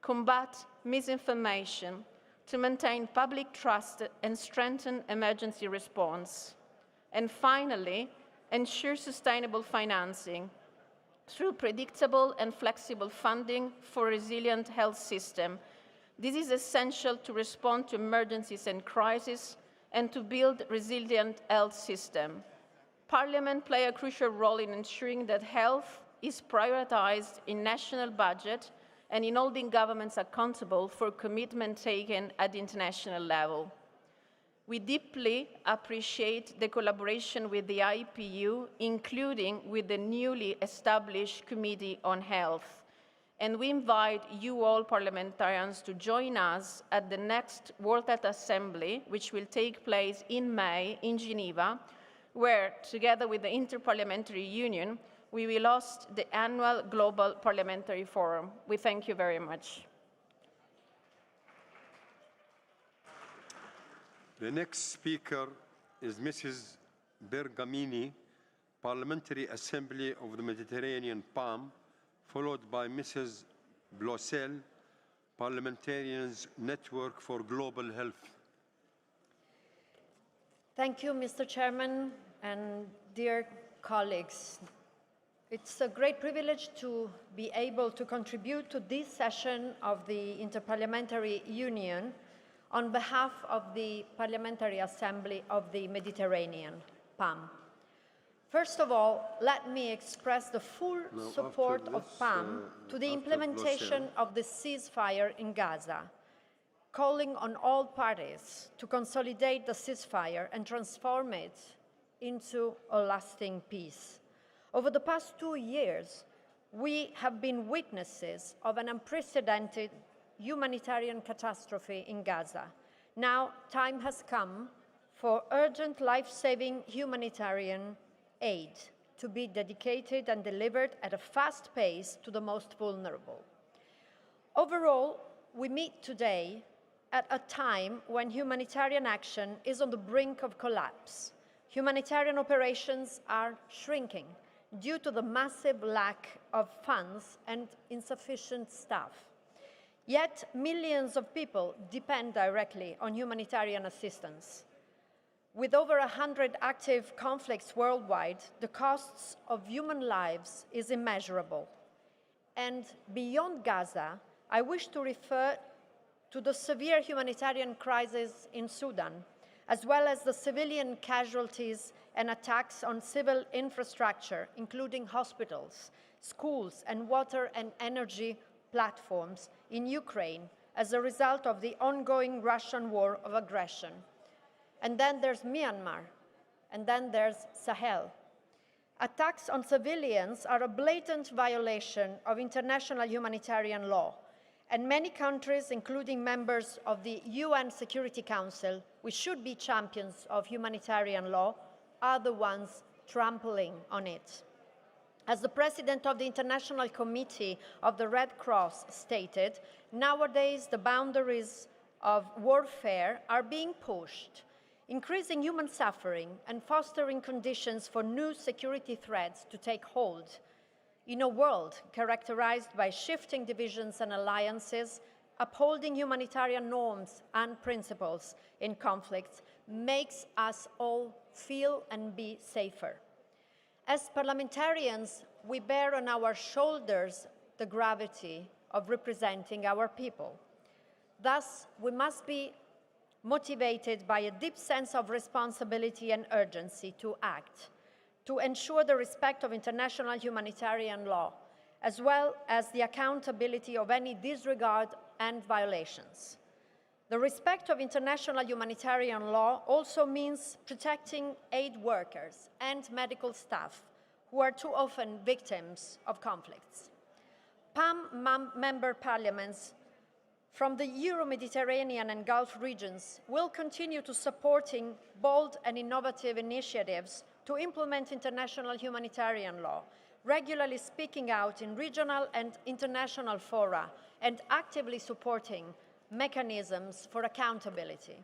combat misinformation to maintain public trust and strengthen emergency response; and finally, ensure sustainable financing through predictable and flexible funding for a resilient health system. This is essential to respond to emergencies and crises and to build a resilient health system. Parliament plays a crucial role in ensuring that health is prioritized in national budget and in holding governments accountable for commitments taken at the international level. We deeply appreciate the collaboration with the IPU, including with the newly established Committee on Health. And we invite you all parliamentarians to join us at the next World Health Assembly, which will take place in May in Geneva, where, together with the Inter-parliamentary Union, we will host the annual Global Parliamentary Forum. We thank you very much. The next speaker is Mrs. Bergamini, Parliamentary Assembly of the Mediterranean PAM, followed by Mrs. Blossel, Parliamentarians Network for Global Health. Thank you, Mr. Chairman, and dear colleagues. It's a great privilege to be able to contribute to this session of the Inter-parliamentary Union on behalf of the Parliamentary Assembly of the Mediterranean, PAM. First of all, let me express the full support of PAM to the implementation of the ceasefire in Gaza, calling on all parties to consolidate the ceasefire and transform it into a lasting peace. Over the past 2 years, we have been witnesses of an unprecedented humanitarian catastrophe in Gaza. Now, time has come for urgent life-saving humanitarian aid to be dedicated and delivered at a fast pace to the most vulnerable. Overall, we meet today at a time when humanitarian action is on the brink of collapse. Humanitarian operations are shrinking due to the massive lack of funds and insufficient staff. Yet, millions of people depend directly on humanitarian assistance. With over 100 active conflicts worldwide, the costs of human lives is immeasurable. And beyond Gaza, I wish to refer to the severe humanitarian crisis in Sudan, as well as the civilian casualties and attacks on civil infrastructure, including hospitals, schools, and water and energy platforms in Ukraine as a result of the ongoing Russian war of aggression. And then there's Myanmar, and then there's Sahel. Attacks on civilians are a blatant violation of international humanitarian law, and many countries, including members of the UN Security Council, which should be champions of humanitarian law, are the ones trampling on it. As the president of the International Committee of the Red Cross stated, nowadays the boundaries of warfare are being pushed, increasing human suffering and fostering conditions for new security threats to take hold. In a world characterized by shifting divisions and alliances, upholding humanitarian norms and principles in conflicts makes us all feel and be safer. As parliamentarians, we bear on our shoulders the gravity of representing our people. Thus, we must be motivated by a deep sense of responsibility and urgency to act, to ensure the respect of international humanitarian law, as well as the accountability of any disregard and violations. The respect of international humanitarian law also means protecting aid workers and medical staff who are too often victims of conflicts. PAM member parliaments from the Euro-Mediterranean and Gulf regions will continue to supporting bold and innovative initiatives to implement international humanitarian law, regularly speaking out in regional and international fora, and actively supporting mechanisms for accountability.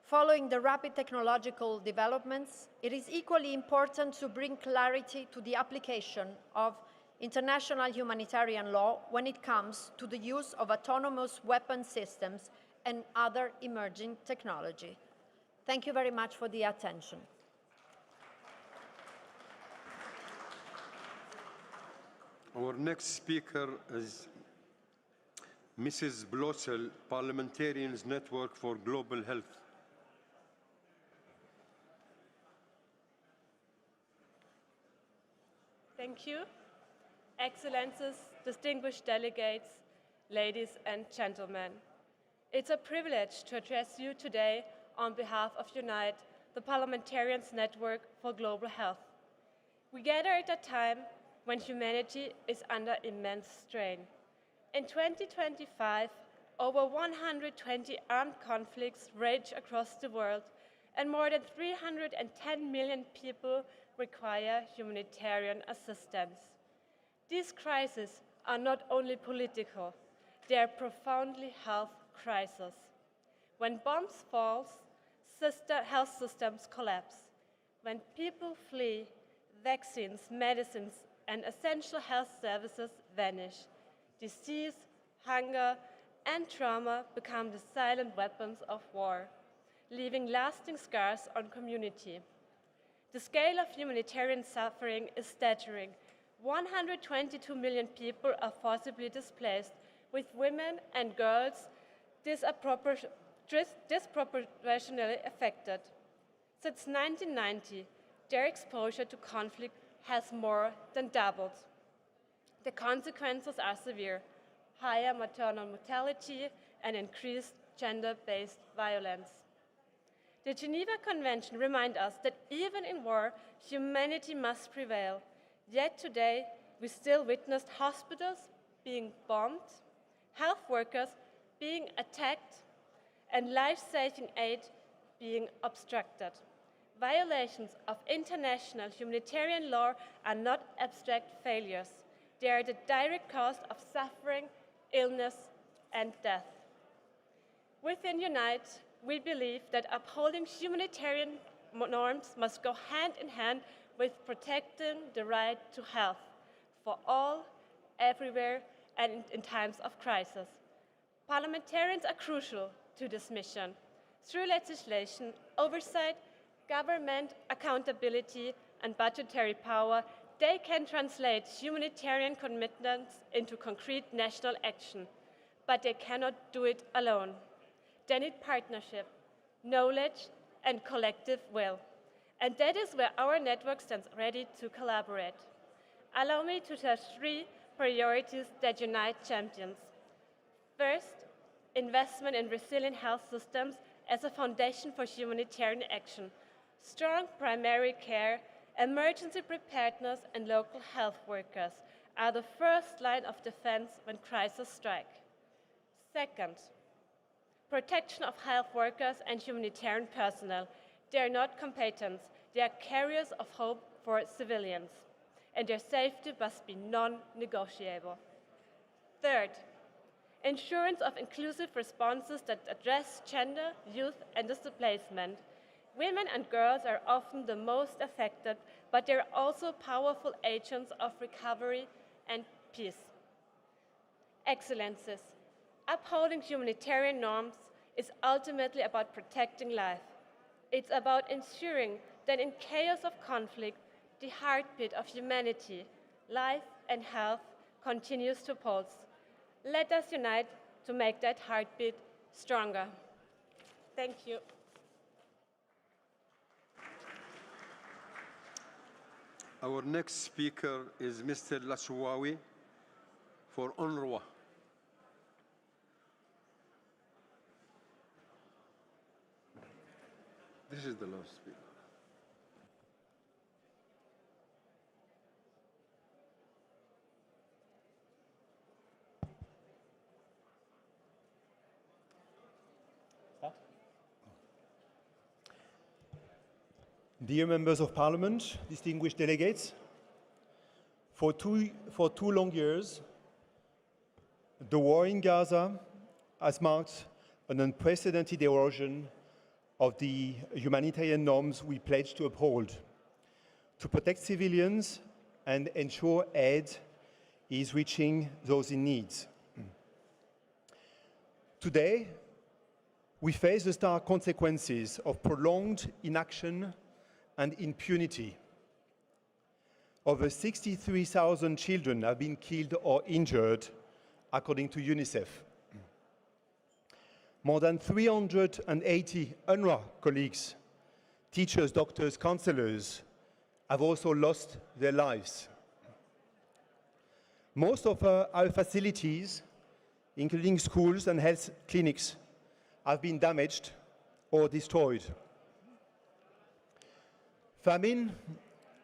Following the rapid technological developments, it is equally important to bring clarity to the application of international humanitarian law when it comes to the use of autonomous weapon systems and other emerging technology. Thank you very much for the attention. Our next speaker is Mrs. Blossel, Parliamentarians Network for Global Health. Thank you. Excellencies, distinguished delegates, ladies and gentlemen. It's a privilege to address you today on behalf of UNITE, the Parliamentarians Network for Global Health. We gather at a time when humanity is under immense strain. In 2025, over 120 armed conflicts rage across the world, and more than 310 million people require humanitarian assistance. These crises are not only political, they are profoundly health crises. When bombs fall, health systems collapse. When people flee, vaccines, medicines, and essential health services vanish. Disease, hunger, and trauma become the silent weapons of war, leaving lasting scars on community. The scale of humanitarian suffering is staggering. 122 million people are forcibly displaced, with women and girls disproportionately disproportionately affected. Since 1990, their exposure to conflict has more than doubled. The consequences are severe: higher maternal mortality and increased gender-based violence. The Geneva Convention reminds us that even in war, humanity must prevail. Yet today, we still witnessed hospitals being bombed, health workers being attacked, and life-saving aid being obstructed. Violations of international humanitarian law are not abstract failures. They are the direct cause of suffering, illness, and death. Within UNITE, we believe that upholding humanitarian norms must go hand in hand with protecting the right to health for all, everywhere, and in times of crisis. Parliamentarians are crucial to this mission. Through legislation, oversight, government accountability, and budgetary power, they can translate humanitarian commitments into concrete national action, but they cannot do it alone. They need partnership, knowledge, and collective will. And that is where our network stands ready to collaborate. Allow me to share 3 priorities that unite champions. First, investment in resilient health systems as a foundation for humanitarian action. Strong primary care, emergency preparedness, and local health workers are the first line of defense when crises strike. Second, protection of health workers and humanitarian personnel. They are not combatants, they are carriers of hope for civilians, and their safety must be non-negotiable. Third, ensurance of inclusive responses that address gender, youth, and displacement. Women and girls are often the most affected, but they are also powerful agents of recovery and peace. Excellencies, upholding humanitarian norms is ultimately about protecting life. It's about ensuring that in chaos of conflict, the heartbeat of humanity, life and health, continues to pulse. Let us unite to make that heartbeat stronger. Thank you. Our next speaker is Mr. Laswawi for UNRWA. This is the last speaker. Dear members of parliament, distinguished delegates, for two long years, the war in Gaza has marked an unprecedented erosion of the humanitarian norms we pledged to uphold, to protect civilians and ensure aid is reaching those in need. Today, we face the stark consequences of prolonged inaction and impunity. Over 63,000 children have been killed or injured, according to UNICEF. More than 380 UNRWA colleagues, teachers, doctors, counselors, have also lost their lives. Most of our facilities, including schools and health clinics, have been damaged or destroyed. Famine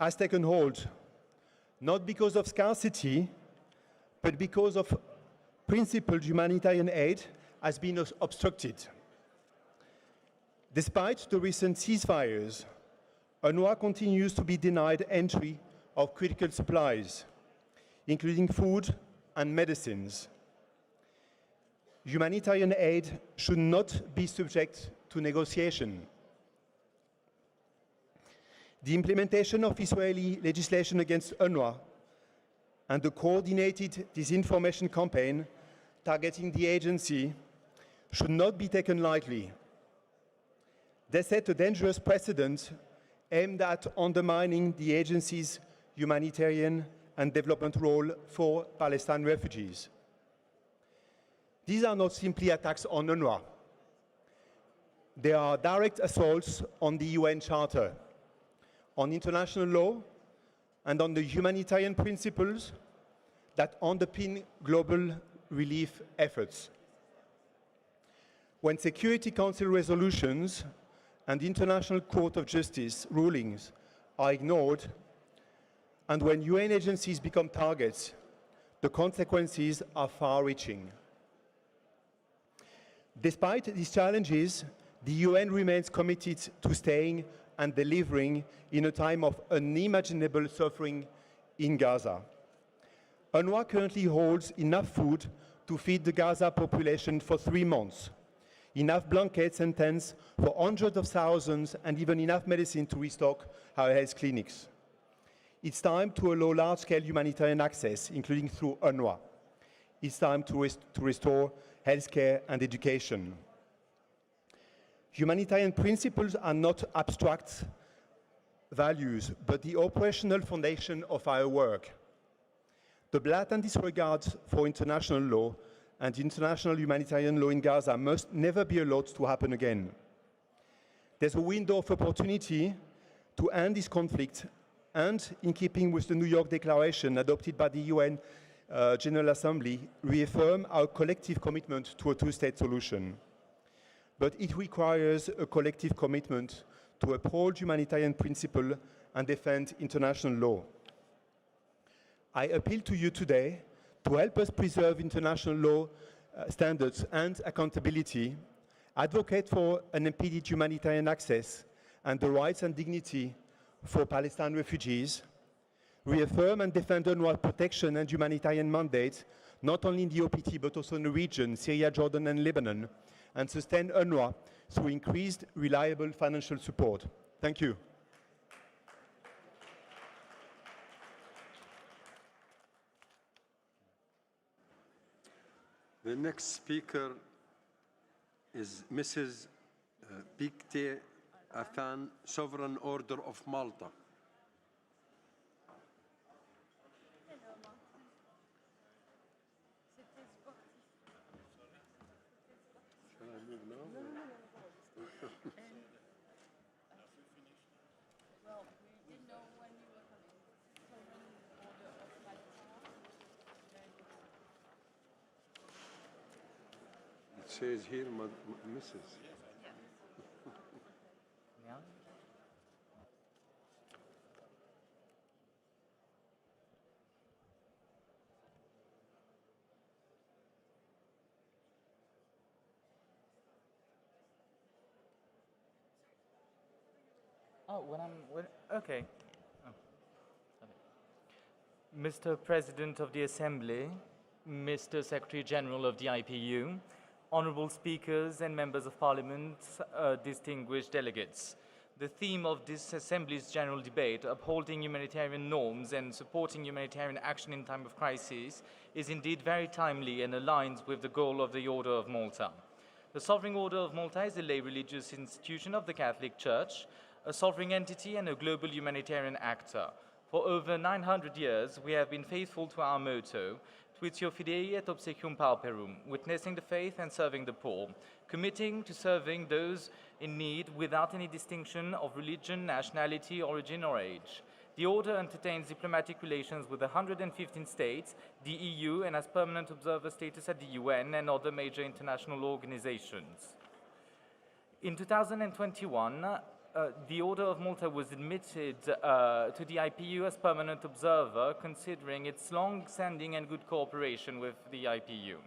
has taken hold, not because of scarcity, but because of principled humanitarian aid has been obstructed. Despite the recent ceasefires, UNRWA continues to be denied entry of critical supplies, including food and medicines. Humanitarian aid should not be subject to negotiation. The implementation of Israeli legislation against UNRWA and the coordinated disinformation campaign targeting the agency should not be taken lightly. They set a dangerous precedent aimed at undermining the agency's humanitarian and development role for Palestine refugees. These are not simply attacks on UNRWA. They are direct assaults on the UN Charter, on international law, and on the humanitarian principles that underpin global relief efforts. When Security Council resolutions and International Court of Justice rulings are ignored, and when UN agencies become targets, the consequences are far-reaching. Despite these challenges, the UN remains committed to staying and delivering in a time of unimaginable suffering in Gaza. UNRWA currently holds enough food to feed the Gaza population for 3 months, enough blankets and tents for hundreds of thousands, and even enough medicine to restock our health clinics. It's time to allow large-scale humanitarian access, including through UNRWA. It's time to restore healthcare and education. Humanitarian principles are not abstract values, but the operational foundation of our work. The blatant disregard for international law and international humanitarian law in Gaza must never be allowed to happen again. There's a window of opportunity to end this conflict and, in keeping with the New York Declaration adopted by the UN General Assembly, reaffirm our collective commitment to a two-state solution. But it requires a collective commitment to uphold humanitarian principle and defend international law. I appeal to you today to help us preserve international law standards and accountability, advocate for unimpeded humanitarian access and the rights and dignity for Palestinian refugees, reaffirm and defend UNRWA protection and humanitarian mandate, not only in the OPT but also in the region, Syria, Jordan and Lebanon, and sustain UNRWA through increased, reliable financial support. Thank you. The next speaker is Mrs. Bikte Athan, Sovereign Order of Malta. Shall I move now? Well, we didn't know when you were coming. Sovereign Order of Malta. It says here, Mrs. Oh, okay. Oh, Mr. President of the Assembly, Mr. Secretary General of the IPU, honorable speakers and members of Parliament, distinguished delegates. The theme of this Assembly's general debate, upholding humanitarian norms and supporting humanitarian action in time of crisis, is indeed very timely and aligns with the goal of the Order of Malta. The Sovereign Order of Malta is a lay religious institution of the Catholic Church, a sovereign entity and a global humanitarian actor. For over 900 years, we have been faithful to our motto, Tuitio Fidei et Obsequium Pauperum, witnessing the faith and serving the poor, committing to serving those in need without any distinction of religion, nationality, origin, or age. The Order entertains diplomatic relations with 115 states, the EU, and has permanent observer status at the UN and other major international organizations. In 2021, the Order of Malta was admitted to the IPU as permanent observer, considering its long-standing and good cooperation with the IPU.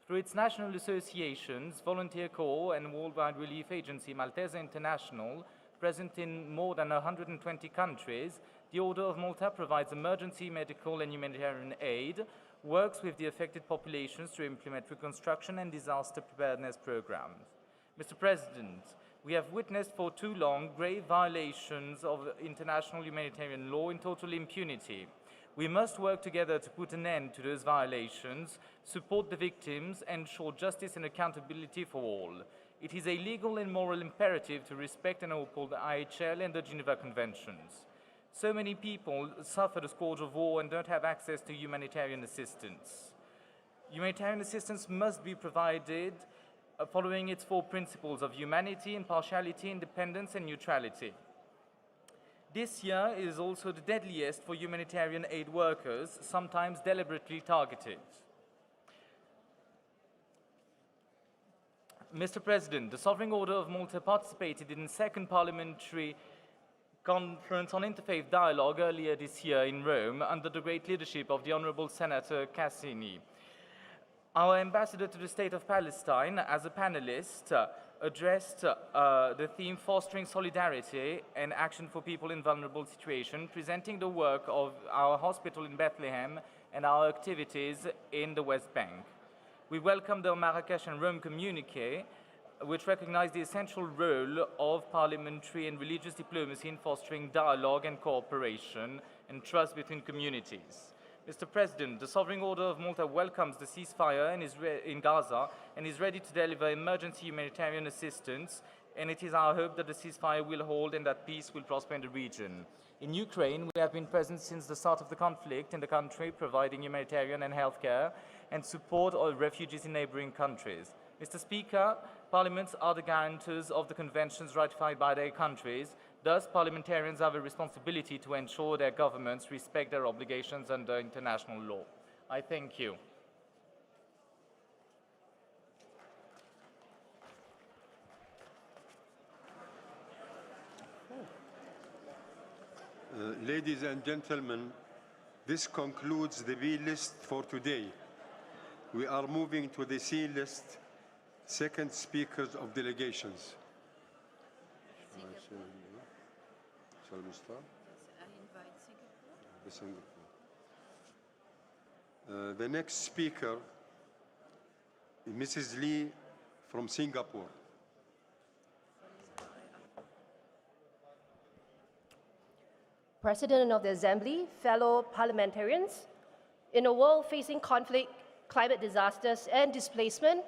Through its national associations, Volunteer Corps and Worldwide Relief Agency Maltese International, present in more than 120 countries, the Order of Malta provides emergency medical and humanitarian aid, works with the affected populations to implement reconstruction and disaster preparedness programs. Mr. President, we have witnessed for too long grave violations of international humanitarian law in total impunity. We must work together to put an end to those violations, support the victims, and ensure justice and accountability for all. It is a legal and moral imperative to respect and uphold the IHL and the Geneva Conventions. So many people suffer the scourge of war and don't have access to humanitarian assistance. Humanitarian assistance must be provided following its 4 principles of humanity, impartiality, independence, and neutrality. This year is also the deadliest for humanitarian aid workers, sometimes deliberately targeted. Mr. President, the Sovereign Order of Malta participated in the 2nd Parliamentary Conference on Interfaith Dialogue earlier this year in Rome under the great leadership of the Honourable Senator Cassini. Our ambassador to the State of Palestine, as a panelist, addressed the theme Fostering Solidarity and Action for People in Vulnerable Situations, presenting the work of our hospital in Bethlehem and our activities in the West Bank. We welcome the Marrakesh and Rome communiqué, which recognize the essential role of parliamentary and religious diplomacy in fostering dialogue and cooperation and trust between communities. Mr. President, the Sovereign Order of Malta welcomes the ceasefire in Gaza and is ready to deliver emergency humanitarian assistance, and it is our hope that the ceasefire will hold and that peace will prosper in the region. In Ukraine, we have been present since the start of the conflict in the country, providing humanitarian and healthcare and support of refugees in neighboring countries. Mr. Speaker, parliaments are the guarantors of the conventions ratified by their countries. Thus, parliamentarians have a responsibility to ensure their governments respect their obligations under international law. I thank you. Ladies and gentlemen, this concludes the B list for today. We are moving to the C list, second speakers of delegations. Shall we start? Singapore. The next speaker is Mrs. Lee from Singapore. President of the Assembly, fellow parliamentarians, in a world facing conflict, climate disasters, and displacement,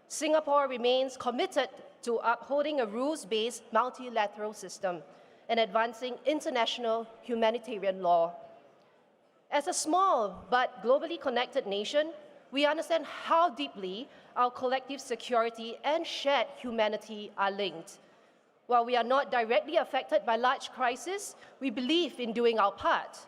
Singapore remains committed to upholding a rules-based multilateral system and advancing international humanitarian law. As a small but globally connected nation, we understand how deeply our collective security and shared humanity are linked. While we are not directly affected by large crises, we believe in doing our part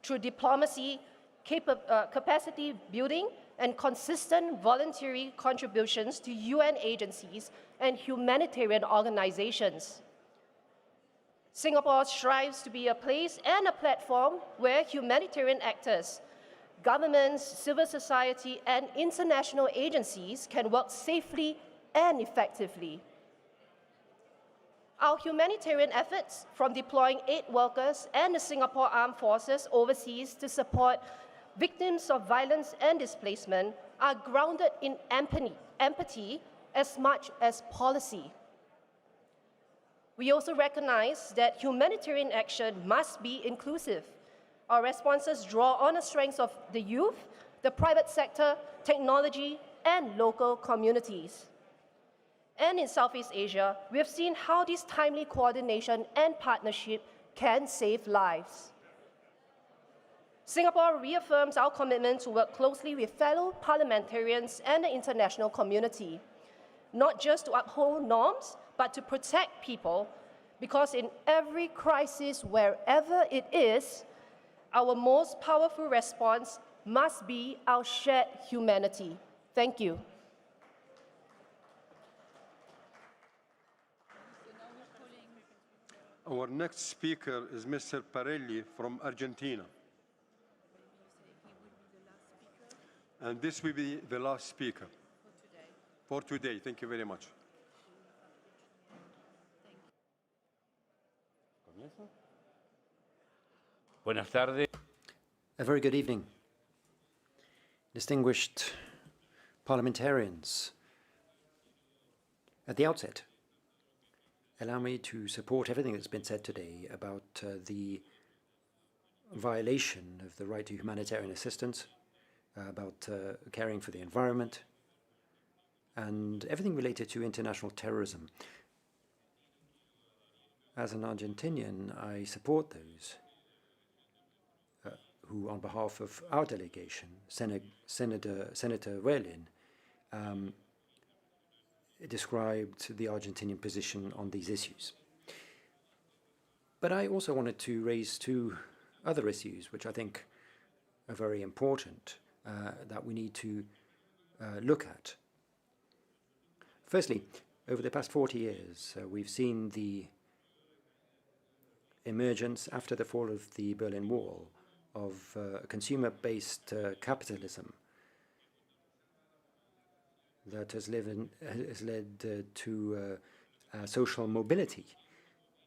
through diplomacy, capacity building, and consistent voluntary contributions to UN agencies and humanitarian organizations. Singapore strives to be a place and a platform where humanitarian actors, governments, civil society, and international agencies can work safely and effectively. Our humanitarian efforts, from deploying aid workers and the Singapore Armed Forces overseas to support victims of violence and displacement, are grounded in empathy as much as policy. We also recognize that humanitarian action must be inclusive. Our responses draw on the strengths of the youth, the private sector, technology, and local communities. And in Southeast Asia, we have seen how this timely coordination and partnership can save lives. Singapore reaffirms our commitment to work closely with fellow parliamentarians and the international community, not just to uphold norms, but to protect people, because in every crisis, wherever it is, our most powerful response must be our shared humanity. Thank you. Our next speaker is Mr. Parelli from Argentina. And this will be the last speaker for today. Thank you very much. Buenas tardes. A very good evening. Distinguished parliamentarians, at the outset, allow me to support everything that's been said today about the violation of the right to humanitarian assistance, about caring for the environment, and everything related to international terrorism. As an Argentinian, I support those who, on behalf of our delegation, Senator Whelan, described the Argentinian position on these issues. But I also wanted to raise two other issues which I think are very important that we need to look at. Firstly, over the past 40 years, we've seen the emergence after the fall of the Berlin Wall of consumer-based capitalism that has led to social mobility.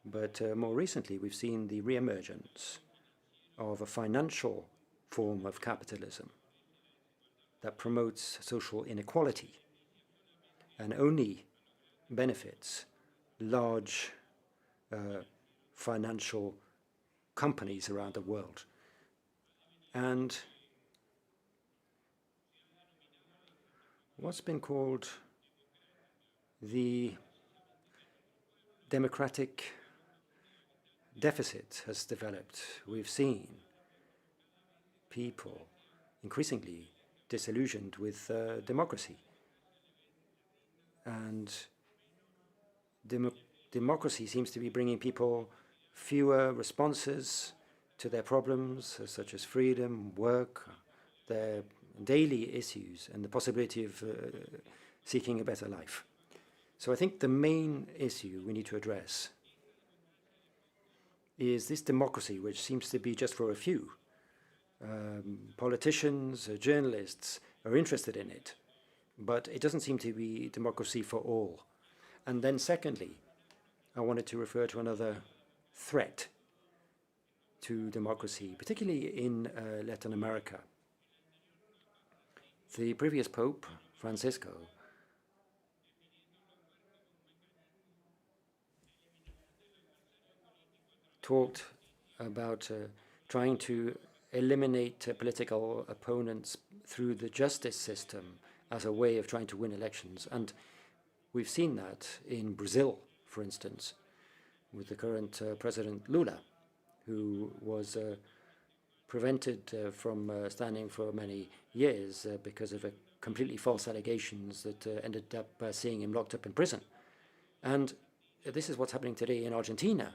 But more recently, we've seen the re-emergence of a financial form of capitalism that promotes social inequality and only benefits large financial companies around the world. And what's been called the democratic deficit has developed. We've seen people increasingly disillusioned with democracy. And democracy seems to be bringing people fewer responses to their problems, such as freedom, work, their daily issues, and the possibility of seeking a better life. So I think the main issue we need to address is this democracy, which seems to be just for a few. Politicians, journalists are interested in it, but it doesn't seem to be democracy for all. And then secondly, I wanted to refer to another threat to democracy, particularly in Latin America. The previous Pope, Francisco, talked about trying to eliminate political opponents through the justice system as a way of trying to win elections. And we've seen that in Brazil, for instance, with the current President Lula, who was prevented from standing for many years because of completely false allegations that ended up seeing him locked up in prison. And this is what's happening today in Argentina.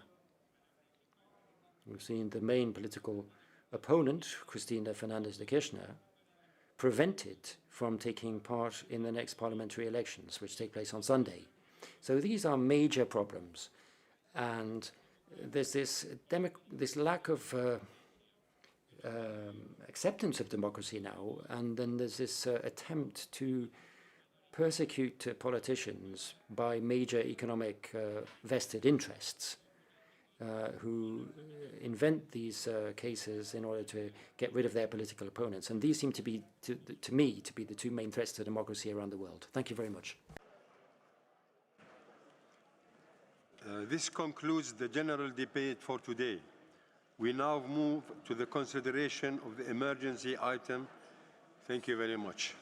We've seen the main political opponent, Cristina Fernández de Kirchner, prevented from taking part in the next parliamentary elections, which take place on Sunday. So these are major problems. And there's this lack of acceptance of democracy now, and then there's this attempt to persecute politicians by major economic vested interests who invent these cases in order to get rid of their political opponents. And these seem to be, to me, to be the two main threats to democracy around the world. Thank you very much. This concludes the general debate for today. We now move to the consideration of the emergency item. Thank you very much.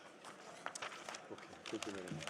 Okay, thank you very much.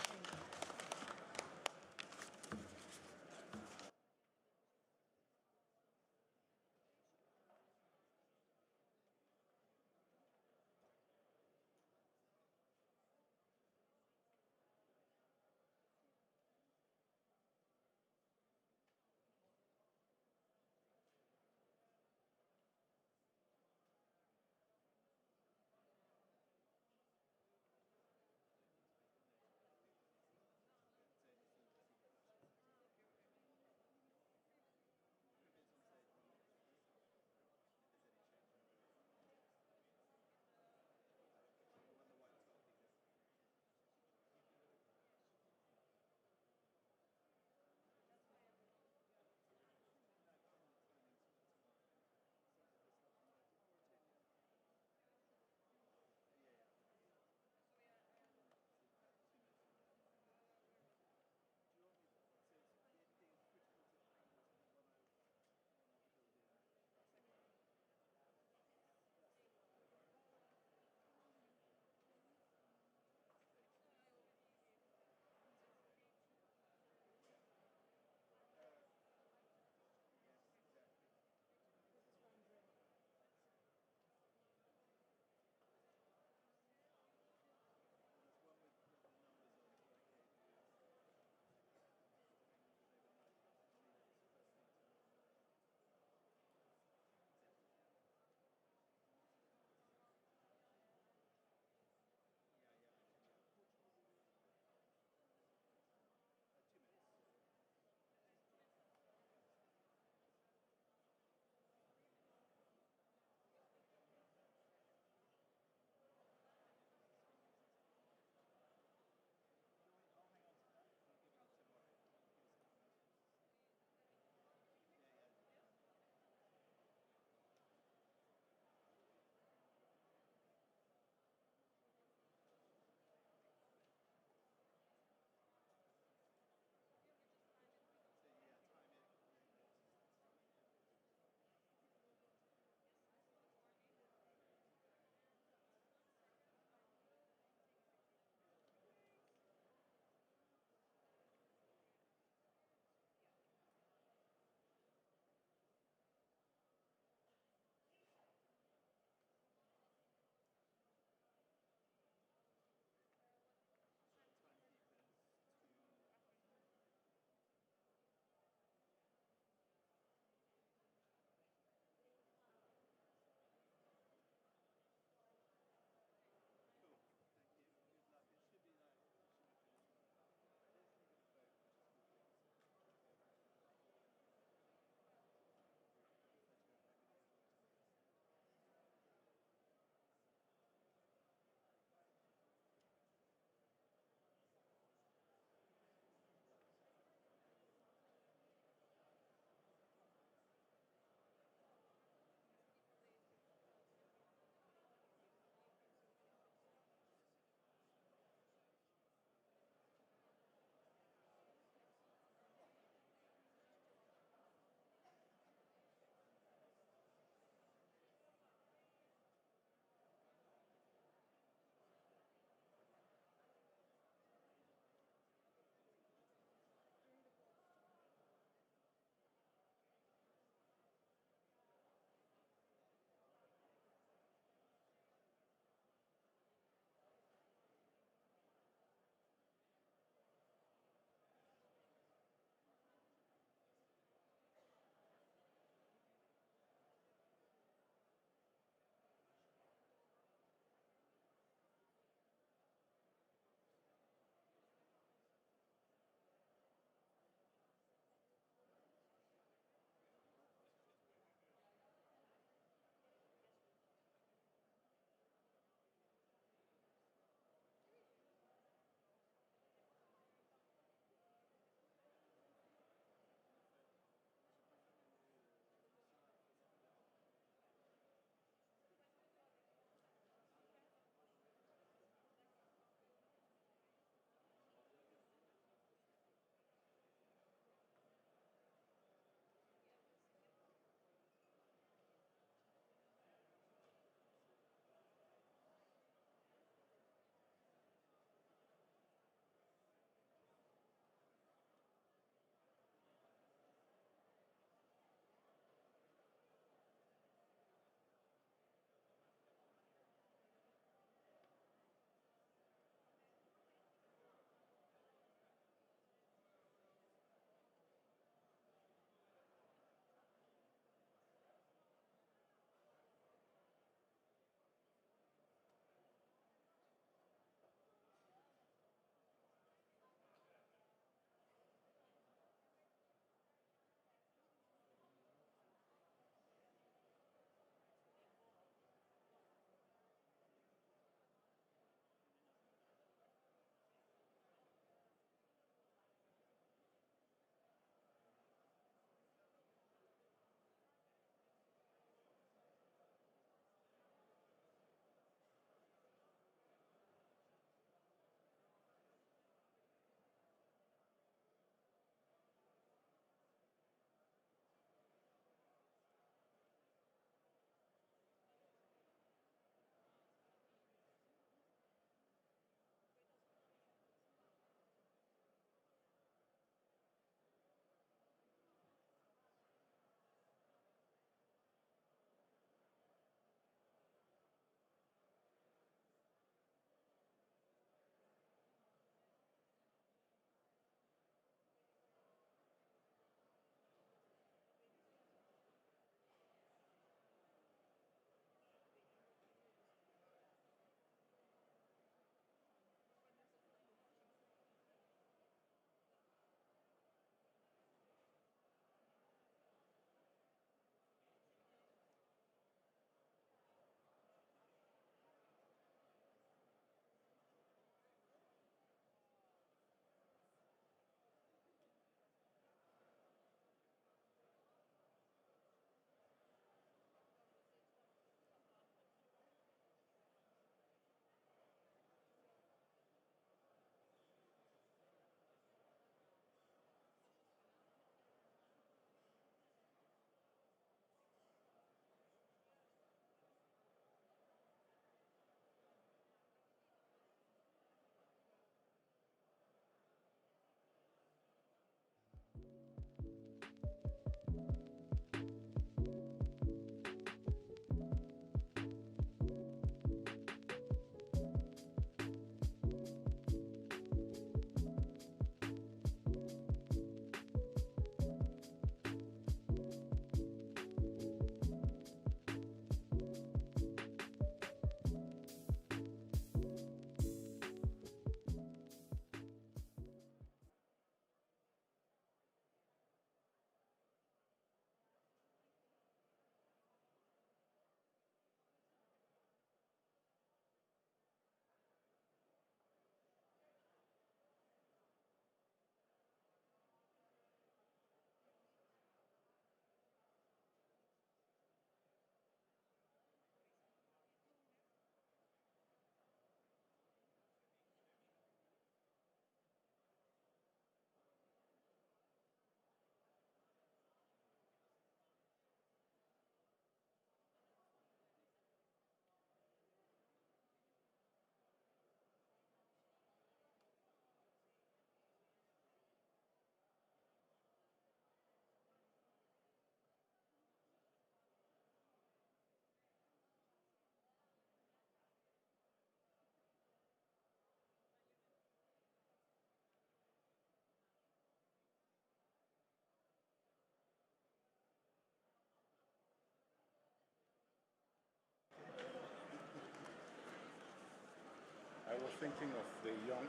thinking of the young.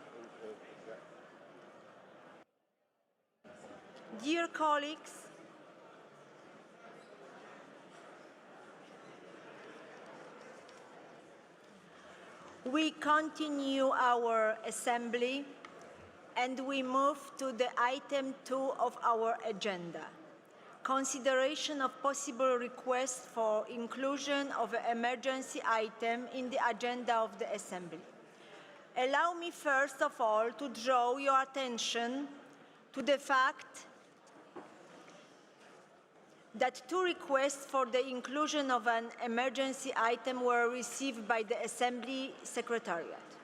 Dear colleagues, we continue our assembly and we move to the item 2 of our agenda. Consideration of possible request for inclusion of an emergency item in the agenda of the Assembly. Allow me first of all to draw your attention to the fact that 2 requests for the inclusion of an emergency item were received by the Assembly Secretariat.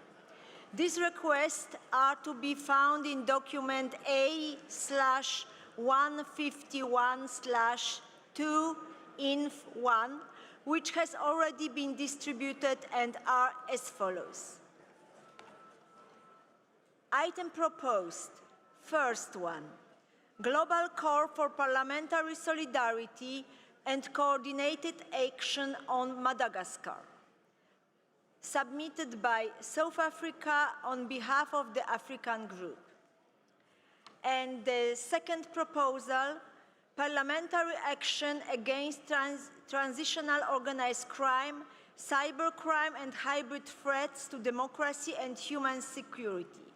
These requests are to be found in document A/151/2-INF1, which has already been distributed and are as follows. Item proposed, first one, Global Call for Parliamentary Solidarity and Coordinated Action on Madagascar, submitted by South Africa on behalf of the African Group. And the second proposal, Parliamentary Action Against Transitional Organized Crime, Cybercrime and Hybrid Threats to Democracy and Human Security,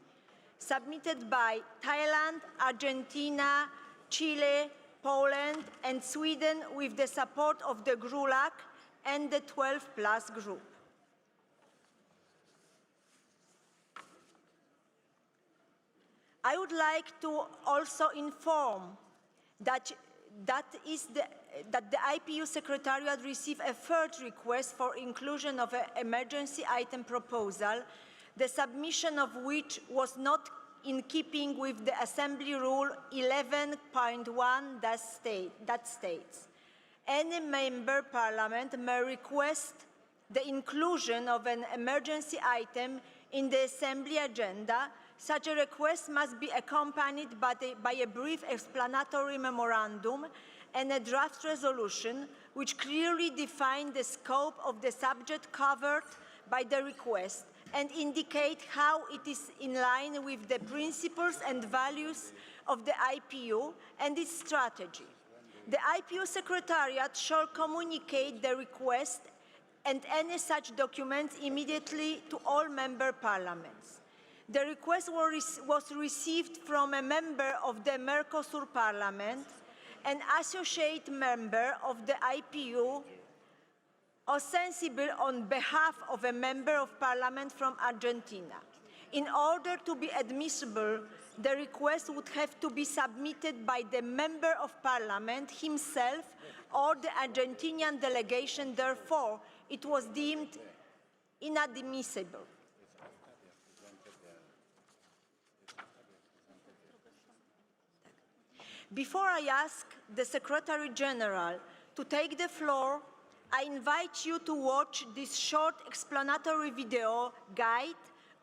submitted by Thailand, Argentina, Chile, Poland, and Sweden with the support of the GRULAC and the 12+ group. I would like to also inform that the IPU Secretariat received a third request for inclusion of an emergency item proposal, the submission of which was not in keeping with the Assembly Rule 11.1 that states, any member parliament may request the inclusion of an emergency item in the Assembly agenda. Such a request must be accompanied by a brief explanatory memorandum and a draft resolution which clearly define the scope of the subject covered by the request and indicate how it is in line with the principles and values of the IPU and its strategy. The IPU Secretariat shall communicate the request and any such documents immediately to all member parliaments. The request was received from a member of the Mercosur Parliament, an associate member of the IPU, ostensible on behalf of a member of parliament from Argentina. In order to be admissible, the request would have to be submitted by the member of parliament himself or the Argentinian delegation. Therefore, it was deemed inadmissible. Before I ask the Secretary General to take the floor, I invite you to watch this short explanatory video guide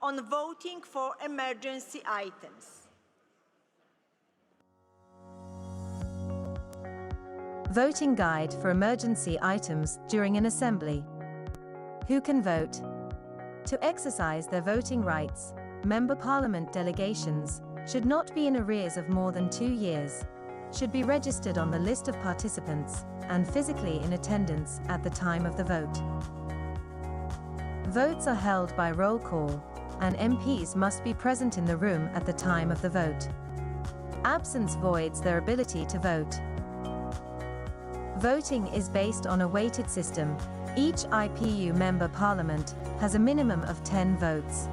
on voting for emergency items. Voting guide for emergency items during an assembly. Who can vote? To exercise their voting rights, member parliament delegations should not be in arrears of more than 2 years, should be registered on the list of participants, and physically in attendance at the time of the vote. Votes are held by roll call, and MPs must be present in the room at the time of the vote. Absence voids their ability to vote. Voting is based on a weighted system. Each IPU member parliament has a minimum of 10 votes.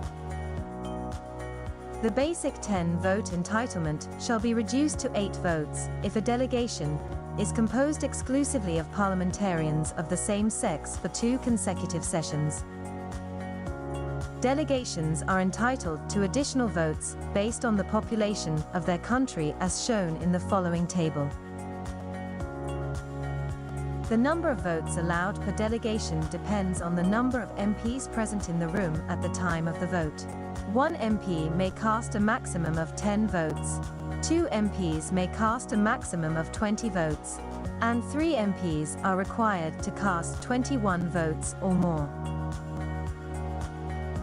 The basic 10-vote entitlement shall be reduced to 8 votes if a delegation is composed exclusively of parliamentarians of the same sex for 2 consecutive sessions. Delegations are entitled to additional votes based on the population of their country as shown in the following table. The number of votes allowed per delegation depends on the number of MPs present in the room at the time of the vote. 1 MP may cast a maximum of 10 votes, 2 MPs may cast a maximum of 20 votes, and 3 MPs are required to cast 21 votes or more.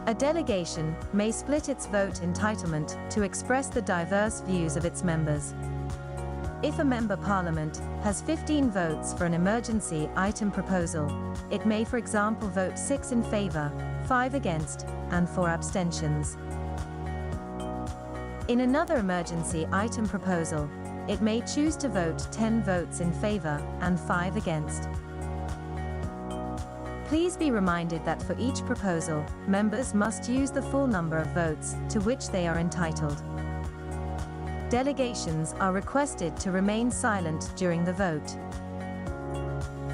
A delegation may split its vote entitlement to express the diverse views of its members. If a member parliament has 15 votes for an emergency item proposal, it may, for example, vote 6 in favor, 5 against, and 4 abstentions. In another emergency item proposal, it may choose to vote 10 votes in favor and 5 against. Please be reminded that for each proposal, members must use the full number of votes to which they are entitled. Delegations are requested to remain silent during the vote.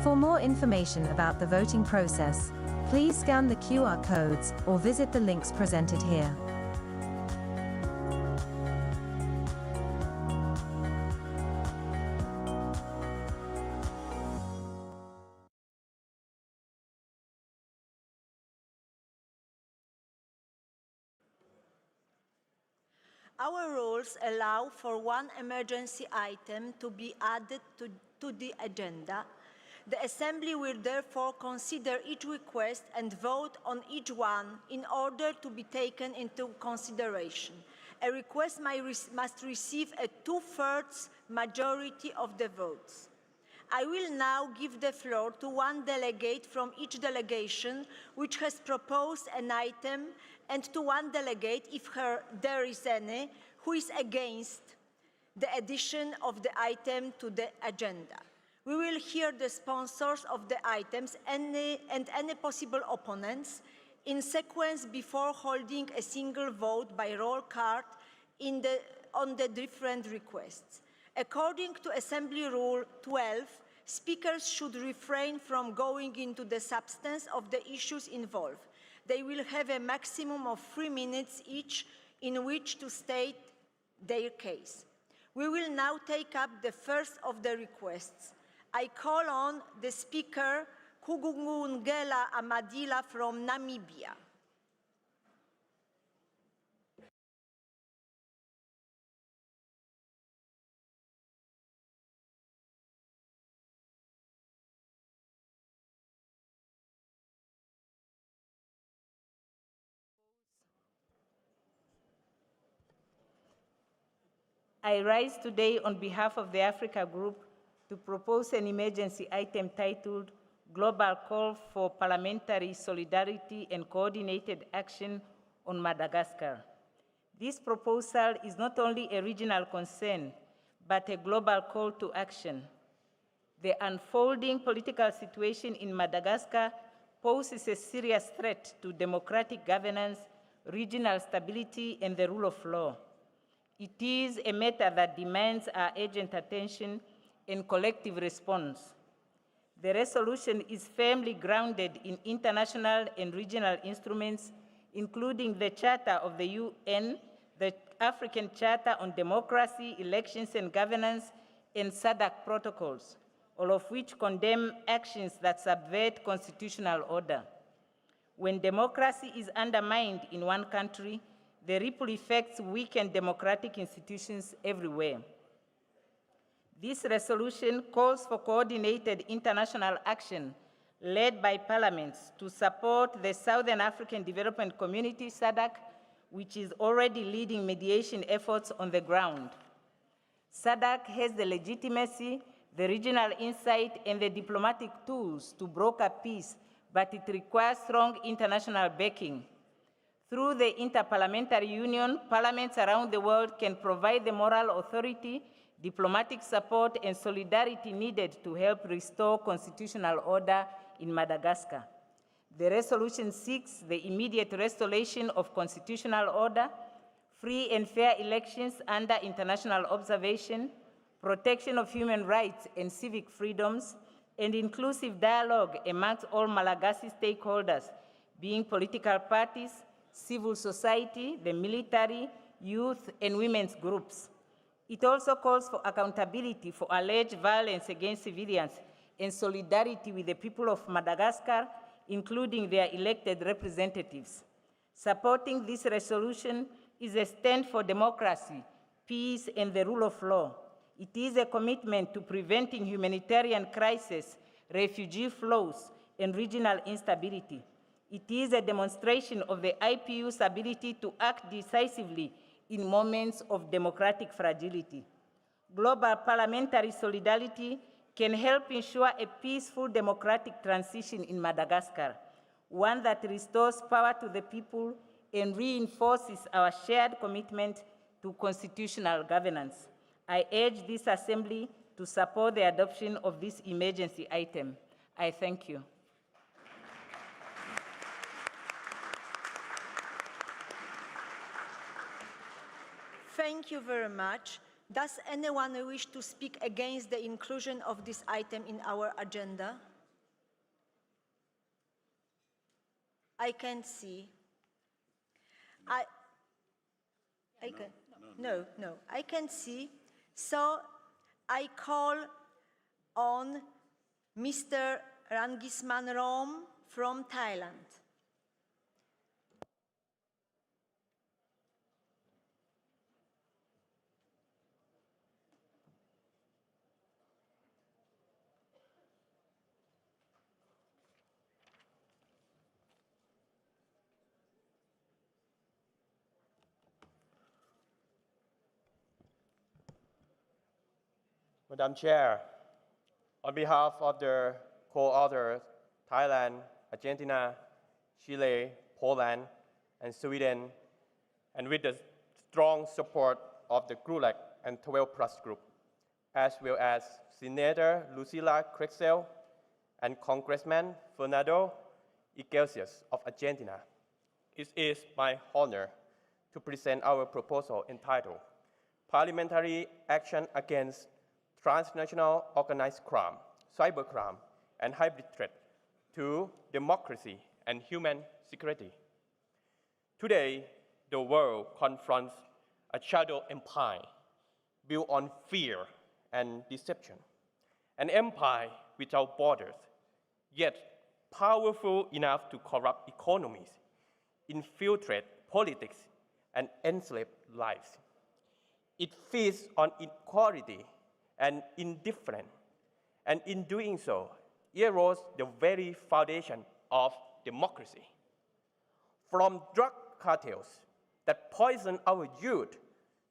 For more information about the voting process, please scan the QR codes or visit the links presented here. Our rules allow for one emergency item to be added to the agenda. The Assembly will therefore consider each request and vote on each one in order to be taken into consideration. A request must receive a 2/3 majority of the votes. I will now give the floor to one delegate from each delegation which has proposed an item, and to one delegate, if there is any, who is against the addition of the item to the agenda. We will hear the sponsors of the items and any possible opponents in sequence before holding a single vote by roll call on the different requests. According to Assembly Rule 12, speakers should refrain from going into the substance of the issues involved. They will have a maximum of 3 minutes each in which to state their case. We will now take up the first of the requests. I call on the speaker, Kugungungela Amadila from Namibia. I rise today on behalf of the Africa Group to propose an emergency item titled Global Call for Parliamentary Solidarity and Coordinated Action on Madagascar. This proposal is not only a regional concern, but a global call to action. The unfolding political situation in Madagascar poses a serious threat to democratic governance, regional stability, and the rule of law. It is a matter that demands our urgent attention and collective response. The resolution is firmly grounded in international and regional instruments, including the Charter of the UN, the African Charter on Democracy, Elections and Governance, and SADC protocols, all of which condemn actions that subvert constitutional order. When democracy is undermined in one country, the ripple effects weaken democratic institutions everywhere. This resolution calls for coordinated international action led by parliaments to support the Southern African Development Community, SADC, which is already leading mediation efforts on the ground. SADC has the legitimacy, the regional insight, and the diplomatic tools to broker peace, but it requires strong international backing. Through the Inter-parliamentary Union, parliaments around the world can provide the moral authority, diplomatic support, and solidarity needed to help restore constitutional order in Madagascar. The resolution seeks the immediate restoration of constitutional order, free and fair elections under international observation, protection of human rights and civic freedoms, and inclusive dialogue amongst all Malagasy stakeholders, being political parties, civil society, the military, youth, and women's groups. It also calls for accountability for alleged violence against civilians and solidarity with the people of Madagascar, including their elected representatives. Supporting this resolution is a stand for democracy, peace, and the rule of law. It is a commitment to preventing humanitarian crises, refugee flows, and regional instability. It is a demonstration of the IPU's ability to act decisively in moments of democratic fragility. Global parliamentary solidarity can help ensure a peaceful democratic transition in Madagascar, one that restores power to the people and reinforces our shared commitment to constitutional governance. I urge this Assembly to support the adoption of this emergency item. I thank you. Thank you very much. Does anyone wish to speak against the inclusion of this item in our agenda? I can't see. I can't see. So I call on Mr. Rangisman Rom from Thailand. Madam Chair, on behalf of the co-authors, Thailand, Argentina, Chile, Poland, and Sweden, and with the strong support of the GRULAC and 12 Plus Group, as well as Senator Lucila Crexel and Congressman Fernando Iglesias of Argentina, it is my honor to present our proposal entitled Parliamentary Action Against Transnational Organized Crime, Cybercrime, and Hybrid Threat to Democracy and Human Security. Today, the world confronts a shadow empire built on fear and deception, an empire without borders, yet powerful enough to corrupt economies, infiltrate politics, and enslave lives. It feeds on inequality and indifference, and in doing so, erodes the very foundation of democracy. From drug cartels that poison our youth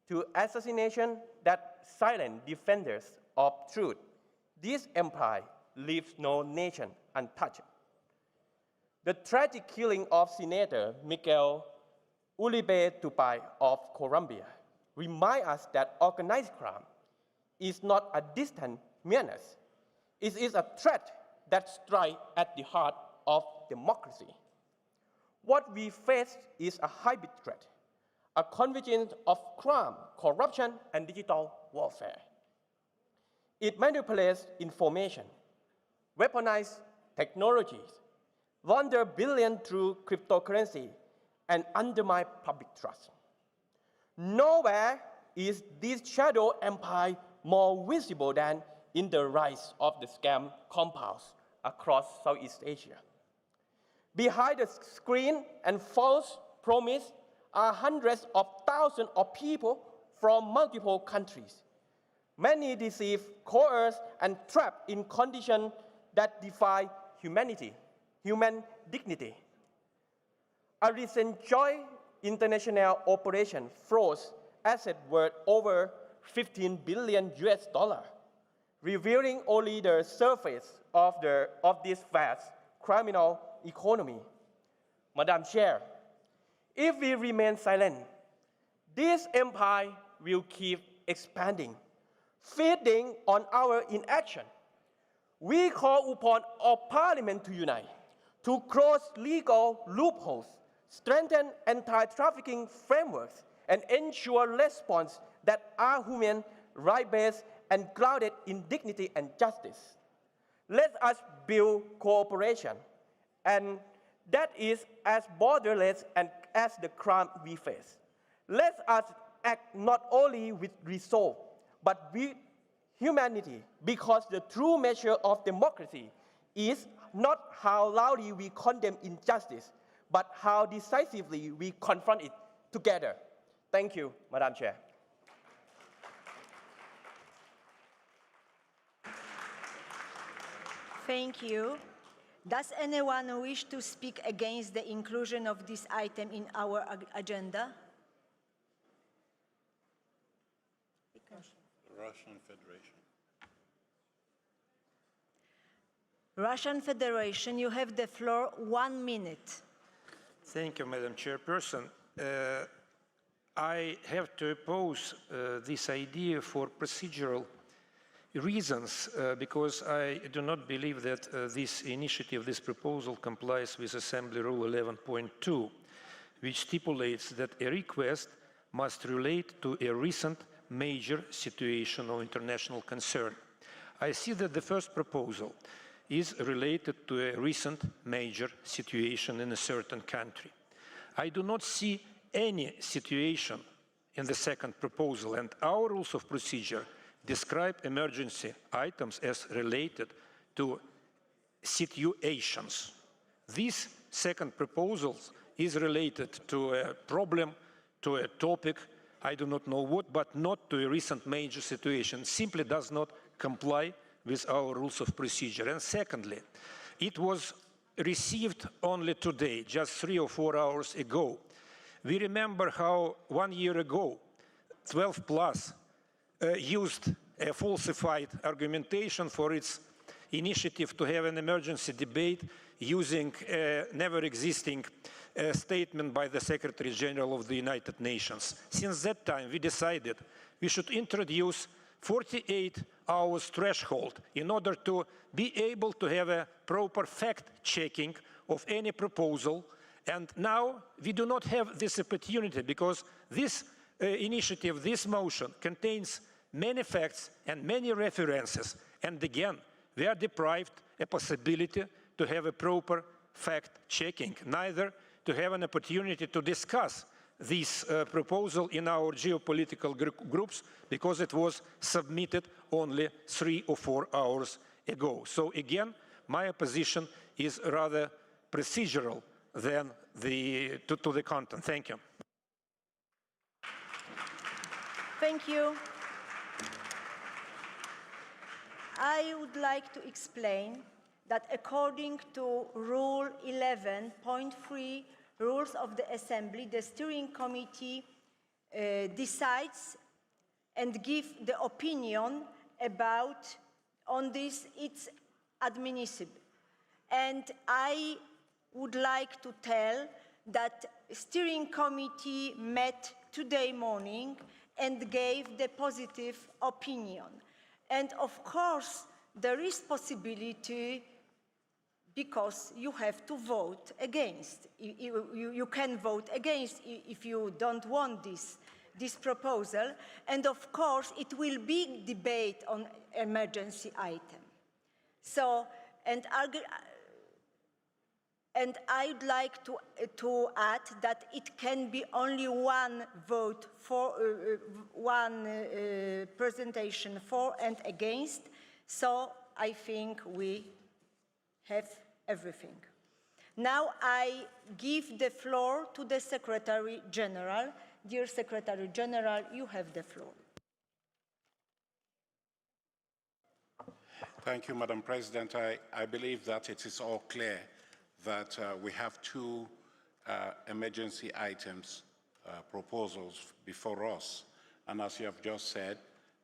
to assassination that silence defenders of truth, this empire leaves no nation untouched. The tragic killing of Senator Miguel Uribe Tupac of Colombia reminds us that organized crime is not a distant menace. It is a threat that strikes at the heart of democracy. What we face is a hybrid threat, a convergence of crime, corruption, and digital warfare. It manipulates information, weaponizes technologies, launder billions through cryptocurrency, and undermines public trust. Nowhere is this shadow empire more visible than in the rise of the scam compounds across Southeast Asia. Behind the screen and false promise are hundreds of thousands of people from multiple countries. Many deceived, coerced, and trapped in conditions that defy humanity, human dignity. A recent joint international operation froze assets worth over $15 billion, revealing only the surface of this vast criminal economy. Madam Chair, if we remain silent, this empire will keep expanding, feeding on our inaction. We call upon our Parliament to unite, to close legal loopholes, strengthen anti-trafficking frameworks, and ensure response that are human, right-based, and grounded in dignity and justice. Let us build cooperation, and that is as borderless and as the crime we face. Let us act not only with resolve, but with humanity, because the true measure of democracy is not how loudly we condemn injustice, but how decisively we confront it together. Thank you, Madam Chair. Thank you. Does anyone wish to speak against the inclusion of this item in our agenda? Russian Federation. Russian Federation, you have the floor, 1 minute. Thank you, Madam Chairperson. I have to oppose this idea for procedural reasons, because I do not believe that this initiative, this proposal complies with Assembly Rule 11.2, which stipulates that a request must relate to a recent major situation of international concern. I see that the first proposal is related to a recent major situation in a certain country. I do not see any situation in the second proposal, and our rules of procedure describe emergency items as related to situations. This second proposal is related to a problem, to a topic, I do not know what, but not to a recent major situation. Simply does not comply with our rules of procedure. And secondly, it was received only today, just 3 or 4 hours ago. We remember how 1 year ago, 12 Plus used a falsified argumentation for its initiative to have an emergency debate using a never-existing statement by the Secretary General of the United Nations. Since that time, we decided we should introduce 48 hours threshold in order to be able to have a proper fact-checking of any proposal. And now we do not have this opportunity because this initiative, this motion, contains many facts and many references. And again, we are deprived a possibility to have a proper fact-checking, neither to have an opportunity to discuss this proposal in our geopolitical groups because it was submitted only 3 or 4 hours ago. So again, my opposition is rather procedural than to the content. Thank you. Thank you. I would like to explain that according to Rule 11.3 Rules of the Assembly, the Steering Committee decides and gives the opinion about on this, it's admissible. And I would like to tell that Steering Committee met today morning and gave the positive opinion. And of course, there is possibility because you have to vote against. You can vote against if you don't want this proposal. And of course, it will be debate on emergency item. So, and I'd like to add that it can be only one vote for one presentation for and against. So I think we have everything. Now I give the floor to the Secretary General. Dear Secretary General, you have the floor. Thank you, Madam President. I believe that it is all clear that we have 2 emergency items, proposals before us. And as you have just said,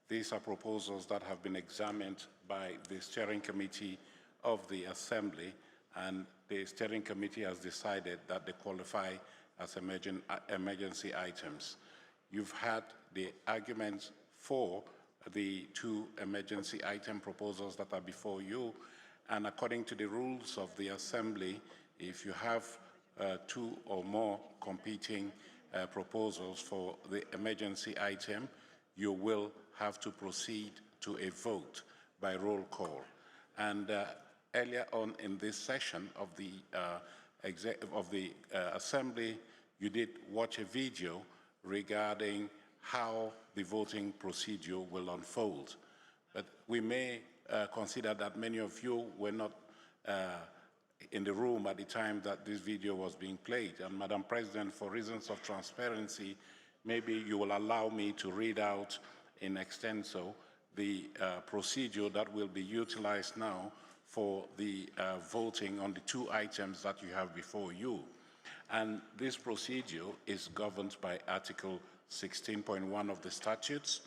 these are proposals that have been examined by the Steering Committee of the Assembly, and the Steering Committee has decided that they qualify as emergency items. You've had the arguments for the 2 emergency item proposals that are before you, and according to the rules of the Assembly, if you have 2 or more competing proposals for the emergency item, you will have to proceed to a vote by roll call. And earlier on in this session of the Assembly, you did watch a video regarding how the voting procedure will unfold. But we may consider that many of you were not in the room at the time that this video was being played. And Madam President, for reasons of transparency, maybe you will allow me to read out in extenso the procedure that will be utilized now for the voting on the two items that you have before you. And this procedure is governed by Article 16.1 of the statutes.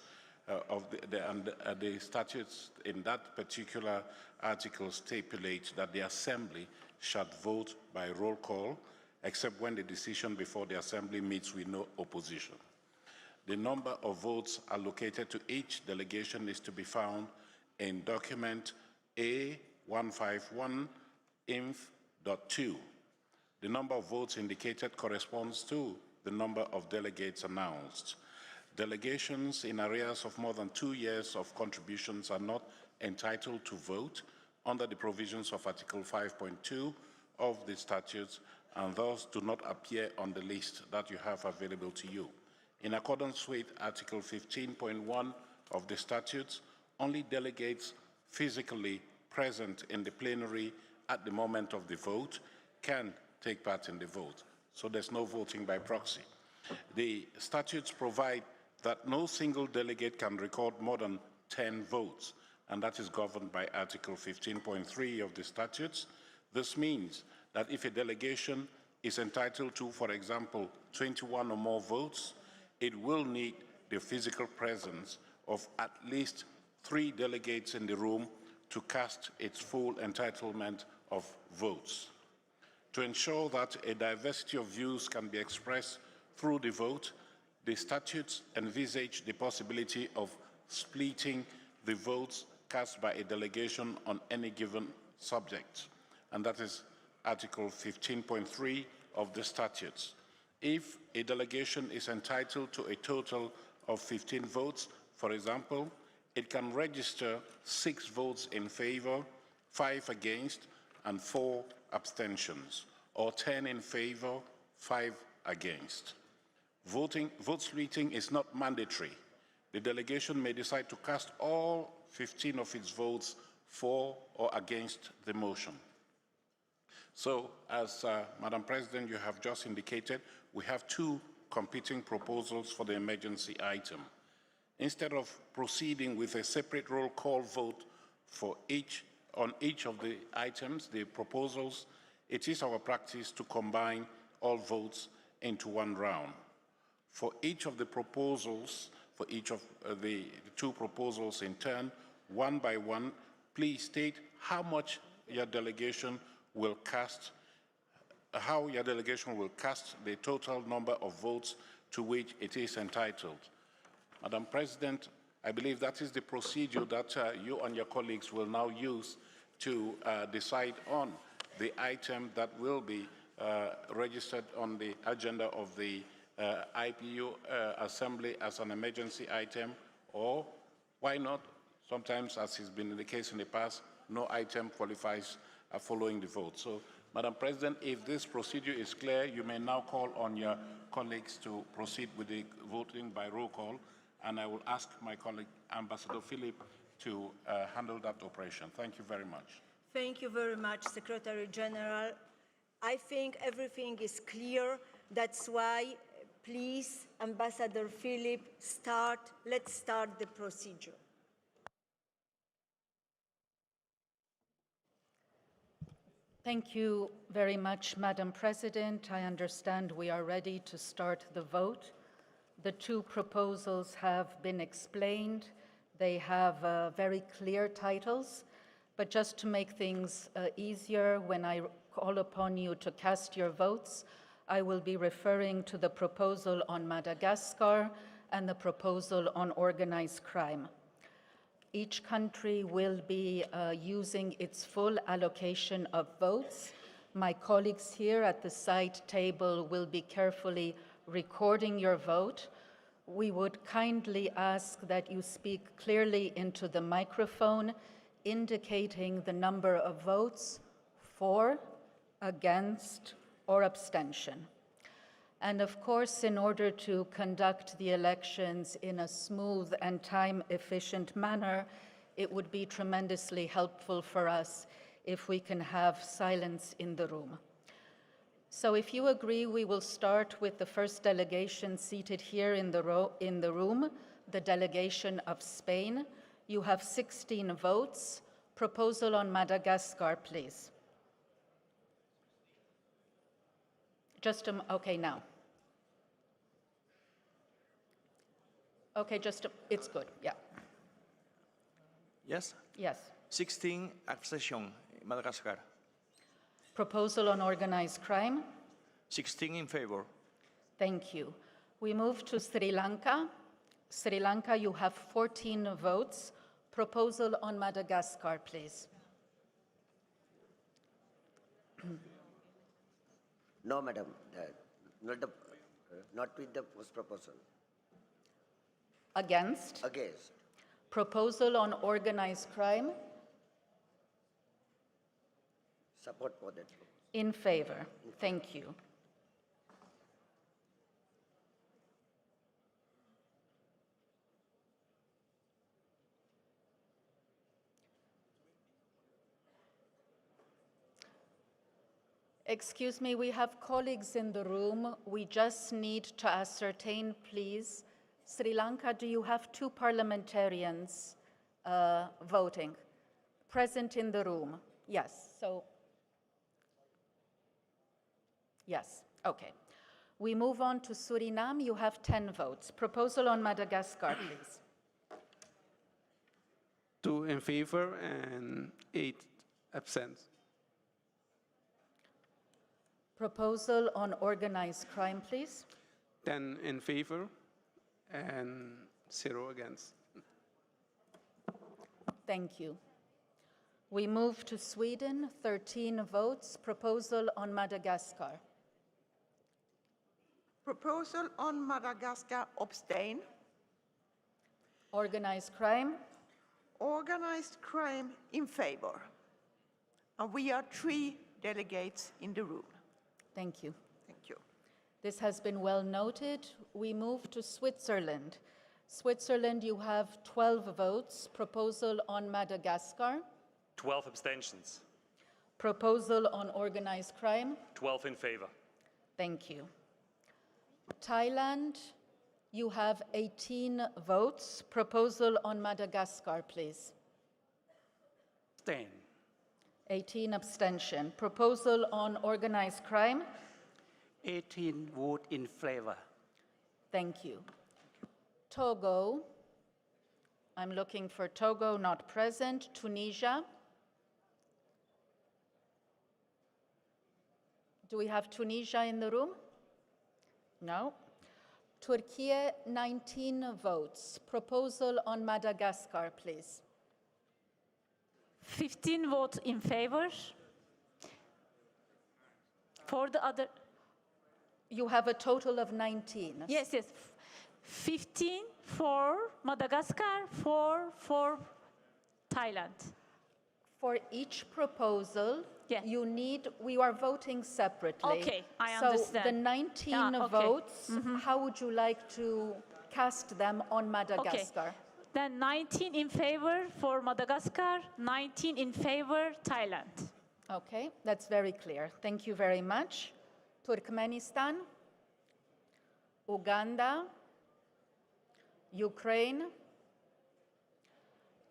The statutes in that particular article stipulate that the Assembly shall vote by roll call, except when the decision before the Assembly meets with no opposition. The number of votes allocated to each delegation is to be found in document A151 inf.2. The number of votes indicated corresponds to the number of delegates announced. Delegations in arrears of more than 2 years of contributions are not entitled to vote under the provisions of Article 5.2 of the statutes and thus do not appear on the list that you have available to you. In accordance with Article 15.1 of the statutes, only delegates physically present in the plenary at the moment of the vote can take part in the vote. So there's no voting by proxy. The statutes provide that no single delegate can record more than 10 votes, and that is governed by Article 15.3 of the statutes. This means that if a delegation is entitled to, for example, 21 or more votes, it will need the physical presence of at least 3 delegates in the room to cast its full entitlement of votes. To ensure that a diversity of views can be expressed through the vote, the statutes envisage the possibility of splitting the votes cast by a delegation on any given subject, and that is Article 15.3 of the statutes. If a delegation is entitled to a total of 15 votes, for example, it can register 6 votes in favor, 5 against, and 4 abstentions, or 10 in favor, 5 against. Vote splitting is not mandatory. The delegation may decide to cast all 15 of its votes for or against the motion. So, as Madam President, you have just indicated, we have 2 competing proposals for the emergency item. Instead of proceeding with a separate roll call vote on each of the items, the proposals, it is our practice to combine all votes into one round. For each of the proposals, for each of the 2 proposals in turn, one by one, please state how much your delegation will cast, the total number of votes to which it is entitled. Madam President, I believe that is the procedure that you and your colleagues will now use to decide on the item that will be registered on the agenda of the IPU Assembly as an emergency item, or why not, sometimes as has been the case in the past, no item qualifies following the vote. So, Madam President, if this procedure is clear, you may now call on your colleagues to proceed with the voting by roll call, and I will ask my colleague, Ambassador Philip, to handle that operation. Thank you very much. Thank you very much, Secretary General. I think everything is clear. That's why, please, Ambassador Philip, let's start the procedure. Thank you very much, Madam President. I understand we are ready to start the vote. The 2 proposals have been explained. They have very clear titles, but just to make things easier, when I call upon you to cast your votes, I will be referring to the proposal on Madagascar and the proposal on organized crime. Each country will be using its full allocation of votes. My colleagues here at the side table will be carefully recording your vote. We would kindly ask that you speak clearly into the microphone, indicating the number of votes for, against, or abstention. And of course, in order to conduct the elections in a smooth and time-efficient manner, it would be tremendously helpful for us if we can have silence in the room. So if you agree, we will start with the first delegation seated here in the room, the delegation of Spain. You have 16 votes, Proposal on Madagascar, please. Okay, now. Okay, it's good, yeah. Yes? Yes. 16 abstention, Madagascar. Proposal on organized crime. 16 in favor. Thank you. We move to Sri Lanka. Sri Lanka, you have 14 votes. Proposal on Madagascar, please. No, madam, not with the first proposal. Against? Against. Proposal on organized crime. Support for that. In favor. Thank you. Excuse me, we have colleagues in the room. We just need to ascertain, please. Sri Lanka, do you have 2 parliamentarians voting? Present in the room? Yes, yes, okay. We move on to Suriname. You have 10 votes. Proposal on Madagascar, please. 2 in favor and 8 absent. Proposal on organized crime, please. 10 in favor and 0 against. Thank you. We move to Sweden, 13 votes. Proposal on Madagascar. Proposal on Madagascar, abstain. Organized crime. Organized crime, in favor. And we are 3 delegates in the room. Thank you. Thank you. This has been well noted. We move to Switzerland. Switzerland, you have 12 votes. Proposal on Madagascar. 12 abstentions. Proposal on organized crime. 12 in favor. Thank you. Thailand, you have 18 votes. Proposal on Madagascar, please. Abstain. 18 abstention. Proposal on organized crime. 18 vote in favor. Thank you. Togo, I'm looking for Togo, not present. Tunisia. Do we have Tunisia in the room? No. Turkey, 19 votes. Proposal on Madagascar, please. 15 votes in favor. For the other... You have a total of 19. Yes, yes. 15 for Madagascar, 4 for Thailand. For each proposal, we are voting separately. Okay, I so understand. So the 19 votes, how would you like to cast them on Madagascar? Okay. Then 19 in favor for Madagascar, 19 in favor Thailand. Okay, that's very clear. Thank you very much. Turkmenistan, Uganda, Ukraine,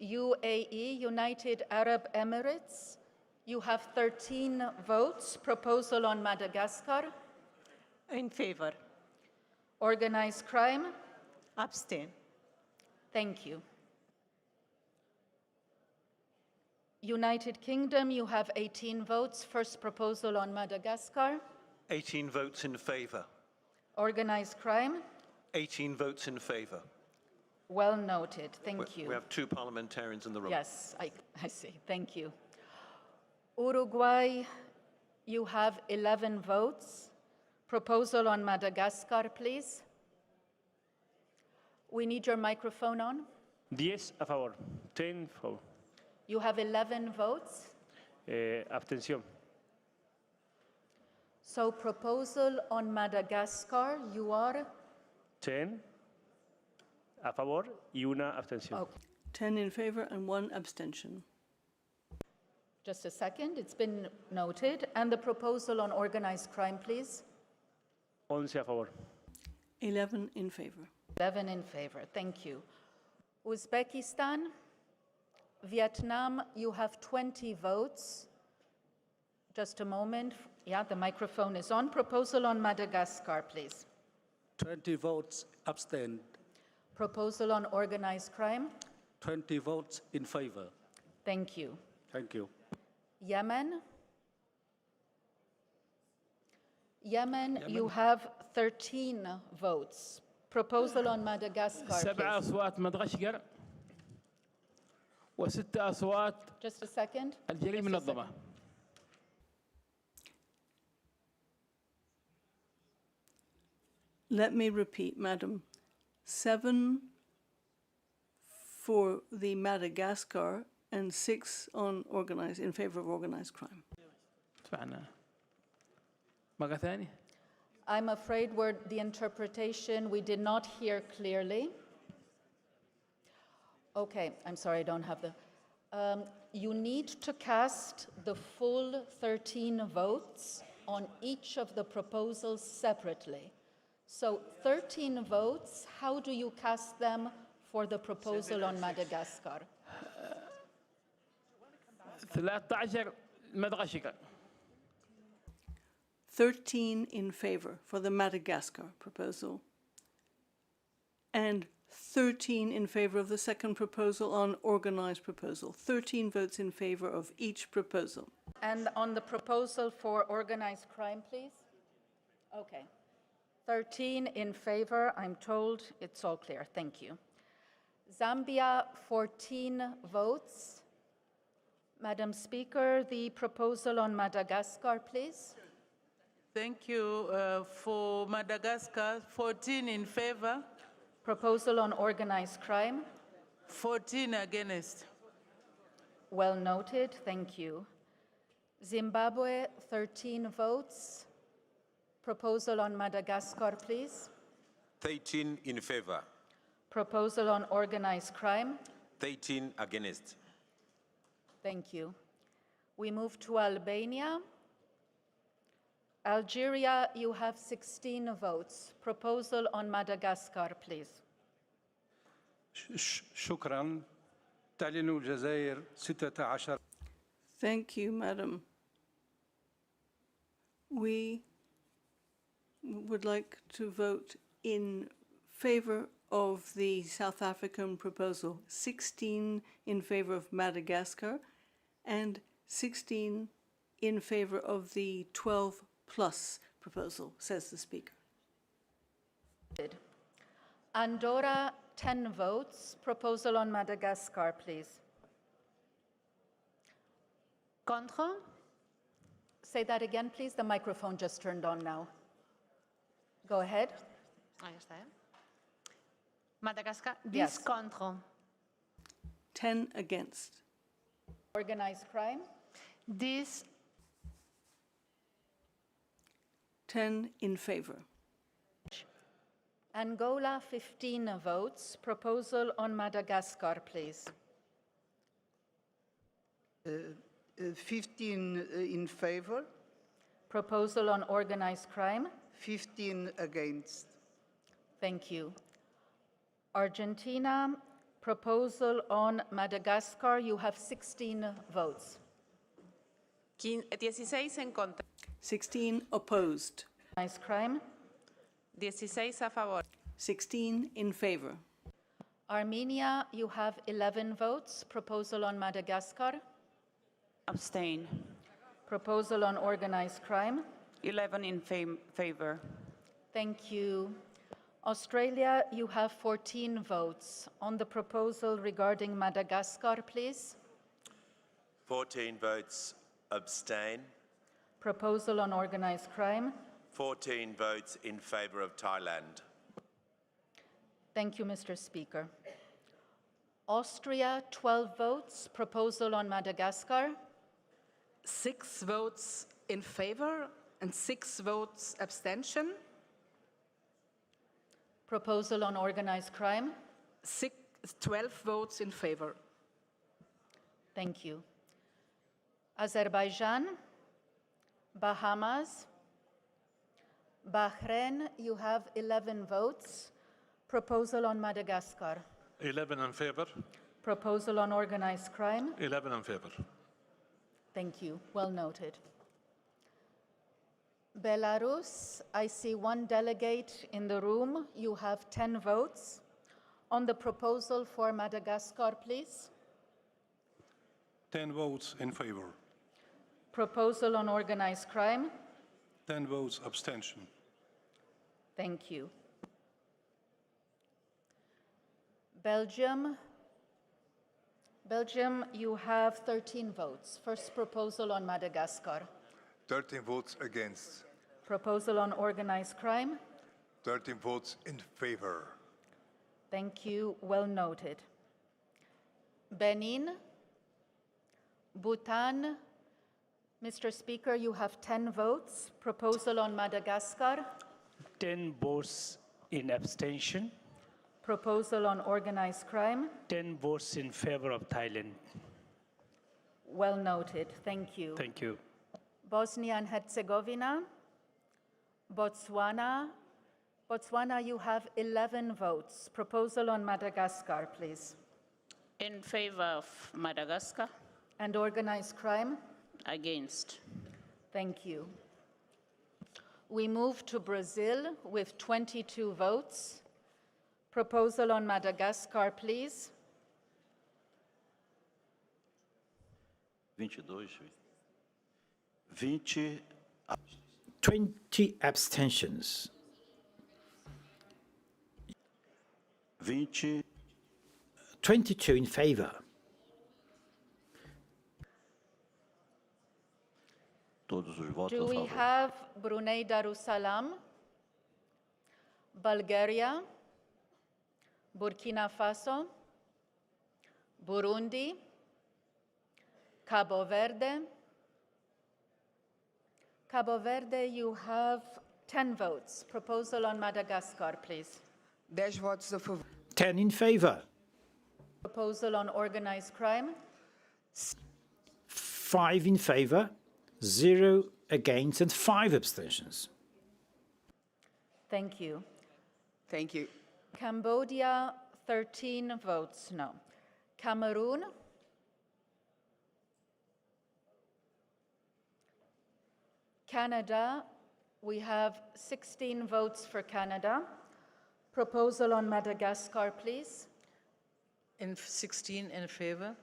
UAE, United Arab Emirates. You have 13 votes. Proposal on Madagascar. In favor. Organized crime. Abstain. Thank you. United Kingdom, you have 18 votes. First proposal on Madagascar. 18 votes in favor. Organized crime. 18 votes in favor. Well noted. Thank you. We have 2 parliamentarians in the room. Yes, I see. Thank you. Uruguay, you have 11 votes. Proposal on Madagascar, please. We need your microphone on. 10 a favor, 10 favor. You have 11 votes. Abstención. So proposal on Madagascar, you are? 10 a favor y una abstención. Okay. 10 in favor and 1 abstention. Just a second, it's been noted. And the proposal on organized crime, please. 11 a favor. 11 in favor. 11 in favor, thank you. Uzbekistan, Vietnam, you have 20 votes. Just a moment. Yeah, the microphone is on. Proposal on Madagascar, please. 20 votes abstained. Proposal on organized crime. 20 votes in favor. Thank you. Thank you. Yemen. Yemen, you have 13 votes. Proposal on Madagascar, 7 please. أصوات مدغشقر و6 أصوات Just a second. الجريمة المنظمة. Let me repeat, Madam. 7 for the Madagascar and 6 on in favor of organized crime. مرة ثانية. I'm afraid the interpretation we did not hear clearly. Okay, I'm sorry, I don't have the... you need to cast the full 13 votes on each of the proposals separately. So 13 votes, how do you cast them for the proposal on Madagascar? 13 مدغشقر. 13 in favor for the Madagascar proposal, and 13 in favor of the second proposal on organized proposal. 13 votes in favor of each proposal. And on the proposal for organized crime, please? Okay. 13 in favor, I'm told it's all clear. Thank you. Zambia, 14 votes. Madam Speaker, the proposal on Madagascar, please. Thank you. For Madagascar, 14 in favor. Proposal on organized crime. 14 against. Well noted, thank you. Zimbabwe, 13 votes. Proposal on Madagascar, please. 13 in favor. Proposal on organized crime. 13 against. Thank you. We move to Albania. Algeria, you have 16 votes. Proposal on Madagascar, please. شكرا. تعلن الجزائر 16. Thank you, Madam. We would like to vote in favor of the South African proposal. 16 in favor of Madagascar and 16 in favor of the 12+ proposal, says the Speaker. Andorra, 10 votes. Proposal on Madagascar, please. Contre? Say that again, please. The microphone just turned on now. Go ahead. Ahí está. Madagascar, 10 Yes. contre. 10 against. Organized crime. 10 10 in favor. Angola, 15 votes. Proposal on Madagascar, please. 15 in favor. Proposal on organized crime. 15 against. Thank you. Argentina, proposal on Madagascar, you have 16 votes. 16 en contra. 16 opposed. Organized crime. 16 a favor. 16 in favor. Armenia, you have 11 votes. Proposal on Madagascar. Abstain. Proposal on organized crime. 11 in favor. Thank you. Australia, you have 14 votes. On the proposal regarding Madagascar, please. 14 votes abstain. Proposal on organized crime. 14 votes in favor of Thailand. Thank you, Mr. Speaker. Austria, 12 votes. Proposal on Madagascar. 6 votes in favor and 6 votes abstention. Proposal on organized crime. 12 votes in favor. Thank you. Azerbaijan, Bahamas, Bahrain, you have 11 votes. Proposal on Madagascar. 11 in favor. Proposal on organized crime? 11 in favor. Thank you. Well noted. Belarus, I see one delegate in the room. You have 10 votes. On the proposal for Madagascar, please. 10 votes in favor. Proposal on organized crime? 10 votes abstention. Thank you. Belgium. Belgium, you have 13 votes. First proposal on Madagascar. 13 votes against. Proposal on organized crime? 13 votes in favor. Thank you. Well noted. Benin. Bhutan. Mr. Speaker, you have 10 votes. Proposal on Madagascar? 10 votes in abstention. Proposal on organized crime? 10 votes in favor of Thailand. Well noted. Thank you. Thank you. Bosnia and Herzegovina. Botswana. Botswana, you have 11 votes. Proposal on Madagascar, please. In favor of Madagascar. And organized crime? Against. Thank you. We move to Brazil with 22 votes. Proposal on Madagascar, please. 20 abstentions. 22 in favor. Do we have Brunei Darussalam, Bulgaria, Burkina Faso, Burundi, Cabo Verde? Cabo Verde, you have 10 votes. Proposal on Madagascar, please. 10 votos a favor. 10 in favor. Proposal on organized crime? 5 in favor, 0 against, and 5 abstentions. Thank you. Thank you. Cambodia, 13 votes no. Cameroon? Canada, we have 16 votes for Canada. Proposal on Madagascar, please. 16 in favor.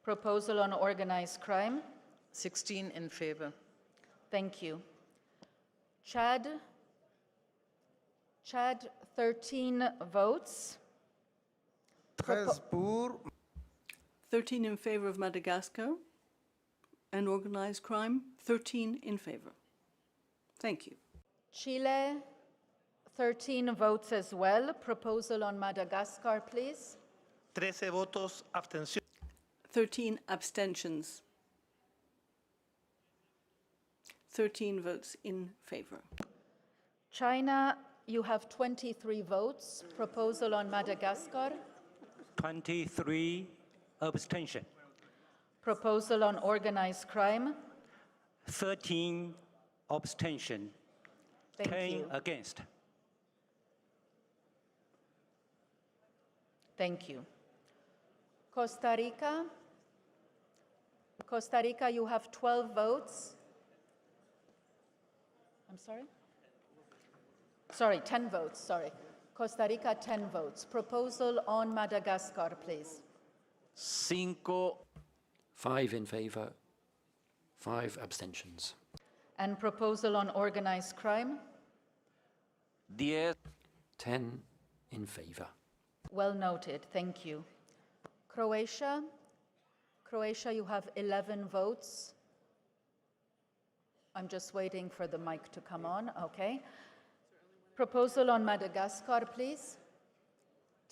Proposal on organized crime. 16 in favor. Thank you. Chad. Chad, 13 votes. 13 in favor of Madagascar and organized crime, 13 in favor. Thank you. Chile, 13 votes as well. Proposal on Madagascar, please. 13 votos abstención. 13 abstentions. 13 votes in favor. China, you have 23 votes. Proposal on Madagascar. 23 abstention. Proposal on organized crime. 13 abstention. Thank 10 you. against. Thank you. Costa Rica. Costa Rica, you have 12 votes. I'm sorry? Sorry, 10 votes, sorry. Costa Rica, 10 votes. Proposal on Madagascar, please. 5 in favor, 5 abstentions. And proposal on organized crime? 10 in favor. Well noted, thank you. Croatia. Croatia, you have 11 votes. I'm just waiting for the mic to come on, okay. Proposal on Madagascar, please.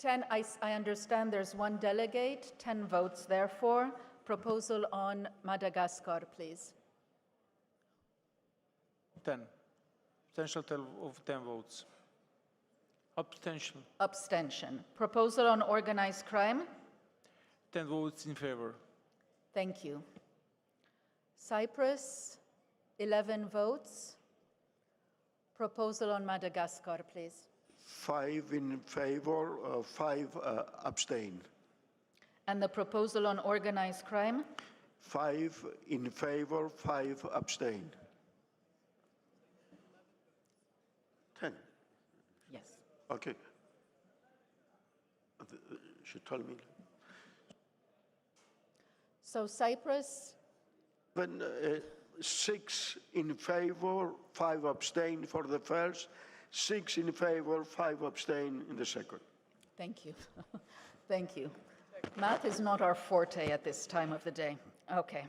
10, I understand there's one delegate, 10 votes therefore. Proposal on Madagascar, please. 10. Abstention of 10 votes. Abstention. Abstention. Proposal on organized crime. 10 votes in favor. Thank you. Cyprus, 11 votes. Proposal on Madagascar, please. 5 in favor, 5 abstain. And the proposal on organized crime? 5 in favor, 5 abstain. 10. Yes. Okay. She told me. So Cyprus? 6 in favor, 5 abstain for the first, 6 in favor, 5 abstain in the second. Thank you. Thank you. Math is not our forte at this time of the day. Okay.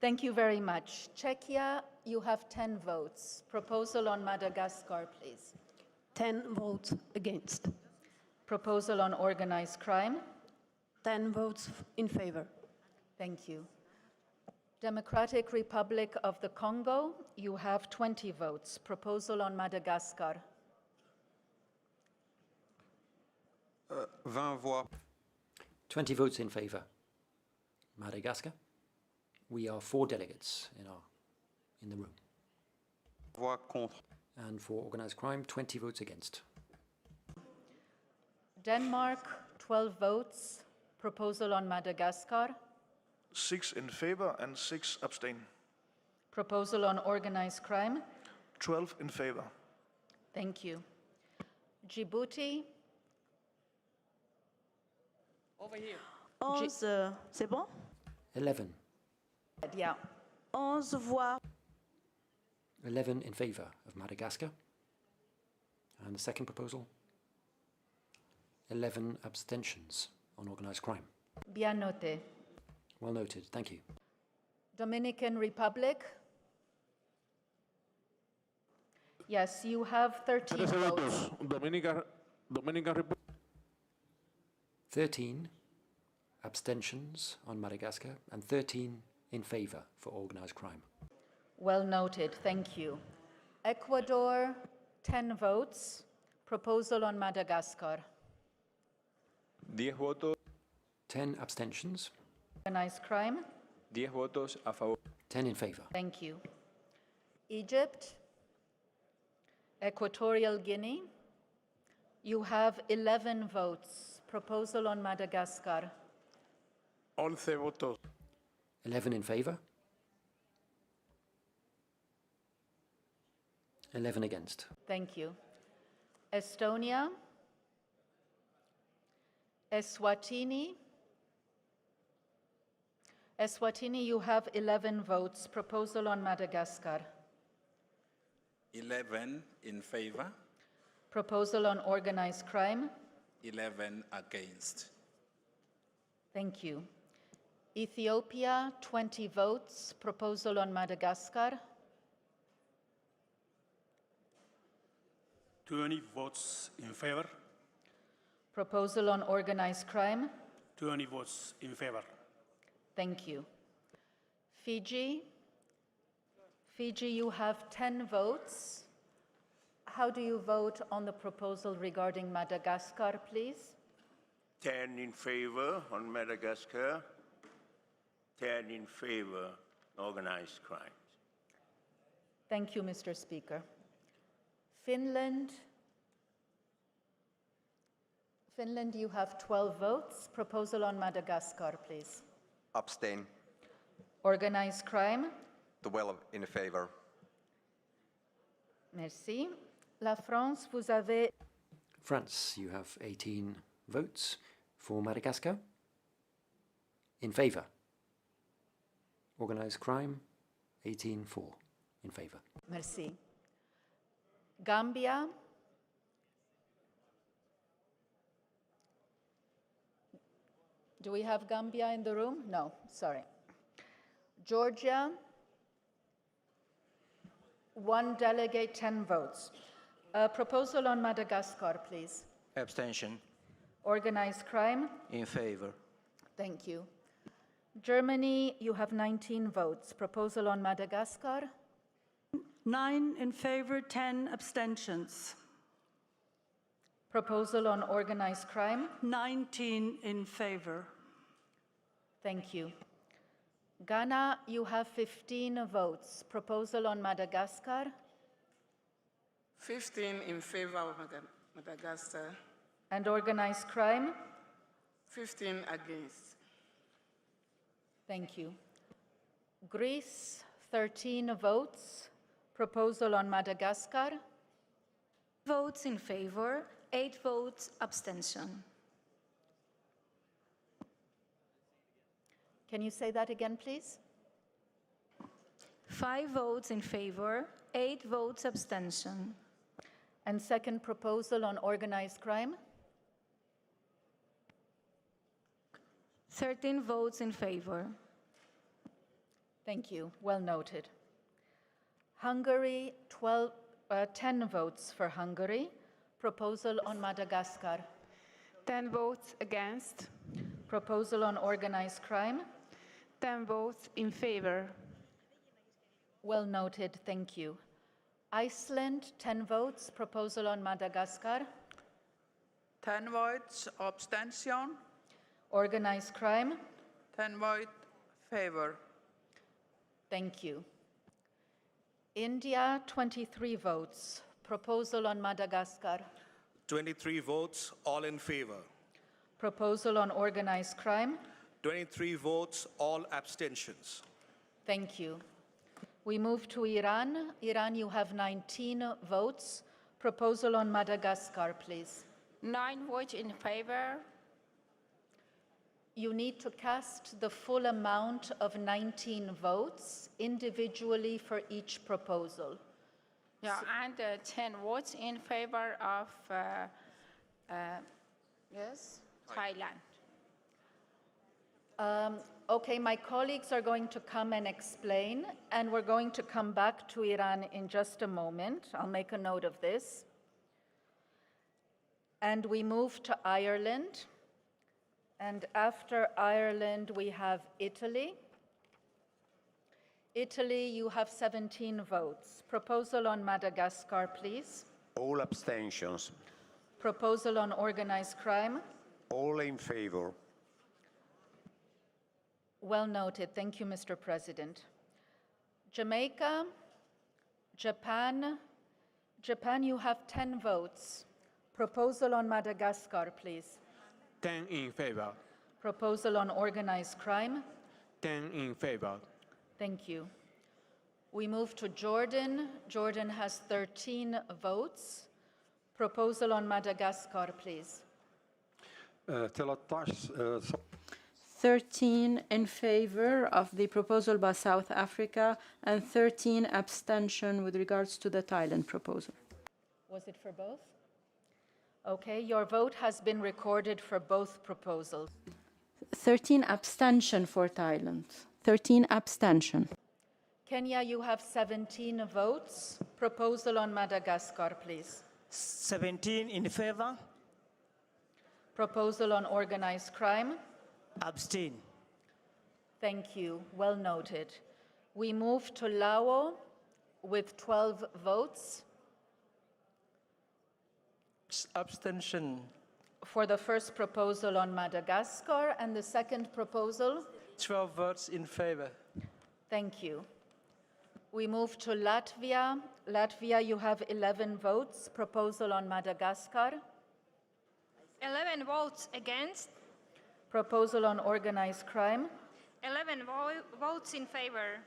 Thank you very much. Czechia, you have 10 votes. Proposal on Madagascar, please. 10 votes against. Proposal on organized crime? 10 votes in favor. Thank you. Democratic Republic of the Congo, you have 20 votes. Proposal on Madagascar? 20 votes in favor. Madagascar. We are 4 delegates in the room. And for organized crime, 20 votes against. Denmark, 12 votes. Proposal on Madagascar? 6 in favor and 6 abstain. Proposal on organized crime? 12 in favor. Thank you. Djibouti? Over here. 11, c'est bon? 11. Yeah. 11 voix. 11 in favor of Madagascar. And the second proposal? 11 abstentions on organized crime. Bien noté. Well noted. Thank you. Dominican Republic? Yes, you have 13 votes. Dominican Republic. 13 abstentions on Madagascar and 13 in favor for organized crime. Well noted. Thank you. Ecuador, 10 votes. Proposal on Madagascar? 10 votos. 10 abstentions. Organized crime? 10 votos a favor. 10 in favor. Thank you. Egypt, Equatorial Guinea, you have 11 votes. Proposal on Madagascar? 11 votos. 11 in favor. 11 against. Thank you. Estonia, Eswatini, you have 11 votes. Proposal on Madagascar? 11 in favor. Proposal on organized crime? 11 against. Thank you. Ethiopia, 20 votes. Proposal on Madagascar? 20 votes in favor. Proposal on organized crime? 20 votes in favor. Thank you. Fiji, you have 10 votes. How do you vote on the proposal regarding Madagascar, please? 10 in favor on Madagascar, 10 in favor organized crimes. Thank you, Mr. Speaker. Finland, you have 12 votes. Proposal on Madagascar, please. Abstain. Organized crime? 12 in favor. Merci. La France, vous avez... France, you have 18 votes for Madagascar. In favor. Organized crime, 18-4 in favor. Merci. Gambia. Do we have Gambia in the room? No, sorry. Georgia. 1 delegate, 10 votes. Proposal on Madagascar, please. Abstention. Organized crime? In favor. Thank you. Germany, you have 19 votes. Proposal on Madagascar? 9 in favor, 10 abstentions. Proposal on organized crime? 19 in favor. Thank you. Ghana, you have 15 votes. Proposal on Madagascar? 15 in favor of Madagascar. And organized crime? 15 against. Thank you. Greece, 13 votes. Proposal on Madagascar. Votes in favor, 8 votes abstention. Can you say that again, please? 5 votes in favor, 8 votes abstention. And second proposal on organized crime. 13 votes in favor. Thank you. Well noted. Hungary, 10 votes for Hungary. Proposal on Madagascar. 10 votes against. Proposal on organized crime. 10 votes in favor. Well noted. Thank you. Iceland, 10 votes. Proposal on Madagascar. 10 votes abstention. Organized crime. 10 votes favor. Thank you. India, 23 votes. Proposal on Madagascar. 23 votes, all in favor. Proposal on organized crime. 23 votes, all abstentions. Thank you. We move to Iran. Iran, you have 19 votes. Proposal on Madagascar, please. 9 votes in favor. You need to cast the full amount of 19 votes individually for each proposal. Yeah, and 10 votes in favor of Thailand. Okay, my colleagues are going to come and explain, and we're going to come back to Iran in just a moment. I'll make a note of this. And we move to Ireland. And after Ireland, we have Italy. Italy, you have 17 votes. Proposal on Madagascar, please. All abstentions. Proposal on organized crime. All in favor. Well noted. Thank you, Mr. President. Jamaica, Japan. Japan, you have 10 votes. Proposal on Madagascar, please. 10 in favor. Proposal on organized crime. 10 in favor. Thank you. We move to Jordan. Jordan has 13 votes. Proposal on Madagascar, please. 13 in favor of the proposal by South Africa and 13 abstention with regards to the Thailand proposal. Was it for both? Okay, your vote has been recorded for both proposals. 13 abstention for Thailand. 13 abstention. Kenya, you have 17 votes. Proposal on Madagascar, please. 17 in favor. Proposal on organized crime. Abstain. Thank you. Well noted. We move to Laos with 12 votes. Abstention. For the first proposal on Madagascar and the second proposal. 12 votes in favor. Thank you. We move to Latvia. Latvia, you have 11 votes. Proposal on Madagascar. 11 votes against. Proposal on organized crime. 11 votes in favor.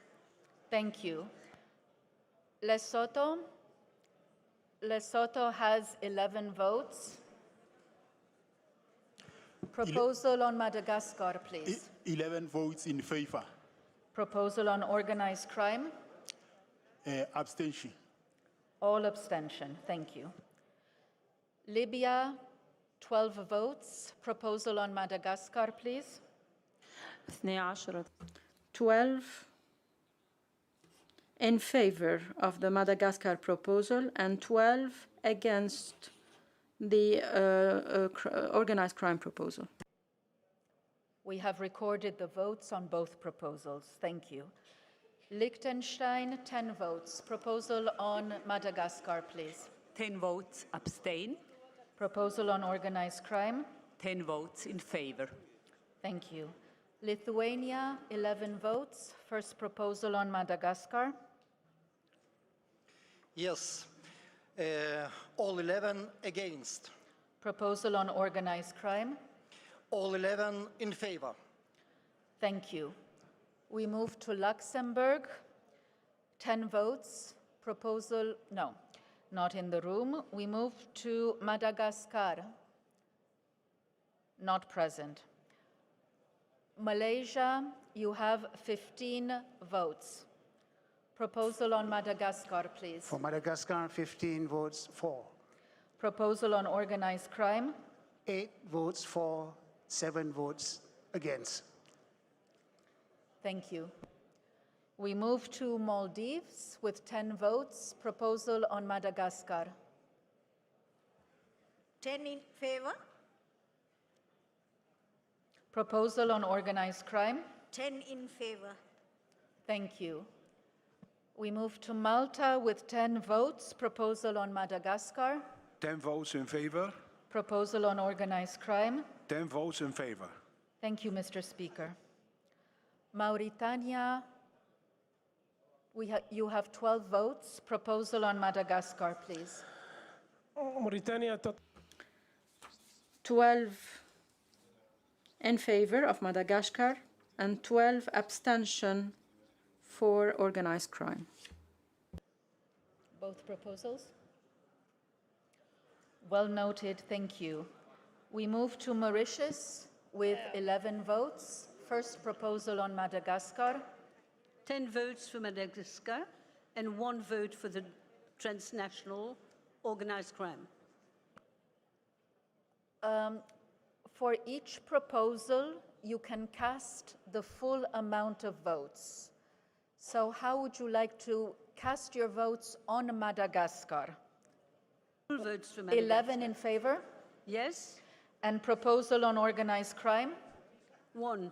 Thank you. Lesotho. Lesotho has 11 votes. Proposal on Madagascar, please. 11 votes in favor. Proposal on organized crime. Abstention. All abstention. Thank you. Libya, 12 votes. Proposal on Madagascar, please. 12 in favor of the Madagascar proposal and 12 against the organized crime proposal. We have recorded the votes on both proposals. Thank you. Liechtenstein, 10 votes. Proposal on Madagascar, please. 10 votes abstain. Proposal on organized crime. 10 votes in favor. Thank you. Lithuania, 11 votes. First proposal on Madagascar. Yes. All 11 against. Proposal on organized crime. All 11 in favor. Thank you. We move to Luxembourg, 10 votes. Proposal, no, not in the room. We move to Madagascar, not present. Malaysia, you have 15 votes. Proposal on Madagascar, please. For Madagascar, 15 votes for. Proposal on organized crime. 8 votes for, 7 votes against. Thank you. We move to Maldives with 10 votes. Proposal on Madagascar. 10 in favor. Proposal on organized crime. 10 in favor. Thank you. We move to Malta with 10 votes. Proposal on Madagascar. 10 votes in favor. Proposal on organized crime. 10 votes in favor. Thank you, Mr. Speaker. Mauritania, you have 12 votes. Proposal on Madagascar, please. Mauritania, 12 in favor of Madagascar and 12 abstention for organized crime. Both proposals? Well noted, thank you. We move to Mauritius with 11 votes. First proposal on Madagascar. 10 votes for Madagascar and 1 vote for the transnational organized crime. For each proposal, you can cast the full amount of votes. So how would you like to cast your votes on Madagascar? Full votes for Madagascar. 11 in favor? Yes. And proposal on organized crime? 1.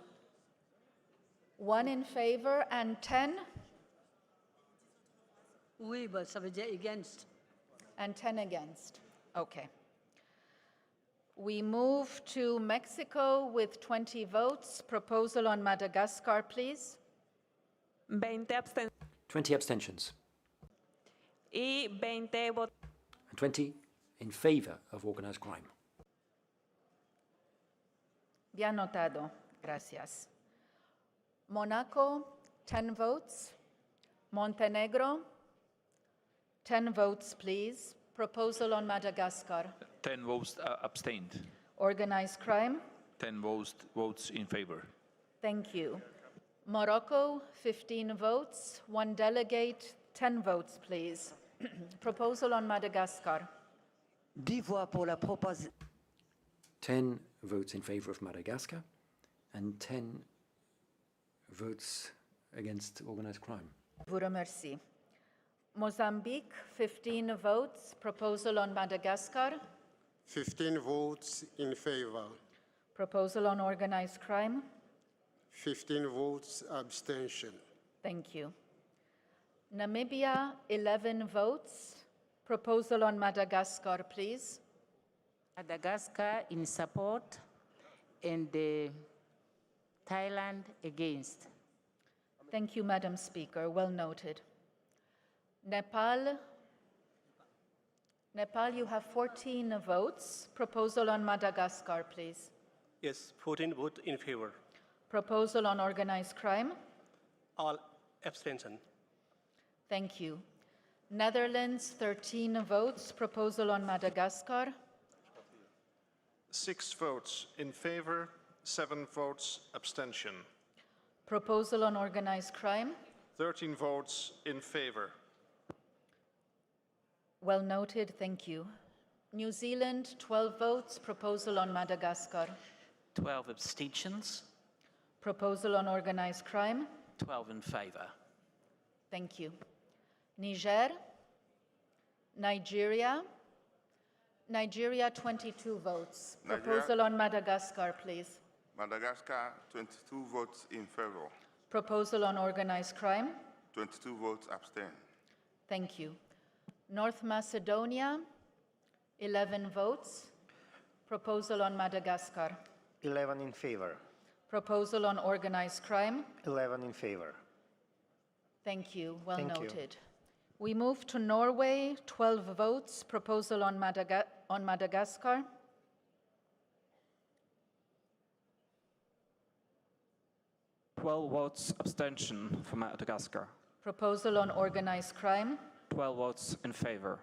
1 in favor and 10? Oui, bah, ça veut dire against. And 10 against. Okay. We move to Mexico with 20 votes. Proposal on Madagascar, please. 20 abstentions. Y 20 votos. And 20 in favor of organized crime. Bien notado. Gracias. Monaco, 10 votes. Montenegro, 10 votes, please. Proposal on Madagascar. 10 votes abstained. Organized crime. 10 votes in favor. Thank you. Morocco, 15 votes. 1 delegate, 10 votes, please. Proposal on Madagascar. 10 voix pour la proposition. 10 votes in favor of Madagascar and 10 votes against organized crime. Vous remercie. Mozambique, 15 votes. Proposal on Madagascar. 15 votes in favor. Proposal on organized crime. 15 votes abstention. Thank you. Namibia, 11 votes. Proposal on Madagascar, please. Madagascar in support and Thailand against. Thank you, Madam Speaker. Well noted. Nepal, you have 14 votes. Proposal on Madagascar, please. Yes, 14 votes in favor. Proposal on organized crime. All abstention. Thank you. Netherlands, 13 votes. Proposal on Madagascar. 6 votes in favor, 7 votes abstention. Proposal on organized crime. 13 votes in favor. Well noted, thank you. New Zealand, 12 votes. Proposal on Madagascar. 12 abstentions. Proposal on organized crime. 12 in favor. Thank you. Niger, Nigeria, 22 votes. Proposal on Madagascar, please. Madagascar, 22 votes in favor. Proposal on organized crime. 22 votes abstain. Thank you. North Macedonia, 11 votes. Proposal on Madagascar. 11 in favor. Proposal on organized crime. 11 in favor. Thank you. Well Thank you. noted. We move to Norway, 12 votes. Proposal on Madagascar. 12 votes abstention for Madagascar. Proposal on organized crime. 12 votes in favor.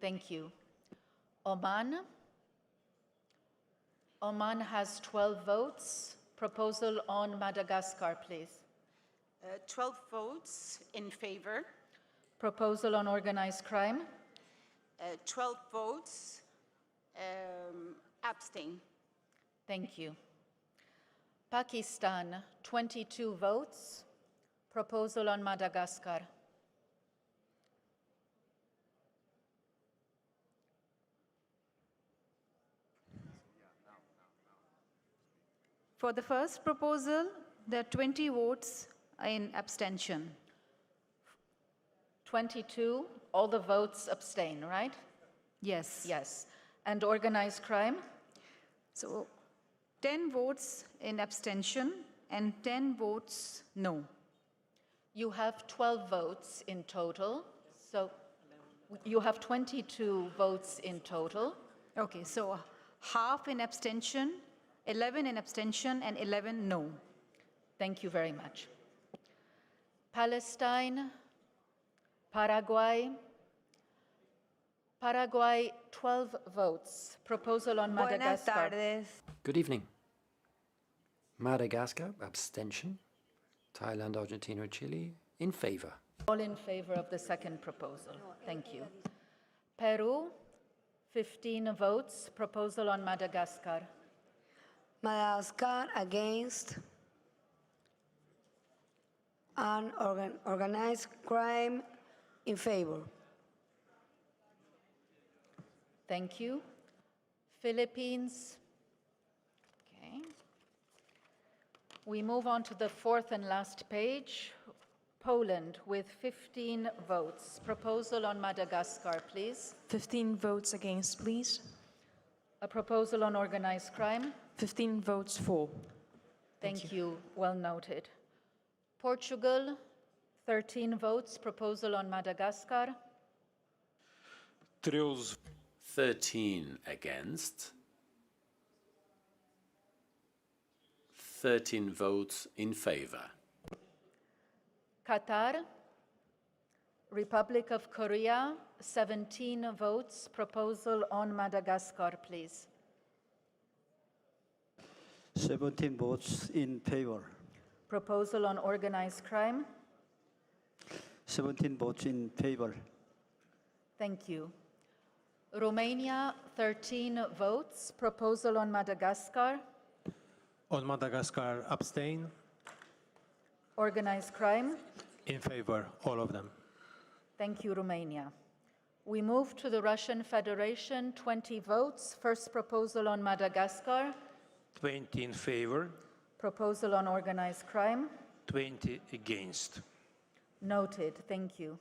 Thank you. Oman. Oman has 12 votes. Proposal on Madagascar, please. 12 votes in favor. Proposal on organized crime. 12 votes abstain. Thank you. Pakistan, 22 votes. Proposal on Madagascar. For the first proposal, there are 20 votes in abstention. 22, all the votes abstain, right? Yes. Yes. And organized crime? So 10 votes in abstention and 10 votes no. You have 12 votes in total, so you have 22 votes in total. Okay, so half in abstention, 11 in abstention, and 11 no. Thank you very much. Palestine, Paraguay. Paraguay, 12 votes. Proposal on Madagascar. Good evening. Madagascar, abstention. Thailand, Argentina, and Chile, in favor. All in favor of the second proposal. Thank you. Peru, 15 votes. Proposal on Madagascar. Madagascar against and organized crime in favor. Thank you. Philippines. Okay. We move on to the fourth and last page. Poland with 15 votes. Proposal on Madagascar, please. 15 votes against, please. A proposal on organized crime. 15 votes for. Thank you. Well noted. Portugal, 13 votes. Proposal on Madagascar. 13 against. 13 votes in favor. Qatar, Republic of Korea, 17 votes. Proposal on Madagascar, please. 17 votes in favor. Proposal on organized crime. 17 votes in favor. Thank you. Romania, 13 votes. Proposal on Madagascar. On Madagascar, abstain. Organized crime. In favor, all of them. Thank you, Romania. We move to the Russian Federation, 20 votes. First proposal on Madagascar. 20 in favor. Proposal on organized crime. 20 against. Noted. Thank you.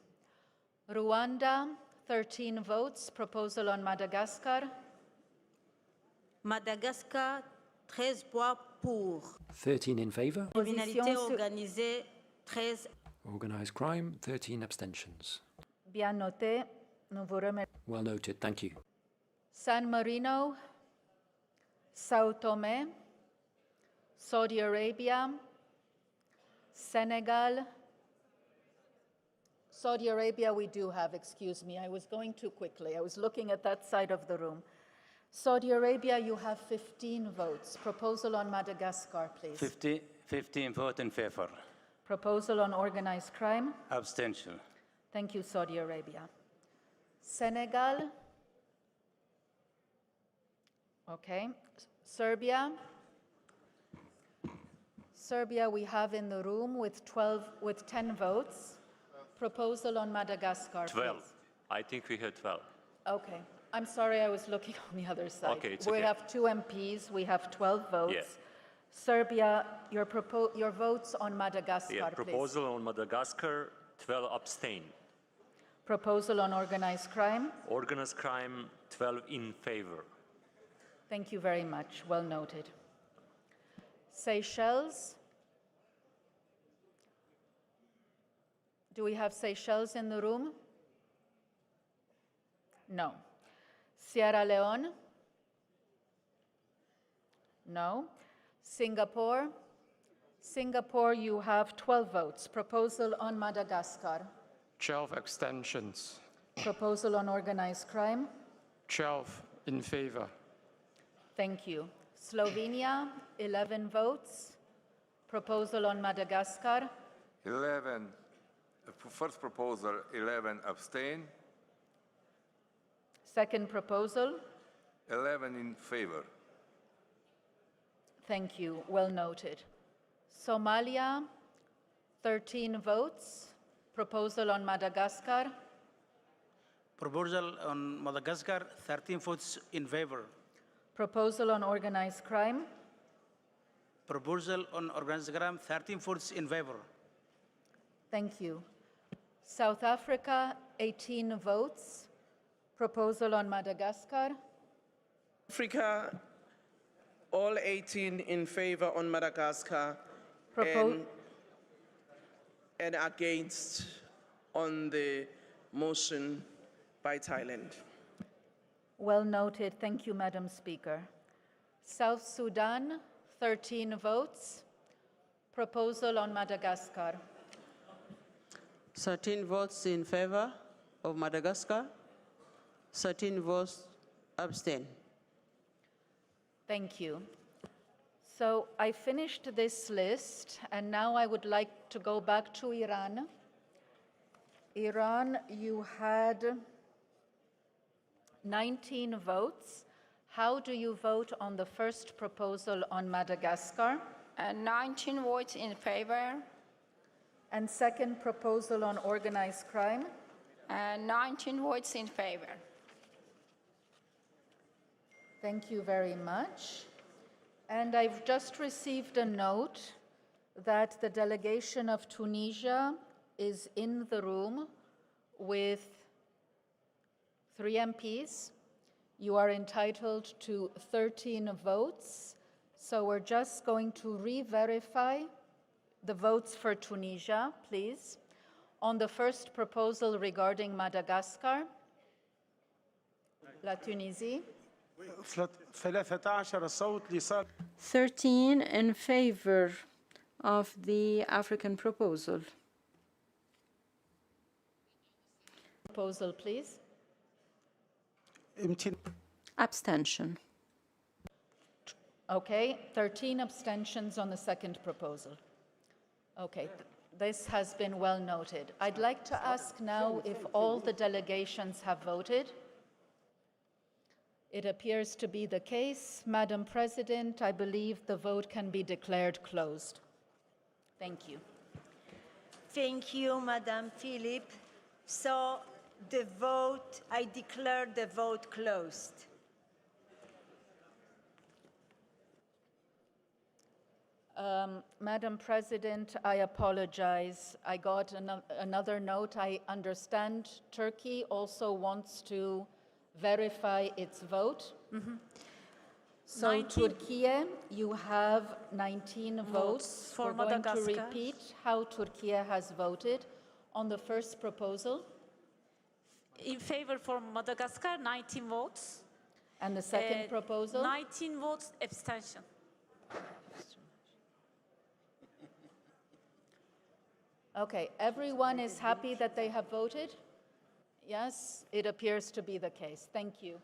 Rwanda, 13 votes. Proposal on Madagascar. Madagascar, 13 voix pour. 13 in favor. Criminalité organisée, 13. Organized crime, 13 abstentions. Bien noté. Nous vous remercions. Well noted, thank you. San Marino, Sao Tome, Saudi Arabia, Senegal. Saudi Arabia we do have, excuse me, I was going too quickly. I was looking at that side of the room. Saudi Arabia, you have 15 votes. Proposal on Madagascar, please. 15 vote in favor. Proposal on organized crime. Abstention. Thank you, Saudi Arabia. Senegal. Okay. Serbia. Serbia we have in the room with 10 votes. Proposal on Madagascar, 12. please. I think we had 12. Okay. I'm sorry, I was looking on the other side. Okay, it's we okay. have 2 MPs, we have 12 votes. Yeah. Serbia, your votes on Madagascar, Yeah, please. proposal on Madagascar, 12 abstain. Proposal on organized crime. Organized crime, 12 in favor. Thank you very much. Well noted. Seychelles. Do we have Seychelles in the room? No. Sierra Leone? No. Singapore? Singapore, you have 12 votes. Proposal on Madagascar. 12 abstentions. Proposal on organized crime. 12 in favor. Thank you. Slovenia, 11 votes. Proposal on Madagascar. 11, first proposal, 11 abstain, Second proposal. 11 in favor. Thank you. Well noted. Somalia, 13 votes. Proposal on Madagascar. Proposal on Madagascar, 13 votes in favor. Proposal on organized crime. Proposal on organized crime, 13 votes in favor. Thank you. South Africa, 18 votes. Proposal on Madagascar. Africa, all 18 in favor on Madagascar and against on the motion by Thailand. Well noted. Thank you, Madam Speaker. South Sudan, 13 votes. Proposal on Madagascar. 13 votes in favor of Madagascar, 13 votes abstain. Thank you. So I finished this list, and now I would like to go back to Iran. Iran, you had 19 votes. How do you vote on the first proposal on Madagascar? 19 votes in favor. And second proposal on organized crime? 19 votes in favor. Thank you very much. And I've just received a note that the delegation of Tunisia is in the room with 3 MPs. You are entitled to 13 votes. So we're just going to re-verify the votes for Tunisia, please. On the first proposal regarding Madagascar, La Tunisie. 13 in favor of the African proposal. Proposal, please. Abstention. Okay, 13 abstentions on the second proposal. Okay, this has been well noted. I'd like to ask now if all the delegations have voted. It appears to be the case. Madam President, I believe the vote can be declared closed. Thank you. Thank you, Madam Philip. So the vote, I declare the vote closed. Madam President, I apologize. I got another note. I understand Turkey also wants to verify its vote. So 19 Turkey, you have 19 votes. for We're going to Madagascar. repeat how Turkey has voted on the first proposal. In favor for Madagascar, 19 votes. And the second proposal? 19 votes abstention. Okay, everyone is happy that they have voted? Yes, it appears to be the case. Thank you.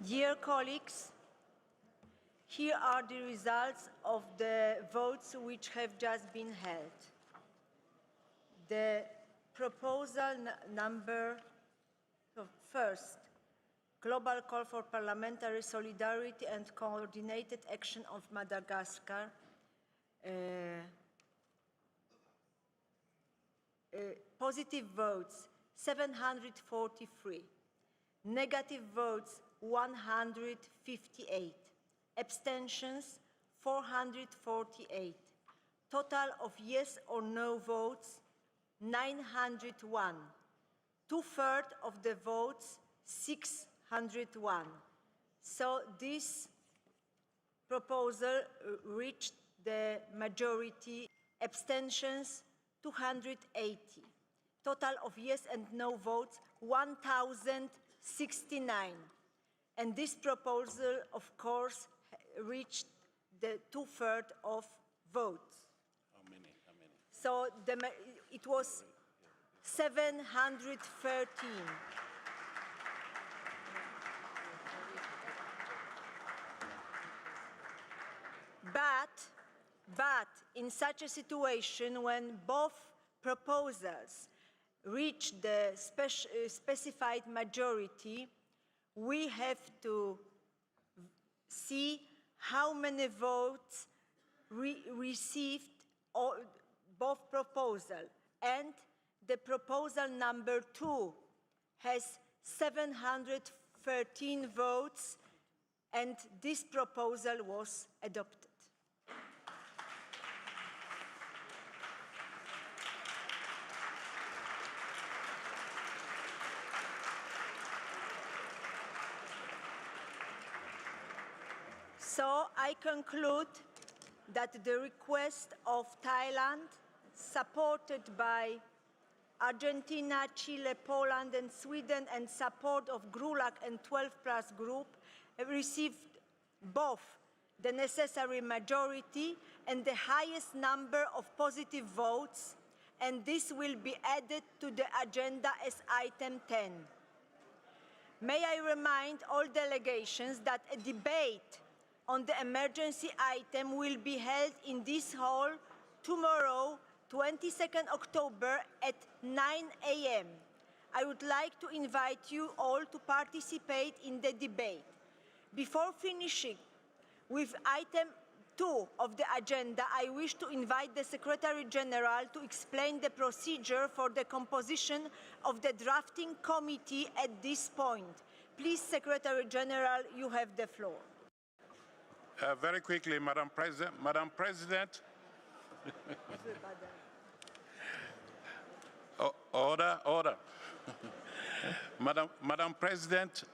Dear colleagues, here are the results of the votes which have just been held. The proposal number first, Global Call for Parliamentary Solidarity and Coordinated Action of Madagascar. Positive votes, 743. Negative votes, 158. Abstentions, 448. Total of yes or no votes, 901. Two-thirds of the votes, 601. So this proposal reached the majority. Abstentions, 280. Total of yes and no votes, 1,069. And this proposal, of course, reached the two-thirds of votes. How many? So it was 713. But in such a situation, when both proposals reach the specified majority, we have to see how many votes received both proposals. And the proposal number 2 has 713 votes, and this proposal was adopted. So I conclude that the request of Thailand, supported by Argentina, Chile, Poland, and Sweden, and support of GRULAC and 12+ group, have received both the necessary majority and the highest number of positive votes, and this will be added to the agenda as item 10. May I remind all delegations that a debate on the emergency item will be held in this hall tomorrow, 22nd October at 9 a.m. I would like to invite you all to participate in the debate. Before finishing with item 2 of the agenda, I wish to invite the Secretary General to explain the procedure for the composition of the drafting committee at this point. Please, Secretary General, you have the floor. Very quickly, Madam President. Order. Madam President,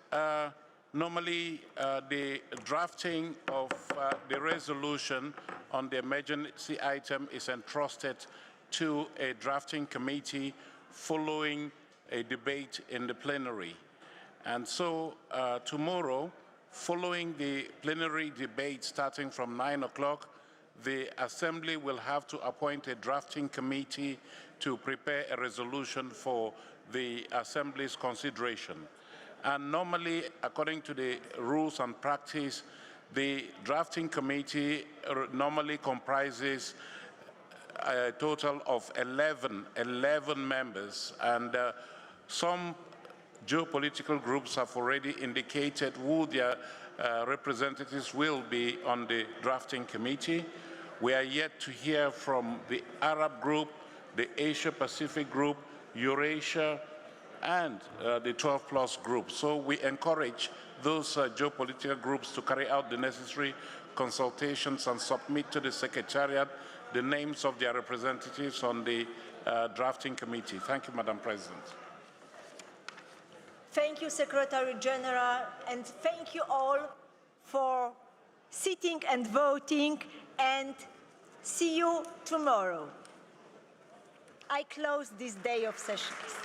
normally the drafting of the resolution on the emergency item is entrusted to a drafting committee following a debate in the plenary. And so tomorrow, following the plenary debate starting from 9 o'clock, the Assembly will have to appoint a drafting committee to prepare a resolution for the Assembly's consideration. And normally, according to the rules and practice, the drafting committee normally comprises a total of 11 members, and some geopolitical groups have already indicated who their representatives will be on the drafting committee. We are yet to hear from the Arab group, the Asia-Pacific group, Eurasia, and the 12+ group. So we encourage those geopolitical groups to carry out the necessary consultations and submit to the Secretariat the names of their representatives on the drafting committee. Thank you, Madam President. Thank you, Secretary General, and thank you all for sitting and voting, and see you tomorrow. I close this day of sessions.